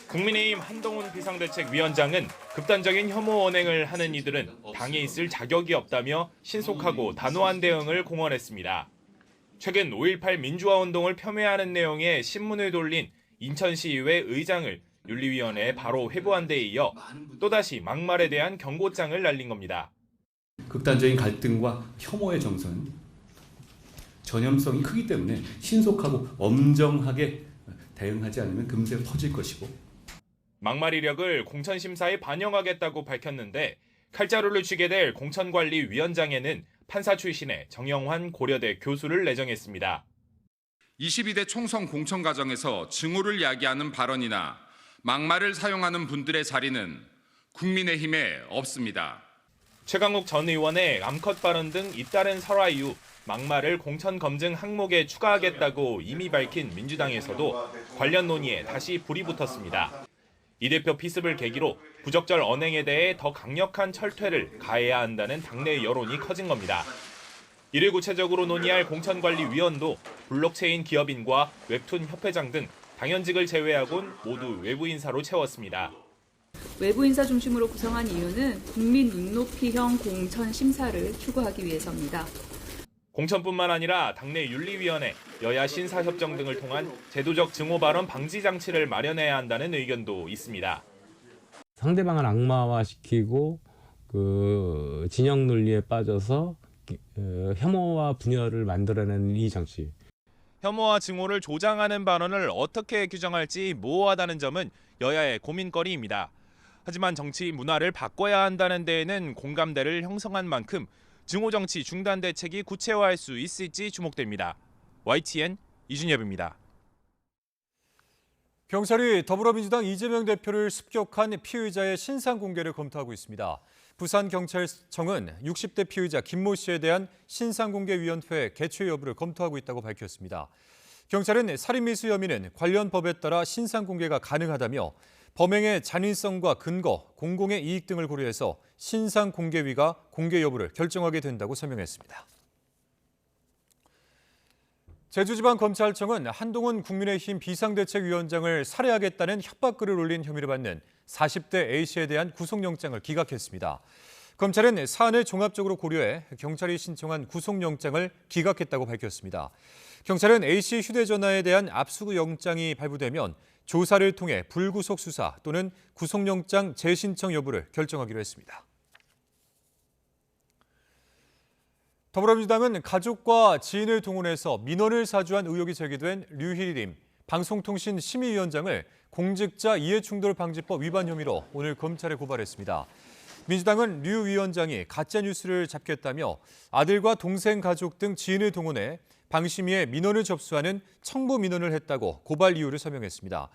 국민의힘 한동훈 비상대책위원장은 극단적인 혐오 언행을 하는 이들은 당에 있을 자격이 없다며 신속하고 단호한 대응을 공언했습니다. 최근 5.18 민주화운동을 폄훼하는 내용의 신문을 돌린 인천시의회 의장을 윤리위원회에 바로 회부한 데 이어 또다시 막말에 대한 경고장을 날린 겁니다.
극단적인 갈등과 혐오의 정서는 전염성이 크기 때문에 신속하고 엄정하게 대응하지 않으면 금세 퍼질 것이고
막말 이력을 공천심사에 반영하겠다고 밝혔는데 칼자루를 쥐게 될 공천관리위원장에는 판사 출신의 정영환 고려대 교수를 내정했습니다.
22대 총선 공천 과정에서 증오를 야기하는 발언이나 막말을 사용하는 분들의 자리는 국민의힘에 없습니다.
최강욱 전 의원의 암컷 발언 등 잇따른 설화 이후 막말을 공천 검증 항목에 추가하겠다고 이미 밝힌 민주당에서도 관련 논의에 다시 불이 붙었습니다. 이 대표 피습을 계기로 부적절 언행에 대해 더 강력한 철퇴를 가해야 한다는 당내 여론이 커진 겁니다. 이를 구체적으로 논의할 공천관리위원도 블록체인 기업인과 웹툰 협회장 등 당연직을 제외하곤 모두 외부 인사로 채웠습니다.
외부 인사 중심으로 구성한 이유는 국민 눈높이형 공천 심사를 추구하기 위해서입니다.
공천뿐만 아니라 당내 윤리위원회, 여야 신사협정 등을 통한 제도적 증오 발언 방지 장치를 마련해야 한다는 의견도 있습니다.
상대방을 악마화시키고 진영 논리에 빠져서 혐오와 분열을 만들어내는 이 장치.
혐오와 증오를 조장하는 발언을 어떻게 규정할지 모호하다는 점은 여야의 고민거리입니다. 하지만 정치 문화를 바꿔야 한다는 데에는 공감대를 형성한 만큼 증오 정치 중단 대책이 구체화할 수 있을지 주목됩니다. YTN 이준엽입니다.
경찰이 더불어민주당 이재명 대표를 습격한 피의자의 신상 공개를 검토하고 있습니다. 부산경찰청은 60대 피의자 김모 씨에 대한 신상공개위원회 개최 여부를 검토하고 있다고 밝혔습니다. 경찰은 살인미수 혐의는 관련 법에 따라 신상공개가 가능하다며 범행의 잔인성과 근거, 공공의 이익 등을 고려해서 신상공개위가 공개 여부를 결정하게 된다고 설명했습니다. 제주지방검찰청은 한동훈 국민의힘 비상대책위원장을 살해하겠다는 협박글을 올린 혐의를 받는 40대 A씨에 대한 구속영장을 기각했습니다. 검찰은 사안을 종합적으로 고려해 경찰이 신청한 구속영장을 기각했다고 밝혔습니다. 경찰은 A씨 휴대전화에 대한 압수영장이 발부되면 조사를 통해 불구속 수사 또는 구속영장 재신청 여부를 결정하기로 했습니다. 더불어민주당은 가족과 지인을 동원해서 민원을 사주한 의혹이 제기된 류희림 방송통신심의위원장을 공직자 이해충돌방지법 위반 혐의로 오늘 검찰에 고발했습니다. 민주당은 류 위원장이 가짜뉴스를 잡겠다며 아들과 동생 가족 등 지인을 동원해 방심위에 민원을 접수하는 청부 민원을 했다고 고발 이유를 설명했습니다.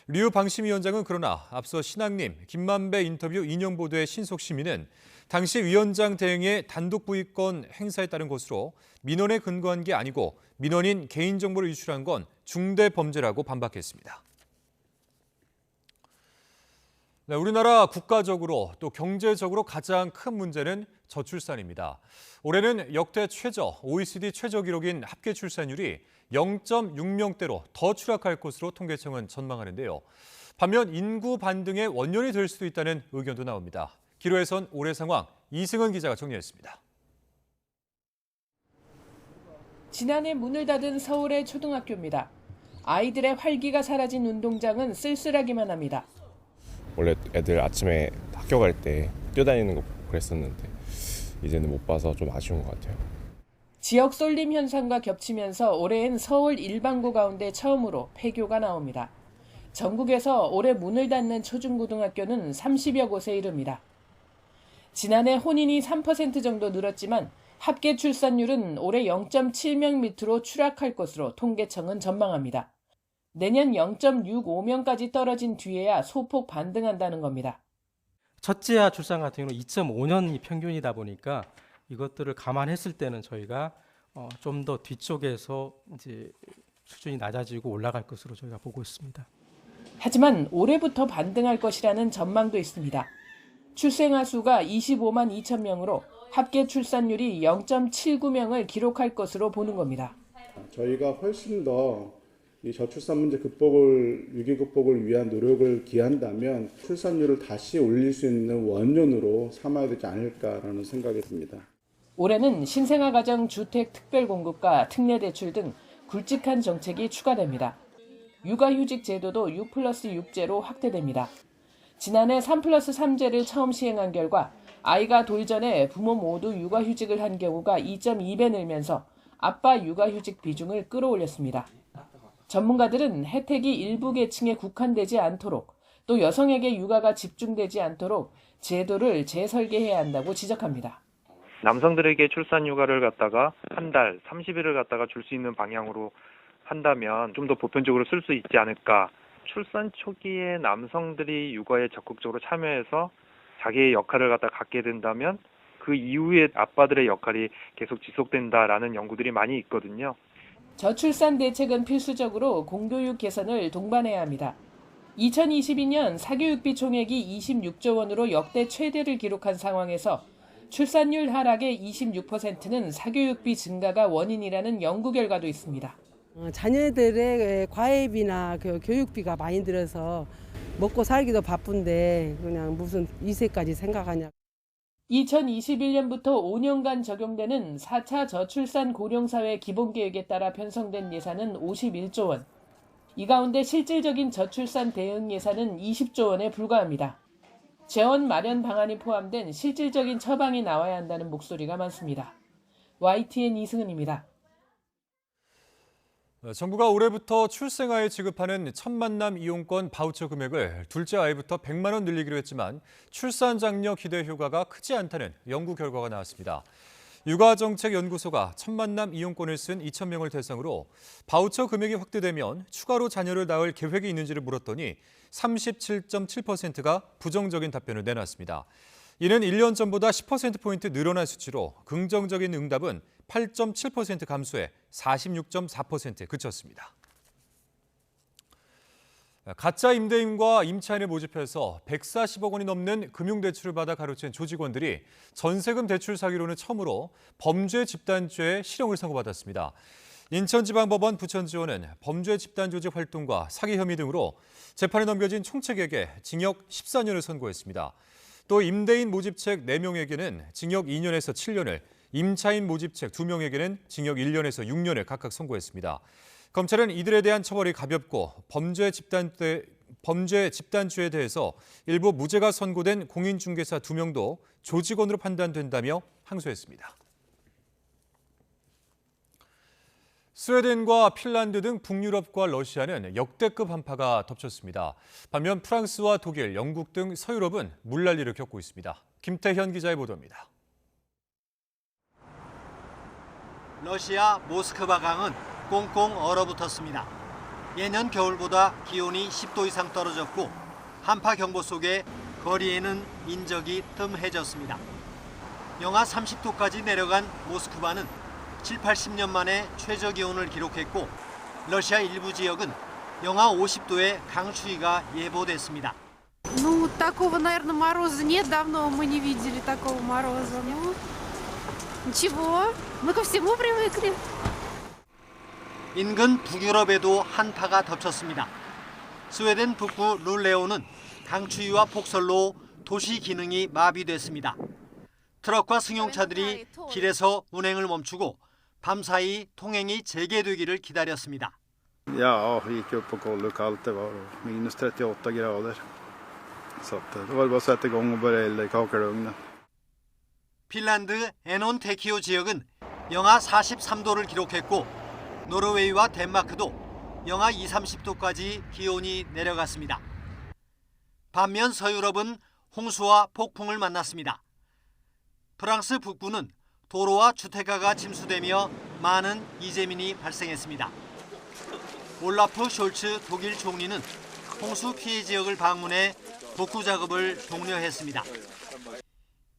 류 방심위원장은 그러나 앞서 신학님 김만배 인터뷰 인용 보도의 신속 심의는 당시 위원장 대행의 단독 부의권 행사에 따른 것으로 민원에 근거한 게 아니고 민원인 개인정보를 유출한 건 중대 범죄라고 반박했습니다. 네, 우리나라 국가적으로 또 경제적으로 가장 큰 문제는 저출산입니다. 올해는 역대 최저, OECD 최저 기록인 합계 출산율이 0.6명대로 더 추락할 것으로 통계청은 전망하는데요. 반면 인구 반등의 원년이 될 수도 있다는 의견도 나옵니다. 기로에선 올해 상황 이승은 기자가 정리했습니다.
지난해 문을 닫은 서울의 초등학교입니다. 아이들의 활기가 사라진 운동장은 쓸쓸하기만 합니다.
원래 애들 아침에 학교 갈 때 뛰어다니는 거 그랬었는데 이제는 못 봐서 좀 아쉬운 것 같아요.
지역 쏠림 현상과 겹치면서 올해엔 서울 일반고 가운데 처음으로 폐교가 나옵니다. 전국에서 올해 문을 닫는 초중고등학교는 30여 곳에 이릅니다. 지난해 혼인이 3% 정도 늘었지만 합계 출산율은 올해 0.7명 밑으로 추락할 것으로 통계청은 전망합니다. 내년 0.65명까지 떨어진 뒤에야 소폭 반등한다는 겁니다.
첫째아 출산 같은 경우는 2.5년이 평균이다 보니까 이것들을 감안했을 때는 저희가 좀 더 뒤쪽에서 이제 수준이 낮아지고 올라갈 것으로 저희가 보고 있습니다.
하지만 올해부터 반등할 것이라는 전망도 있습니다. 출생아 수가 25만 2천 명으로 합계 출산율이 0.79명을 기록할 것으로 보는 겁니다.
저희가 훨씬 더 이 저출산 문제 극복을 위기 극복을 위한 노력을 기한다면 출산율을 다시 올릴 수 있는 원년으로 삼아야 되지 않을까라는 생각이 듭니다.
올해는 신생아 가정 주택 특별 공급과 특례 대출 등 굵직한 정책이 추가됩니다. 육아휴직 제도도 6+6제로 확대됩니다. 지난해 3+3제를 처음 시행한 결과 아이가 돌 전에 부모 모두 육아휴직을 한 경우가 2.2배 늘면서 아빠 육아휴직 비중을 끌어올렸습니다. 전문가들은 혜택이 일부 계층에 국한되지 않도록 또 여성에게 육아가 집중되지 않도록 제도를 재설계해야 한다고 지적합니다.
남성들에게 출산 휴가를 갖다가 한 달 30일을 갖다가 줄 수 있는 방향으로 한다면 좀 더 보편적으로 쓸 수 있지 않을까. 출산 초기에 남성들이 육아에 적극적으로 참여해서 자기의 역할을 갖다 갖게 된다면 그 이후에 아빠들의 역할이 계속 지속된다라는 연구들이 많이 있거든요.
저출산 대책은 필수적으로 공교육 개선을 동반해야 합니다. 2022년 사교육비 총액이 26조 원으로 역대 최대를 기록한 상황에서 출산율 하락의 26%는 사교육비 증가가 원인이라는 연구 결과도 있습니다.
자녀들의 과외비나 교육비가 많이 들어서 먹고 살기도 바쁜데 그냥 무슨 2세까지 생각하냐.
2021년부터 5년간 적용되는 4차 저출산 고령사회 기본계획에 따라 편성된 예산은 51조 원. 이 가운데 실질적인 저출산 대응 예산은 20조 원에 불과합니다. 재원 마련 방안이 포함된 실질적인 처방이 나와야 한다는 목소리가 많습니다. YTN 이승은입니다.
정부가 올해부터 출생아에 지급하는 첫 만남 이용권 바우처 금액을 둘째 아이부터 100만 원 늘리기로 했지만 출산 장려 기대 효과가 크지 않다는 연구 결과가 나왔습니다. 육아정책연구소가 첫 만남 이용권을 쓴 2,000명을 대상으로 바우처 금액이 확대되면 추가로 자녀를 낳을 계획이 있는지를 물었더니 37.7%가 부정적인 답변을 내놨습니다. 이는 1년 전보다 10%포인트 늘어난 수치로 긍정적인 응답은 8.7% 감소해 46.4%에 그쳤습니다. 가짜 임대인과 임차인을 모집해서 140억 원이 넘는 금융대출을 받아 가로챈 조직원들이 전세금 대출 사기로는 처음으로 범죄 집단죄의 실형을 선고받았습니다. 인천지방법원 부천지원은 범죄 집단 조직 활동과 사기 혐의 등으로 재판에 넘겨진 총책에게 징역 14년을 선고했습니다. 또 임대인 모집책 4명에게는 징역 2년에서 7년을, 임차인 모집책 2명에게는 징역 1년에서 6년을 각각 선고했습니다. 검찰은 이들에 대한 처벌이 가볍고 범죄 집단죄에 대해서 일부 무죄가 선고된 공인중개사 2명도 조직원으로 판단된다며 항소했습니다. 스웨덴과 핀란드 등 북유럽과 러시아는 역대급 한파가 덮쳤습니다. 반면 프랑스와 독일, 영국 등 서유럽은 물난리를 겪고 있습니다. 김태현 기자의 보도입니다.
러시아 모스크바 강은 꽁꽁 얼어붙었습니다. 예년 겨울보다 기온이 10도 이상 떨어졌고 한파 경보 속에 거리에는 인적이 뜸해졌습니다. 영하 30도까지 내려간 모스크바는 7, 80년 만에 최저 기온을 기록했고 러시아 일부 지역은 영하 50도의 강추위가 예보됐습니다.
Ну, такого, наверное, мороза нет, давно мы не видели такого мороза. Ну, ничего, мы ко всему привыкли.
인근 북유럽에도 한파가 덮쳤습니다. 스웨덴 북부 룰레오는 강추위와 폭설로 도시 기능이 마비됐습니다. 트럭과 승용차들이 길에서 운행을 멈추고 밤사이 통행이 재개되기를 기다렸습니다.
Ja, vi gick upp och kollade hur kallt det var. Minus 38 grader. Så det var bara att sätta igång och börja elda i kakelugnen.
핀란드 에논테키오 지역은 영하 43도를 기록했고 노르웨이와 덴마크도 영하 30도까지 기온이 내려갔습니다. 반면 서유럽은 홍수와 폭풍을 만났습니다. 프랑스 북부는 도로와 주택가가 침수되며 많은 이재민이 발생했습니다. 올라프 숄츠 독일 총리는 홍수 피해 지역을 방문해 복구 작업을 독려했습니다.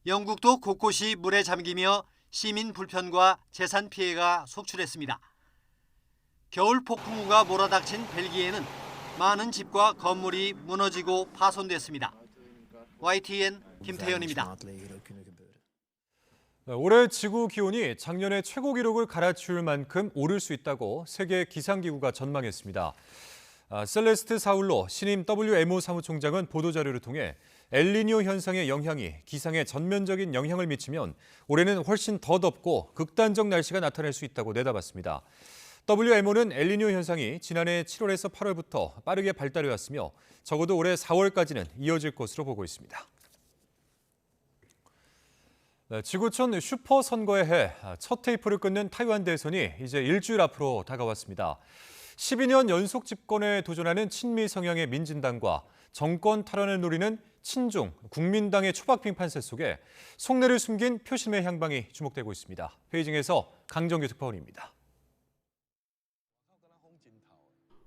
영국도 곳곳이 물에 잠기며 시민 불편과 재산 피해가 속출했습니다. 겨울 폭풍우가 몰아닥친 벨기에는 많은 집과 건물이 무너지고 파손됐습니다. YTN 김태현입니다.
올해 지구 기온이 작년의 최고 기록을 갈아치울 만큼 오를 수 있다고 세계 기상기구가 전망했습니다. 셀레스트 사울로 신임 WMO 사무총장은 보도자료를 통해 엘니뇨 현상의 영향이 기상에 전면적인 영향을 미치면 올해는 훨씬 더 덥고 극단적 날씨가 나타날 수 있다고 내다봤습니다. WMO는 엘니뇨 현상이 지난해 7월에서 8월부터 빠르게 발달해 왔으며 적어도 올해 4월까지는 이어질 것으로 보고 있습니다. 지구촌 슈퍼 선거의 해 첫 테이프를 끊는 타이완 대선이 이제 일주일 앞으로 다가왔습니다. 12년 연속 집권에 도전하는 친미 성향의 민진당과 정권 탈환을 노리는 친중 국민당의 초박빙 판세 속에 속내를 숨긴 표심의 향방이 주목되고 있습니다. 베이징에서 강정규 특파원입니다.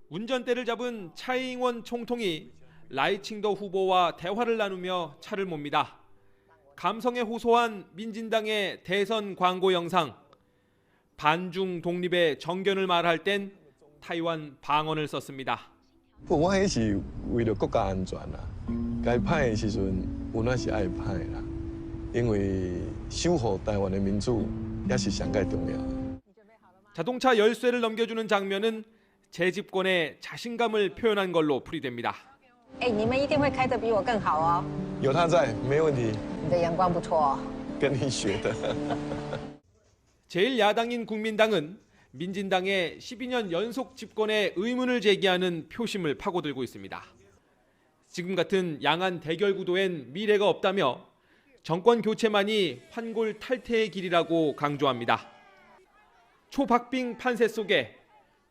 운전대를 잡은 차이잉원 총통이 라이칭더 후보와 대화를 나누며 차를 몹니다. 감성에 호소한 민진당의 대선 광고 영상. 반중 독립의 정견을 말할 땐 타이완 방언을 썼습니다.
我迄是为了国家安全啦，该派的时阵，有那是爱派啦，因为守护台湾的民主也是上界重要。
자동차 열쇠를 넘겨주는 장면은 재집권의 자신감을 표현한 걸로 풀이됩니다.
你们一定会开得比我更好哦。
有他在，没问题。
你的眼光不错。
跟你学的。
제1야당인 국민당은 민진당의 12년 연속 집권에 의문을 제기하는 표심을 파고들고 있습니다. 지금 같은 양안 대결 구도엔 미래가 없다며 정권 교체만이 환골 탈퇴의 길이라고 강조합니다. 초박빙 판세 속에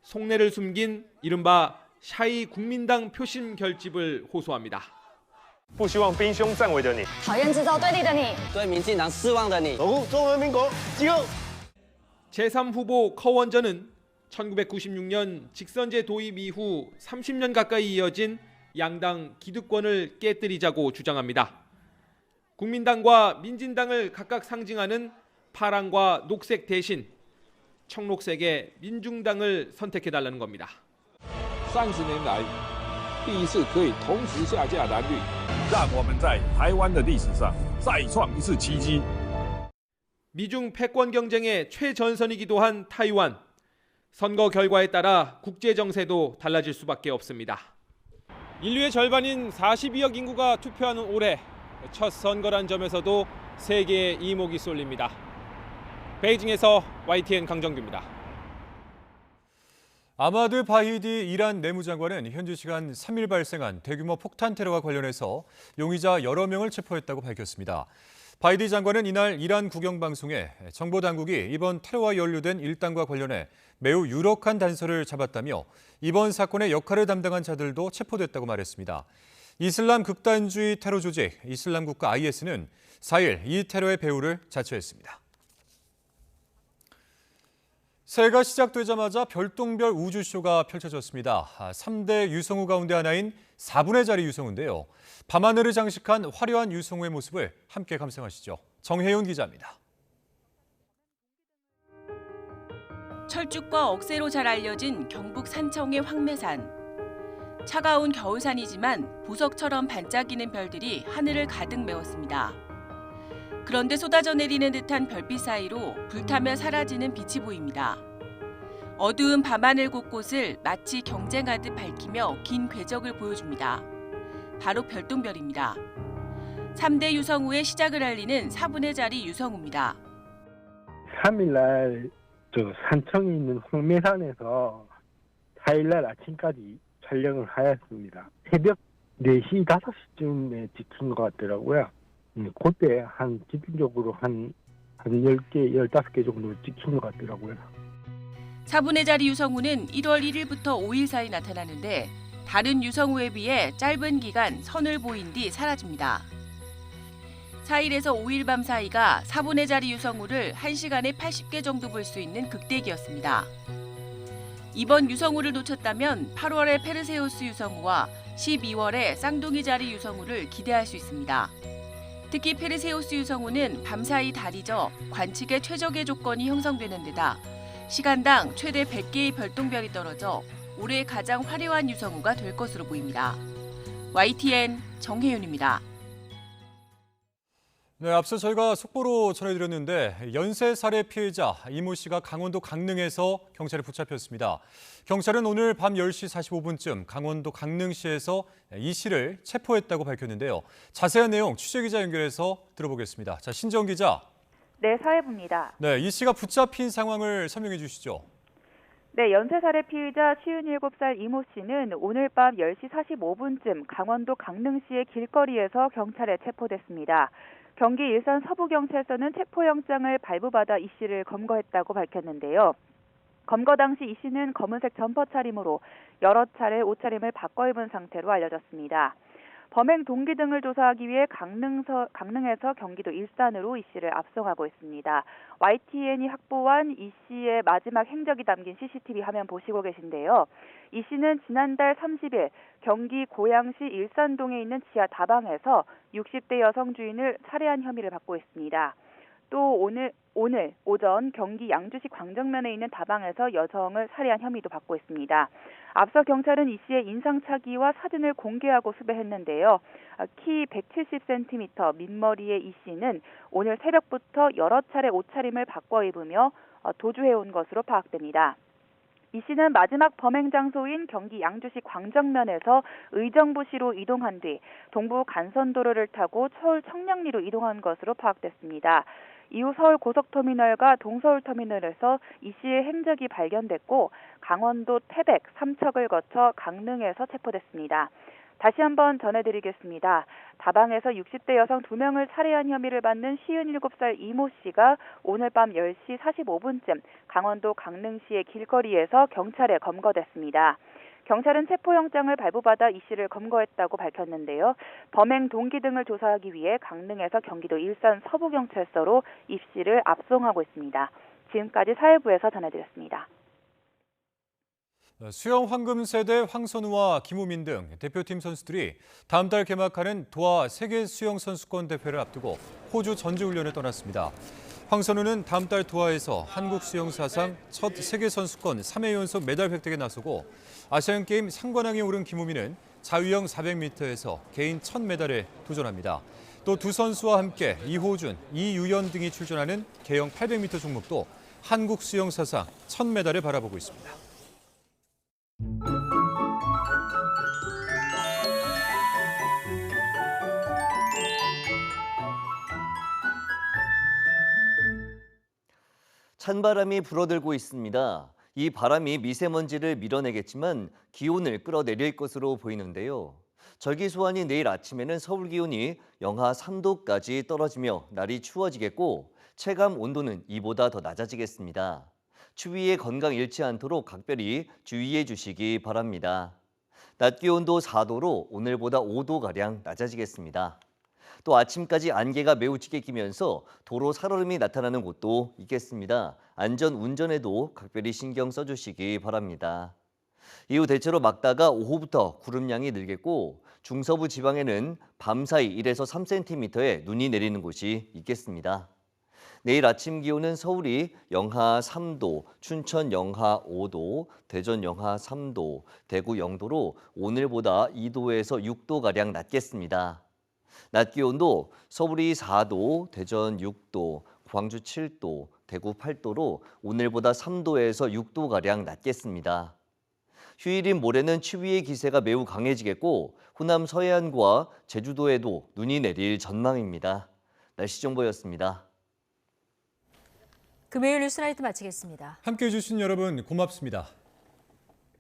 속내를 숨긴 이른바 샤이 국민당 표심 결집을 호소합니다.
不希望兵凶战危的你，
讨厌制造对立的你，
对民进党失望的你，守护中华民国饥饿。
제3후보 커원전은 1996년 직선제 도입 이후 30년 가까이 이어진 양당 기득권을 깨뜨리자고 주장합니다. 국민당과 민진당을 각각 상징하는 파랑과 녹색 대신 청록색의 민중당을 선택해달라는 겁니다.
30年来第一次可以同时下架蓝绿，让我们在台湾的历史上再创一次奇迹。
미중 패권 경쟁의 최전선이기도 한 타이완. 선거 결과에 따라 국제 정세도 달라질 수밖에 없습니다. 인류의 절반인 42억 인구가 투표하는 올해 첫 선거란 점에서도 세계의 이목이 쏠립니다. 베이징에서 YTN 강정규입니다.
아마드 바히디 이란 내무장관은 현지 시간 3일 발생한 대규모 폭탄 테러와 관련해서 용의자 여러 명을 체포했다고 밝혔습니다. 바이디 장관은 이날 이란 국영방송에 정보당국이 이번 테러와 연루된 일당과 관련해 매우 유력한 단서를 잡았다며 이번 사건의 역할을 담당한 자들도 체포됐다고 말했습니다. 이슬람 극단주의 테러 조직 이슬람 국가 IS는 4일 이 테러의 배후를 자처했습니다. 새해가 시작되자마자 별똥별 우주쇼가 펼쳐졌습니다. 3대 유성우 가운데 하나인 4분의 자리 유성우인데요. 밤하늘을 장식한 화려한 유성우의 모습을 함께 감상하시죠. 정혜윤 기자입니다.
철쭉과 억새로 잘 알려진 경북 산청의 황매산. 차가운 겨울산이지만 보석처럼 반짝이는 별들이 하늘을 가득 메웠습니다. 그런데 쏟아져 내리는 듯한 별빛 사이로 불타며 사라지는 빛이 보입니다. 어두운 밤하늘 곳곳을 마치 경쟁하듯 밝히며 긴 궤적을 보여줍니다. 바로 별똥별입니다. 3대 유성우의 시작을 알리는 4분의 자리 유성우입니다.
3일날 산청에 있는 황매산에서 4일날 아침까지 촬영을 하였습니다. 새벽 4시, 5시쯤에 찍힌 것 같더라고요. 그때 한 집중적으로 한 10개, 15개 정도 찍힌 것 같더라고요.
4분의 자리 유성우는 1월 1일부터 5일 사이 나타나는데 다른 유성우에 비해 짧은 기간 선을 보인 뒤 사라집니다. 4일에서 5일 밤 사이가 4분의 자리 유성우를 1시간에 80개 정도 볼 수 있는 극대기였습니다. 이번 유성우를 놓쳤다면 8월의 페르세우스 유성우와 12월의 쌍둥이 자리 유성우를 기대할 수 있습니다. 특히 페르세우스 유성우는 밤사이 달이 져 관측에 최적의 조건이 형성되는 데다 시간당 최대 100개의 별똥별이 떨어져 올해 가장 화려한 유성우가 될 것으로 보입니다. YTN 정혜윤입니다.
네, 앞서 저희가 속보로 전해드렸는데 연쇄 살해 피해자 이모 씨가 강원도 강릉에서 경찰에 붙잡혔습니다. 경찰은 오늘 밤 10시 45분쯤 강원도 강릉시에서 이 씨를 체포했다고 밝혔는데요. 자세한 내용 취재기자 연결해서 들어보겠습니다. 자, 신정 기자.
네, 사회부입니다.
네, 이 씨가 붙잡힌 상황을 설명해 주시죠.
네, 연쇄살해 피의자 57살 이모 씨는 오늘 밤 10시 45분쯤 강원도 강릉시의 길거리에서 경찰에 체포됐습니다. 경기 일산 서부경찰서는 체포영장을 발부받아 이 씨를 검거했다고 밝혔는데요. 검거 당시 이 씨는 검은색 점퍼 차림으로 여러 차례 옷차림을 바꿔 입은 상태로 알려졌습니다. 범행 동기 등을 조사하기 위해 강릉에서 경기도 일산으로 이 씨를 압송하고 있습니다. YTN이 확보한 이 씨의 마지막 행적이 담긴 CCTV 화면 보시고 계신데요. 이 씨는 지난달 30일 경기 고양시 일산동에 있는 지하 다방에서 60대 여성 주인을 살해한 혐의를 받고 있습니다. 또 오늘 오전 경기 양주시 광정면에 있는 다방에서 여성을 살해한 혐의도 받고 있습니다. 앞서 경찰은 이 씨의 인상착의와 사진을 공개하고 수배했는데요. 키 170cm, 민머리의 이 씨는 오늘 새벽부터 여러 차례 옷차림을 바꿔 입으며 도주해온 것으로 파악됩니다. 이 씨는 마지막 범행 장소인 경기 양주시 광정면에서 의정부시로 이동한 뒤 동부 간선도로를 타고 서울 청량리로 이동한 것으로 파악됐습니다. 이후 서울 고속터미널과 동서울터미널에서 이 씨의 행적이 발견됐고 강원도 태백, 삼척을 거쳐 강릉에서 체포됐습니다. 다시 한번 전해드리겠습니다. 다방에서 60대 여성 2명을 살해한 혐의를 받는 57살 이모 씨가 오늘 밤 10시 45분쯤 강원도 강릉시의 길거리에서 경찰에 검거됐습니다. 경찰은 체포영장을 발부받아 이 씨를 검거했다고 밝혔는데요. 범행 동기 등을 조사하기 위해 강릉에서 경기도 일산 서부경찰서로 이 씨를 압송하고 있습니다. 지금까지 사회부에서 전해드렸습니다.
수영 황금세대 황선우와 김우민 등 대표팀 선수들이 다음 달 개막하는 도하 세계 수영 선수권 대회를 앞두고 호주 전지훈련에 떠났습니다. 황선우는 다음 달 도하에서 한국 수영 사상 첫 세계 선수권 3회 연속 메달 획득에 나서고 아시안게임 상관왕에 오른 김우민은 자유형 400m에서 개인 첫 메달에 도전합니다. 또 두 선수와 함께 이호준, 이유연 등이 출전하는 개영 800m 종목도 한국 수영 사상 첫 메달을 바라보고 있습니다.
찬바람이 불어들고 있습니다. 이 바람이 미세먼지를 밀어내겠지만 기온을 끌어내릴 것으로 보이는데요. 절기소환이 내일 아침에는 서울 기온이 영하 3도까지 떨어지며 날이 추워지겠고 체감 온도는 이보다 더 낮아지겠습니다. 추위에 건강 잃지 않도록 각별히 주의해 주시기 바랍니다. 낮 기온도 4도로 오늘보다 5도가량 낮아지겠습니다. 또 아침까지 안개가 매우 짙게 끼면서 도로 살얼음이 나타나는 곳도 있겠습니다. 안전 운전에도 각별히 신경 써주시기 바랍니다. 이후 대체로 막다가 오후부터 구름량이 늘겠고 중서부 지방에는 밤사이 1에서 3cm의 눈이 내리는 곳이 있겠습니다. 내일 아침 기온은 서울이 영하 3도, 춘천 영하 5도, 대전 영하 3도, 대구 0도로 오늘보다 2도에서 6도가량 낮겠습니다. 낮 기온도 서울이 4도, 대전 6도, 광주 7도, 대구 8도로 오늘보다 3도에서 6도가량 낮겠습니다. 휴일인 모레는 추위의 기세가 매우 강해지겠고 호남 서해안과 제주도에도 눈이 내릴 전망입니다. 날씨 정보였습니다.
금요일 뉴스나이트 마치겠습니다.
함께해 주신 여러분 고맙습니다.